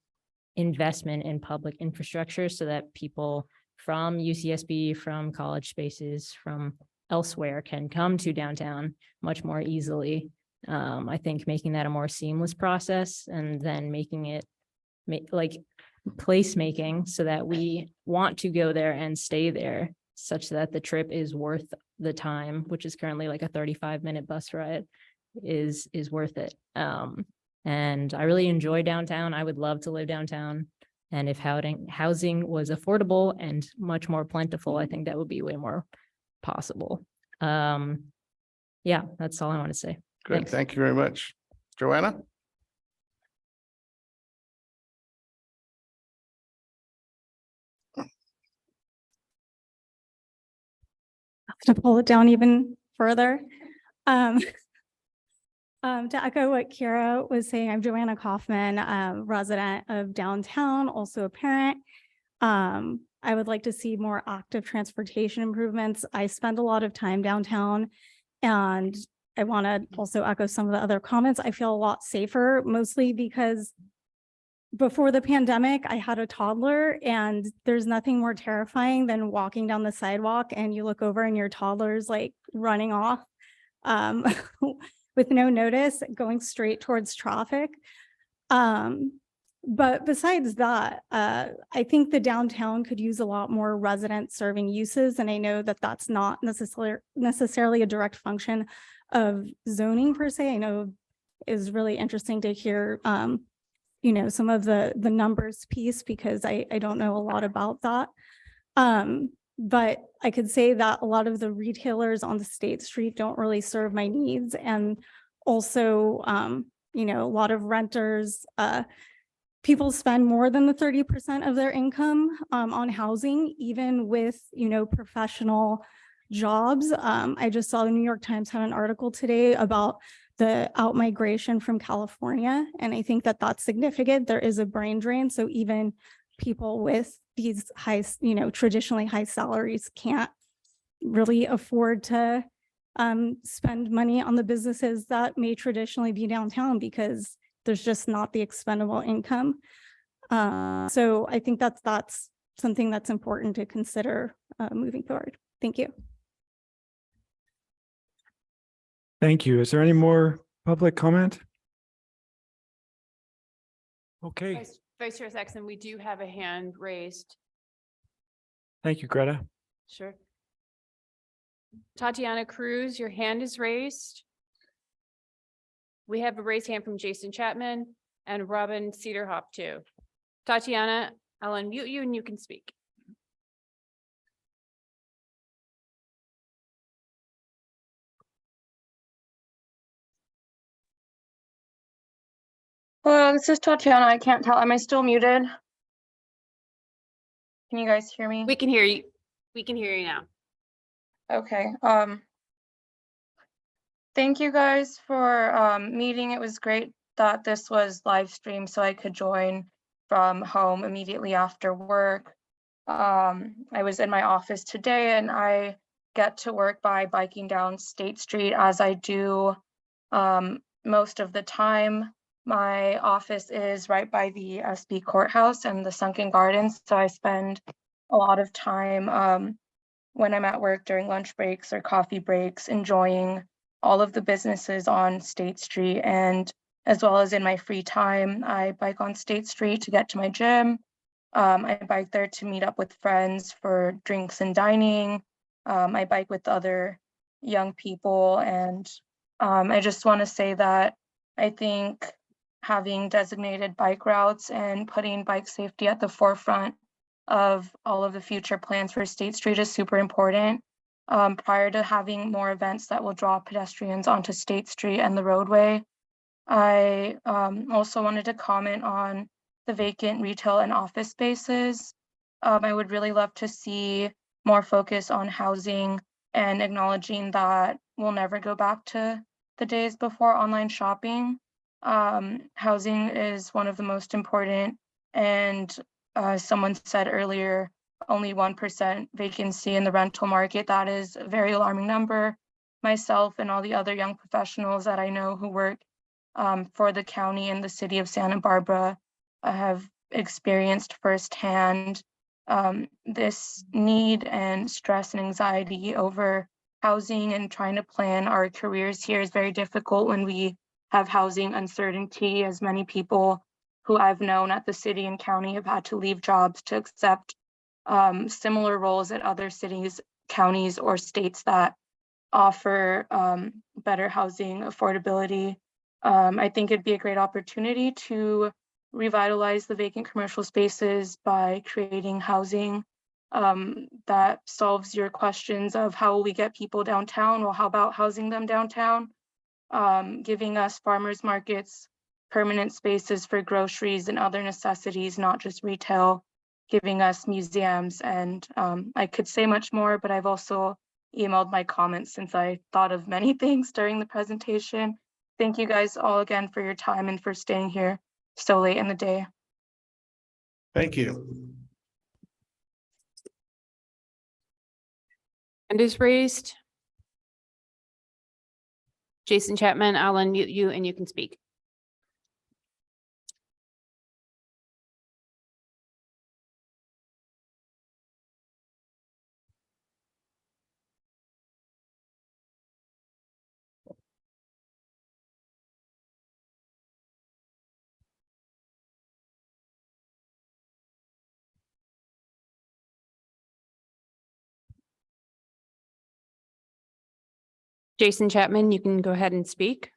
Speaker 19: investment in public infrastructure so that people from UCSB, from college spaces, from elsewhere can come to downtown much more easily. I think making that a more seamless process and then making it like placemaking so that we want to go there and stay there such that the trip is worth the time, which is currently like a 35-minute bus ride, is worth it. And I really enjoy downtown. I would love to live downtown. And if housing was affordable and much more plentiful, I think that would be way more possible. Yeah, that's all I want to say.
Speaker 1: Good.
Speaker 19: Thanks.
Speaker 1: Thank you very much. Joanna?
Speaker 20: To pull it down even further. To echo what Kira was saying, I'm Joanna Kaufman, resident of downtown, also a parent. I would like to see more active transportation improvements. I spend a lot of time downtown, and I want to also echo some of the other comments. I feel a lot safer, mostly because before the pandemic, I had a toddler, and there's nothing more terrifying than walking down the sidewalk and you look over and your toddler's like running off with no notice, going straight towards traffic. But besides that, I think the downtown could use a lot more resident serving uses. And I know that that's not necessarily a direct function of zoning per se. I know is really interesting to hear, you know, some of the numbers piece, because I don't know a lot about that. But I could say that a lot of the retailers on the State Street don't really serve my needs. And also, you know, a lot of renters, people spend more than the 30% of their income on housing, even with, you know, professional jobs. I just saw the New York Times had an article today about the out-migration from California. And I think that that's significant. There is a brain drain. So even people with these high, you know, traditionally high salaries can't really afford to spend money on the businesses that may traditionally be downtown because there's just not the expendable income. So I think that's something that's important to consider moving forward. Thank you.
Speaker 2: Thank you. Is there any more public comment? Okay,
Speaker 3: Vice Chair Saxon, we do have a hand raised.
Speaker 2: thank you, Greta.
Speaker 3: Sure. Tatiana Cruz, your hand is raised. We have a raised hand from Jason Chapman and Robin Cedarhop too. Tatiana, I'll unmute you and you can speak.
Speaker 21: Hello, this is Tatiana. I can't tell. Am I still muted? Can you guys hear me?
Speaker 3: We can hear you. We can hear you now.
Speaker 21: Okay. Thank you guys for meeting. It was great that this was live streamed so I could join from home immediately after work. I was in my office today and I get to work by biking down State Street as I do most of the time. My office is right by the SB courthouse and the Sunken Gardens, so I spend a lot of time when I'm at work during lunch breaks or coffee breaks, enjoying all of the businesses on State Street. And as well as in my free time, I bike on State Street to get to my gym. I bike there to meet up with friends for drinks and dining. I bike with other young people. And I just want to say that I think having designated bike routes and putting bike safety at the forefront of all of the future plans for State Street is super important. Prior to having more events that will draw pedestrians onto State Street and the roadway. I also wanted to comment on the vacant retail and office spaces. I would really love to see more focus on housing and acknowledging that we'll never go back to the days before online shopping. Housing is one of the most important, and someone said earlier, only 1% vacancy in the rental market. That is a very alarming number. Myself and all the other young professionals that I know who work for the county and the city of Santa Barbara have experienced firsthand this need and stress and anxiety over housing, and trying to plan our careers here is very difficult when we have housing uncertainty, as many people who I've known at the city and county have had to leave jobs to accept similar roles at other cities, counties, or states that offer better housing affordability. I think it'd be a great opportunity to revitalize the vacant commercial spaces by creating housing that solves your questions of how will we get people downtown? Well, how about housing them downtown? Giving us farmers markets, permanent spaces for groceries and other necessities, not just retail, giving us museums. And I could say much more, but I've also emailed my comments since I thought of many things during the presentation. Thank you guys all again for your time and for staying here so late in the day.
Speaker 1: Thank you.
Speaker 3: Hand is raised. Jason Chapman, I'll unmute you and you can speak. Jason Chapman, you can go ahead and speak.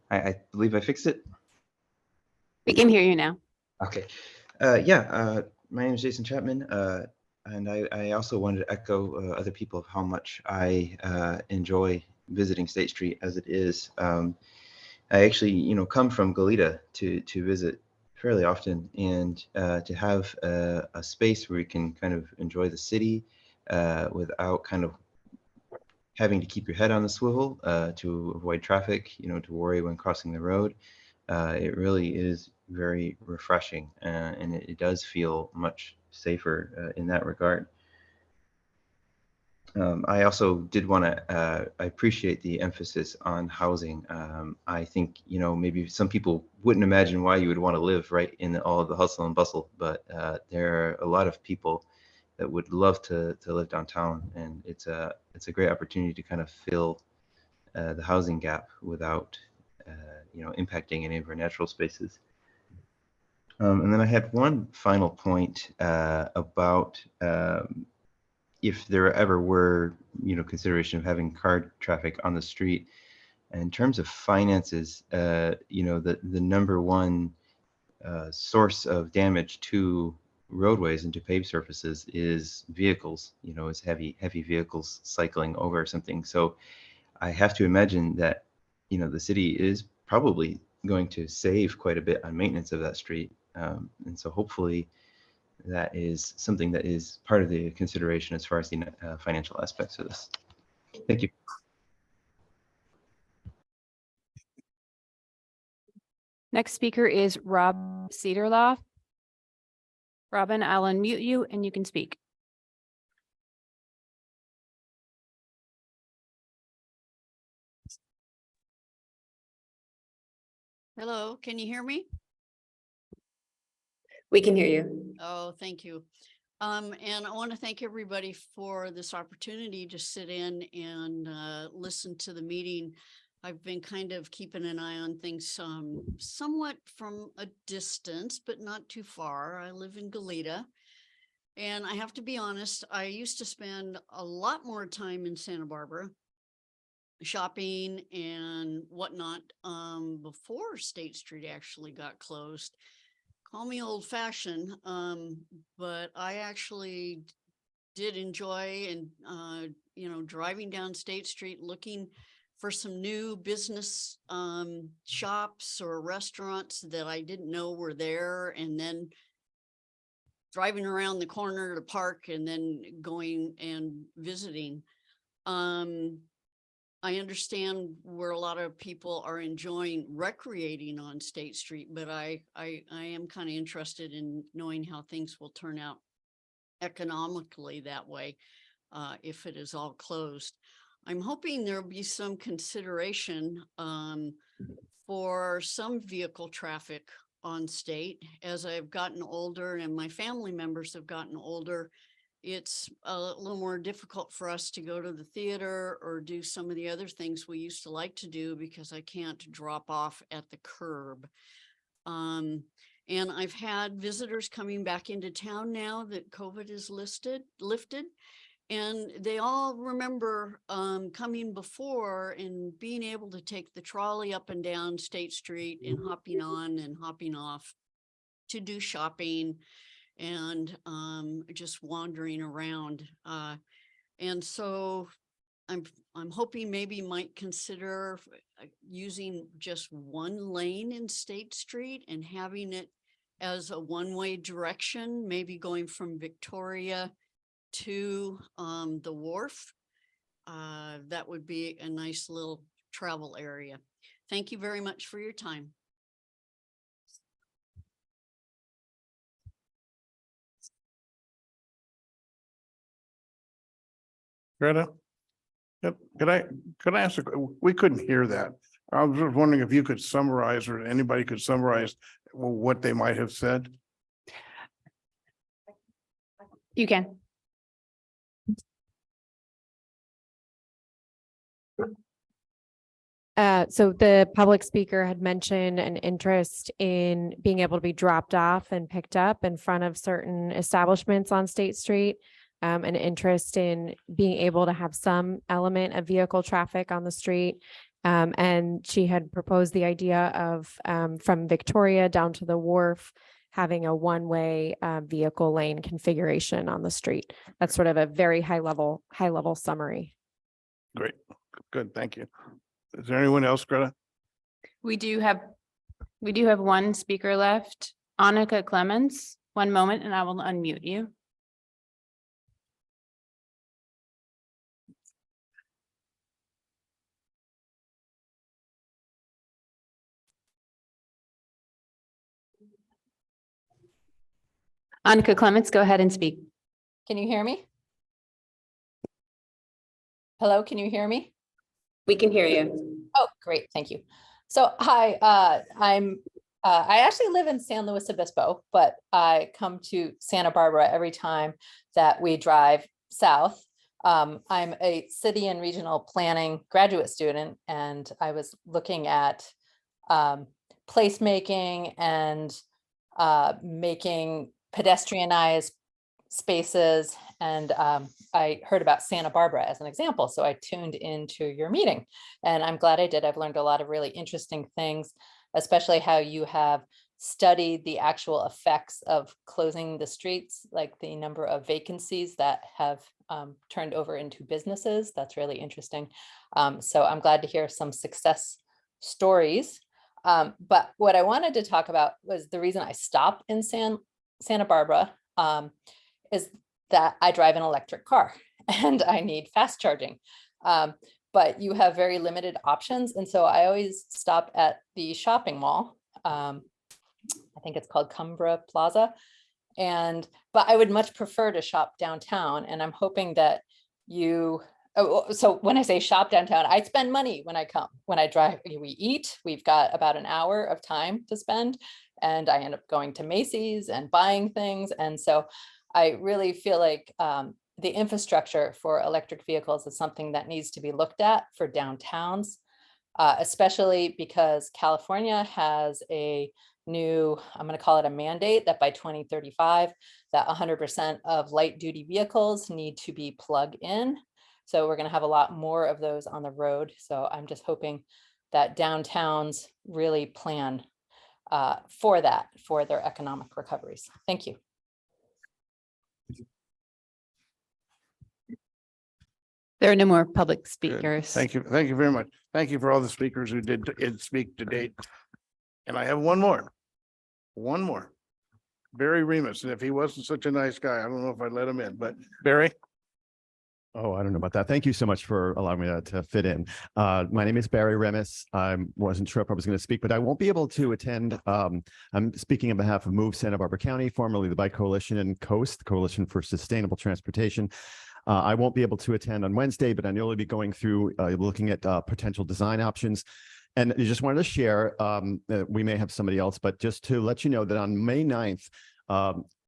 Speaker 22: I believe I fixed it.
Speaker 3: We can hear you now.
Speaker 22: Okay. My name is Jason Chapman, and I also wanted to echo other people of how much I enjoy visiting State Street as it is. I actually, come from Goleta to visit fairly often, and to have a space where you can kind of enjoy the city without kind of having to keep your head on the swivel to avoid traffic, to worry when crossing the road. It really is very refreshing, and it does feel much safer in that regard. I also did want to, I appreciate the emphasis on housing. I think, maybe some people wouldn't imagine why you would want to live right in all of the hustle and bustle, but there are a lot of people that would love to live downtown, and it's a great opportunity to kind of fill the housing gap without impacting any of our natural spaces. And then I had one final point about if there ever were, consideration of having car traffic on the street, in terms of finances, the number one source of damage to roadways and to paved surfaces is vehicles, is heavy vehicles cycling over something. So I have to imagine that, the city is probably going to save quite a bit on maintenance of that street. And so hopefully that is something that is part of the consideration as far as the financial aspects of this. Thank you.
Speaker 3: Next speaker is Rob Cedarloff. Robin, I'll unmute you and you can speak.
Speaker 5: Hello, can you hear me?
Speaker 8: We can hear you.
Speaker 5: Oh, thank you. And I want to thank everybody for this opportunity to sit in and listen to the meeting. I've been kind of keeping an eye on things somewhat from a distance, but not too far. I live in Goleta. And I have to be honest, I used to spend a lot more time in Santa Barbara shopping and whatnot before State Street actually got closed. Call me old fashioned, but I actually did enjoy and, driving down State Street, looking for some new business shops or restaurants that I didn't know were there, and then driving around the corner to park and then going and visiting. I understand where a lot of people are enjoying recreating on State Street, but I am kind of interested in knowing how things will turn out economically that way if it is all closed. I'm hoping there'll be some consideration for some vehicle traffic on State. As I've gotten older and my family members have gotten older, it's a little more difficult for us to go to the theater or do some of the other things we used to like to do because I can't drop off at the curb. And I've had visitors coming back into town now that COVID is lifted. And they all remember coming before and being able to take the trolley up and down State Street and hopping on and hopping off to do shopping and just wandering around. And so I'm hoping maybe might consider using just one lane in State Street and having it as a one-way direction, maybe going from Victoria to the wharf. That would be a nice little travel area. Thank you very much for your time.
Speaker 1: Greta? Yep. Could I ask, we couldn't hear that. I was just wondering if you could summarize or anybody could summarize what they might have said.
Speaker 3: You can.
Speaker 4: So the public speaker had mentioned an interest in being able to be dropped off and picked up in front of certain establishments on State Street. An interest in being able to have some element of vehicle traffic on the street. And she had proposed the idea of from Victoria down to the wharf, having a one-way vehicle lane configuration on the street. That's sort of a very high level summary.
Speaker 1: Great, good, thank you. Is there anyone else, Greta?
Speaker 3: We do have one speaker left, Annika Clemens. One moment and I will unmute you. Annika Clements, go ahead and speak.
Speaker 8: Can you hear me? Hello, can you hear me?
Speaker 11: We can hear you.
Speaker 8: Oh, great, thank you. So, hi, I actually live in San Luis Obispo, but I come to Santa Barbara every time that we drive south. I'm a city and regional planning graduate student, and I was looking at placemaking and making pedestrianized spaces and I heard about Santa Barbara as an example. So I tuned into your meeting, and I'm glad I did. I've learned a lot of really interesting things, especially how you have studied the actual effects of closing the streets, like the number of vacancies that have turned over into businesses. That's really interesting. So I'm glad to hear some success stories. But what I wanted to talk about was the reason I stopped in Santa Barbara is that I drive an electric car and I need fast charging. But you have very limited options. And so I always stop at the shopping mall. I think it's called Cumbra Plaza. But I would much prefer to shop downtown. And I'm hoping that so when I say shop downtown, I spend money when I come. When I drive, we eat, we've got about an hour of time to spend, and I end up going to Macy's and buying things. And so I really feel like the infrastructure for electric vehicles is something that needs to be looked at for downtowns, especially because California has a new, I'm going to call it a mandate, that by 2035, that 100% of light duty vehicles need to be plug in. So we're going to have a lot more of those on the road. So I'm just hoping that downtowns really plan for that, for their economic recoveries. Thank you.
Speaker 3: There are no more public
Speaker 1: Good.
Speaker 3: speakers.
Speaker 1: Thank you. Thank you very much. Thank you for all the speakers who did speak to date. And I have one more. Barry Remus. And if he wasn't such a nice guy, I don't know if I'd let him in, but Barry.
Speaker 6: Oh, I don't know about that. Thank you so much for allowing me to fit in. My name is Barry Remus. I wasn't sure if I was going to speak, but I won't be able to attend. I'm speaking on behalf of Move Santa Barbara County, formerly the Bike Coalition and COAST, Coalition for Sustainable Transportation. I won't be able to attend on Wednesday, but I know I'll be going through looking at potential design options. And I just wanted to share, we may have somebody else, but just to let you know that on May 9th,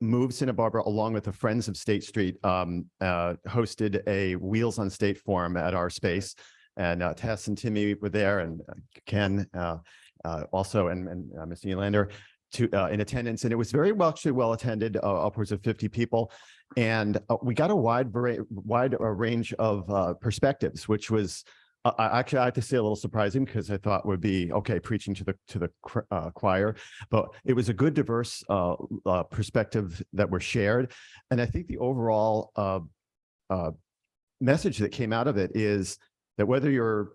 Speaker 6: Move Santa Barbara, along with the Friends of State Street, hosted a Wheels on State forum at our space. And Tess and Timmy were there, and Ken also, and Mr. Nylander in attendance. And it was very well attended, upwards of 50 people. And we got a wide range of perspectives, which was actually, I have to say, a little surprising, because I thought would be okay preaching to the choir, but it was a good diverse perspective that were shared. And I think the overall message that came out of it is that whether you're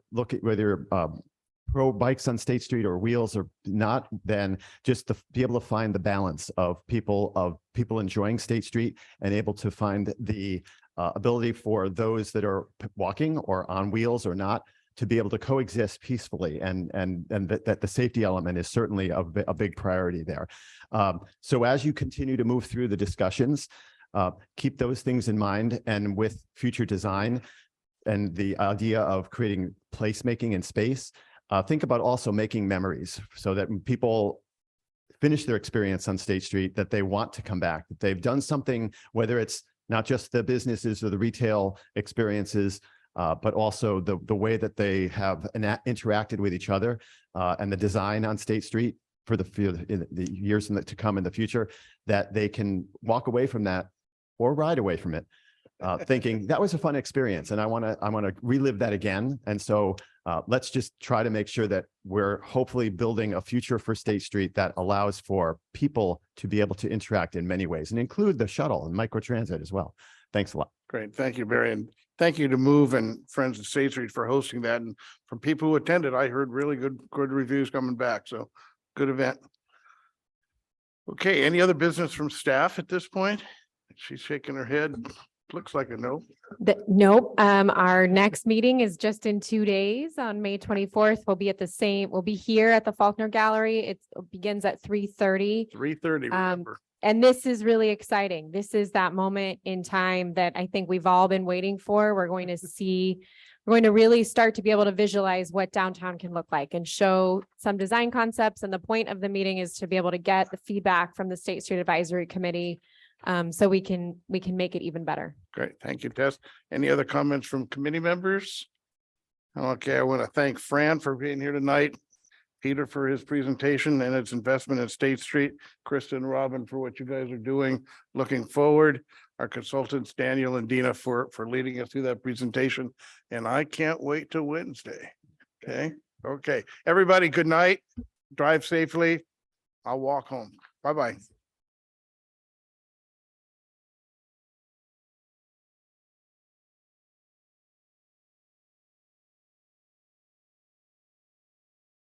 Speaker 6: pro bikes on State Street or wheels or not, then just to be able to find the balance of people enjoying State Street and able to find the ability for those that are walking or on wheels or not to be able to coexist peacefully, and that the safety element is certainly a big priority there. So as you continue to move through the discussions, keep those things in mind, and with future design and the idea of creating placemaking in space, think about also making memories so that when people finish their experience on State Street, that they want to come back, that they've done something, whether it's not just the businesses or the retail experiences, but also the way that they have interacted with each other, and the design on State Street for the years to come in the future, that they can walk away from that or ride away from it, thinking that was a fun experience, and I want to relive that again. And so let's just try to make sure that we're hopefully building a future for State Street that allows for people to be able to interact in many ways, and include the shuttle and microtransit as well. Thanks a lot.
Speaker 1: Great. Thank you, Barry. And thank you to Move and Friends of State Street for hosting that. And from people who attended, I heard really good reviews coming back. So good event. Okay. Any other business from staff at this point? She's shaking her head. Looks like a no.
Speaker 4: Nope. Our next meeting is just in 2 days on May 24th. We'll be here at the Faulkner Gallery. It begins at 3:30.
Speaker 1: 3:30, remember.
Speaker 4: And this is really exciting. This is that moment in time that I think we've all been waiting for. We're going to really start to be able to visualize what downtown can look like and show some design concepts. And the point of the meeting is to be able to get the feedback from the State Street Advisory Committee, so we can make it even better.
Speaker 1: Great. Thank you, Tess. Any other comments from committee members? Okay, I want to thank Fran for being here tonight, Peter for his presentation and its investment in State Street, Krista and Robin for what you guys are doing. Looking forward. our consultants, Daniel and Dina, for leading us through that presentation. And I can't wait till Wednesday. Okay, everybody, good night. Drive safely. I'll walk home. Bye-bye.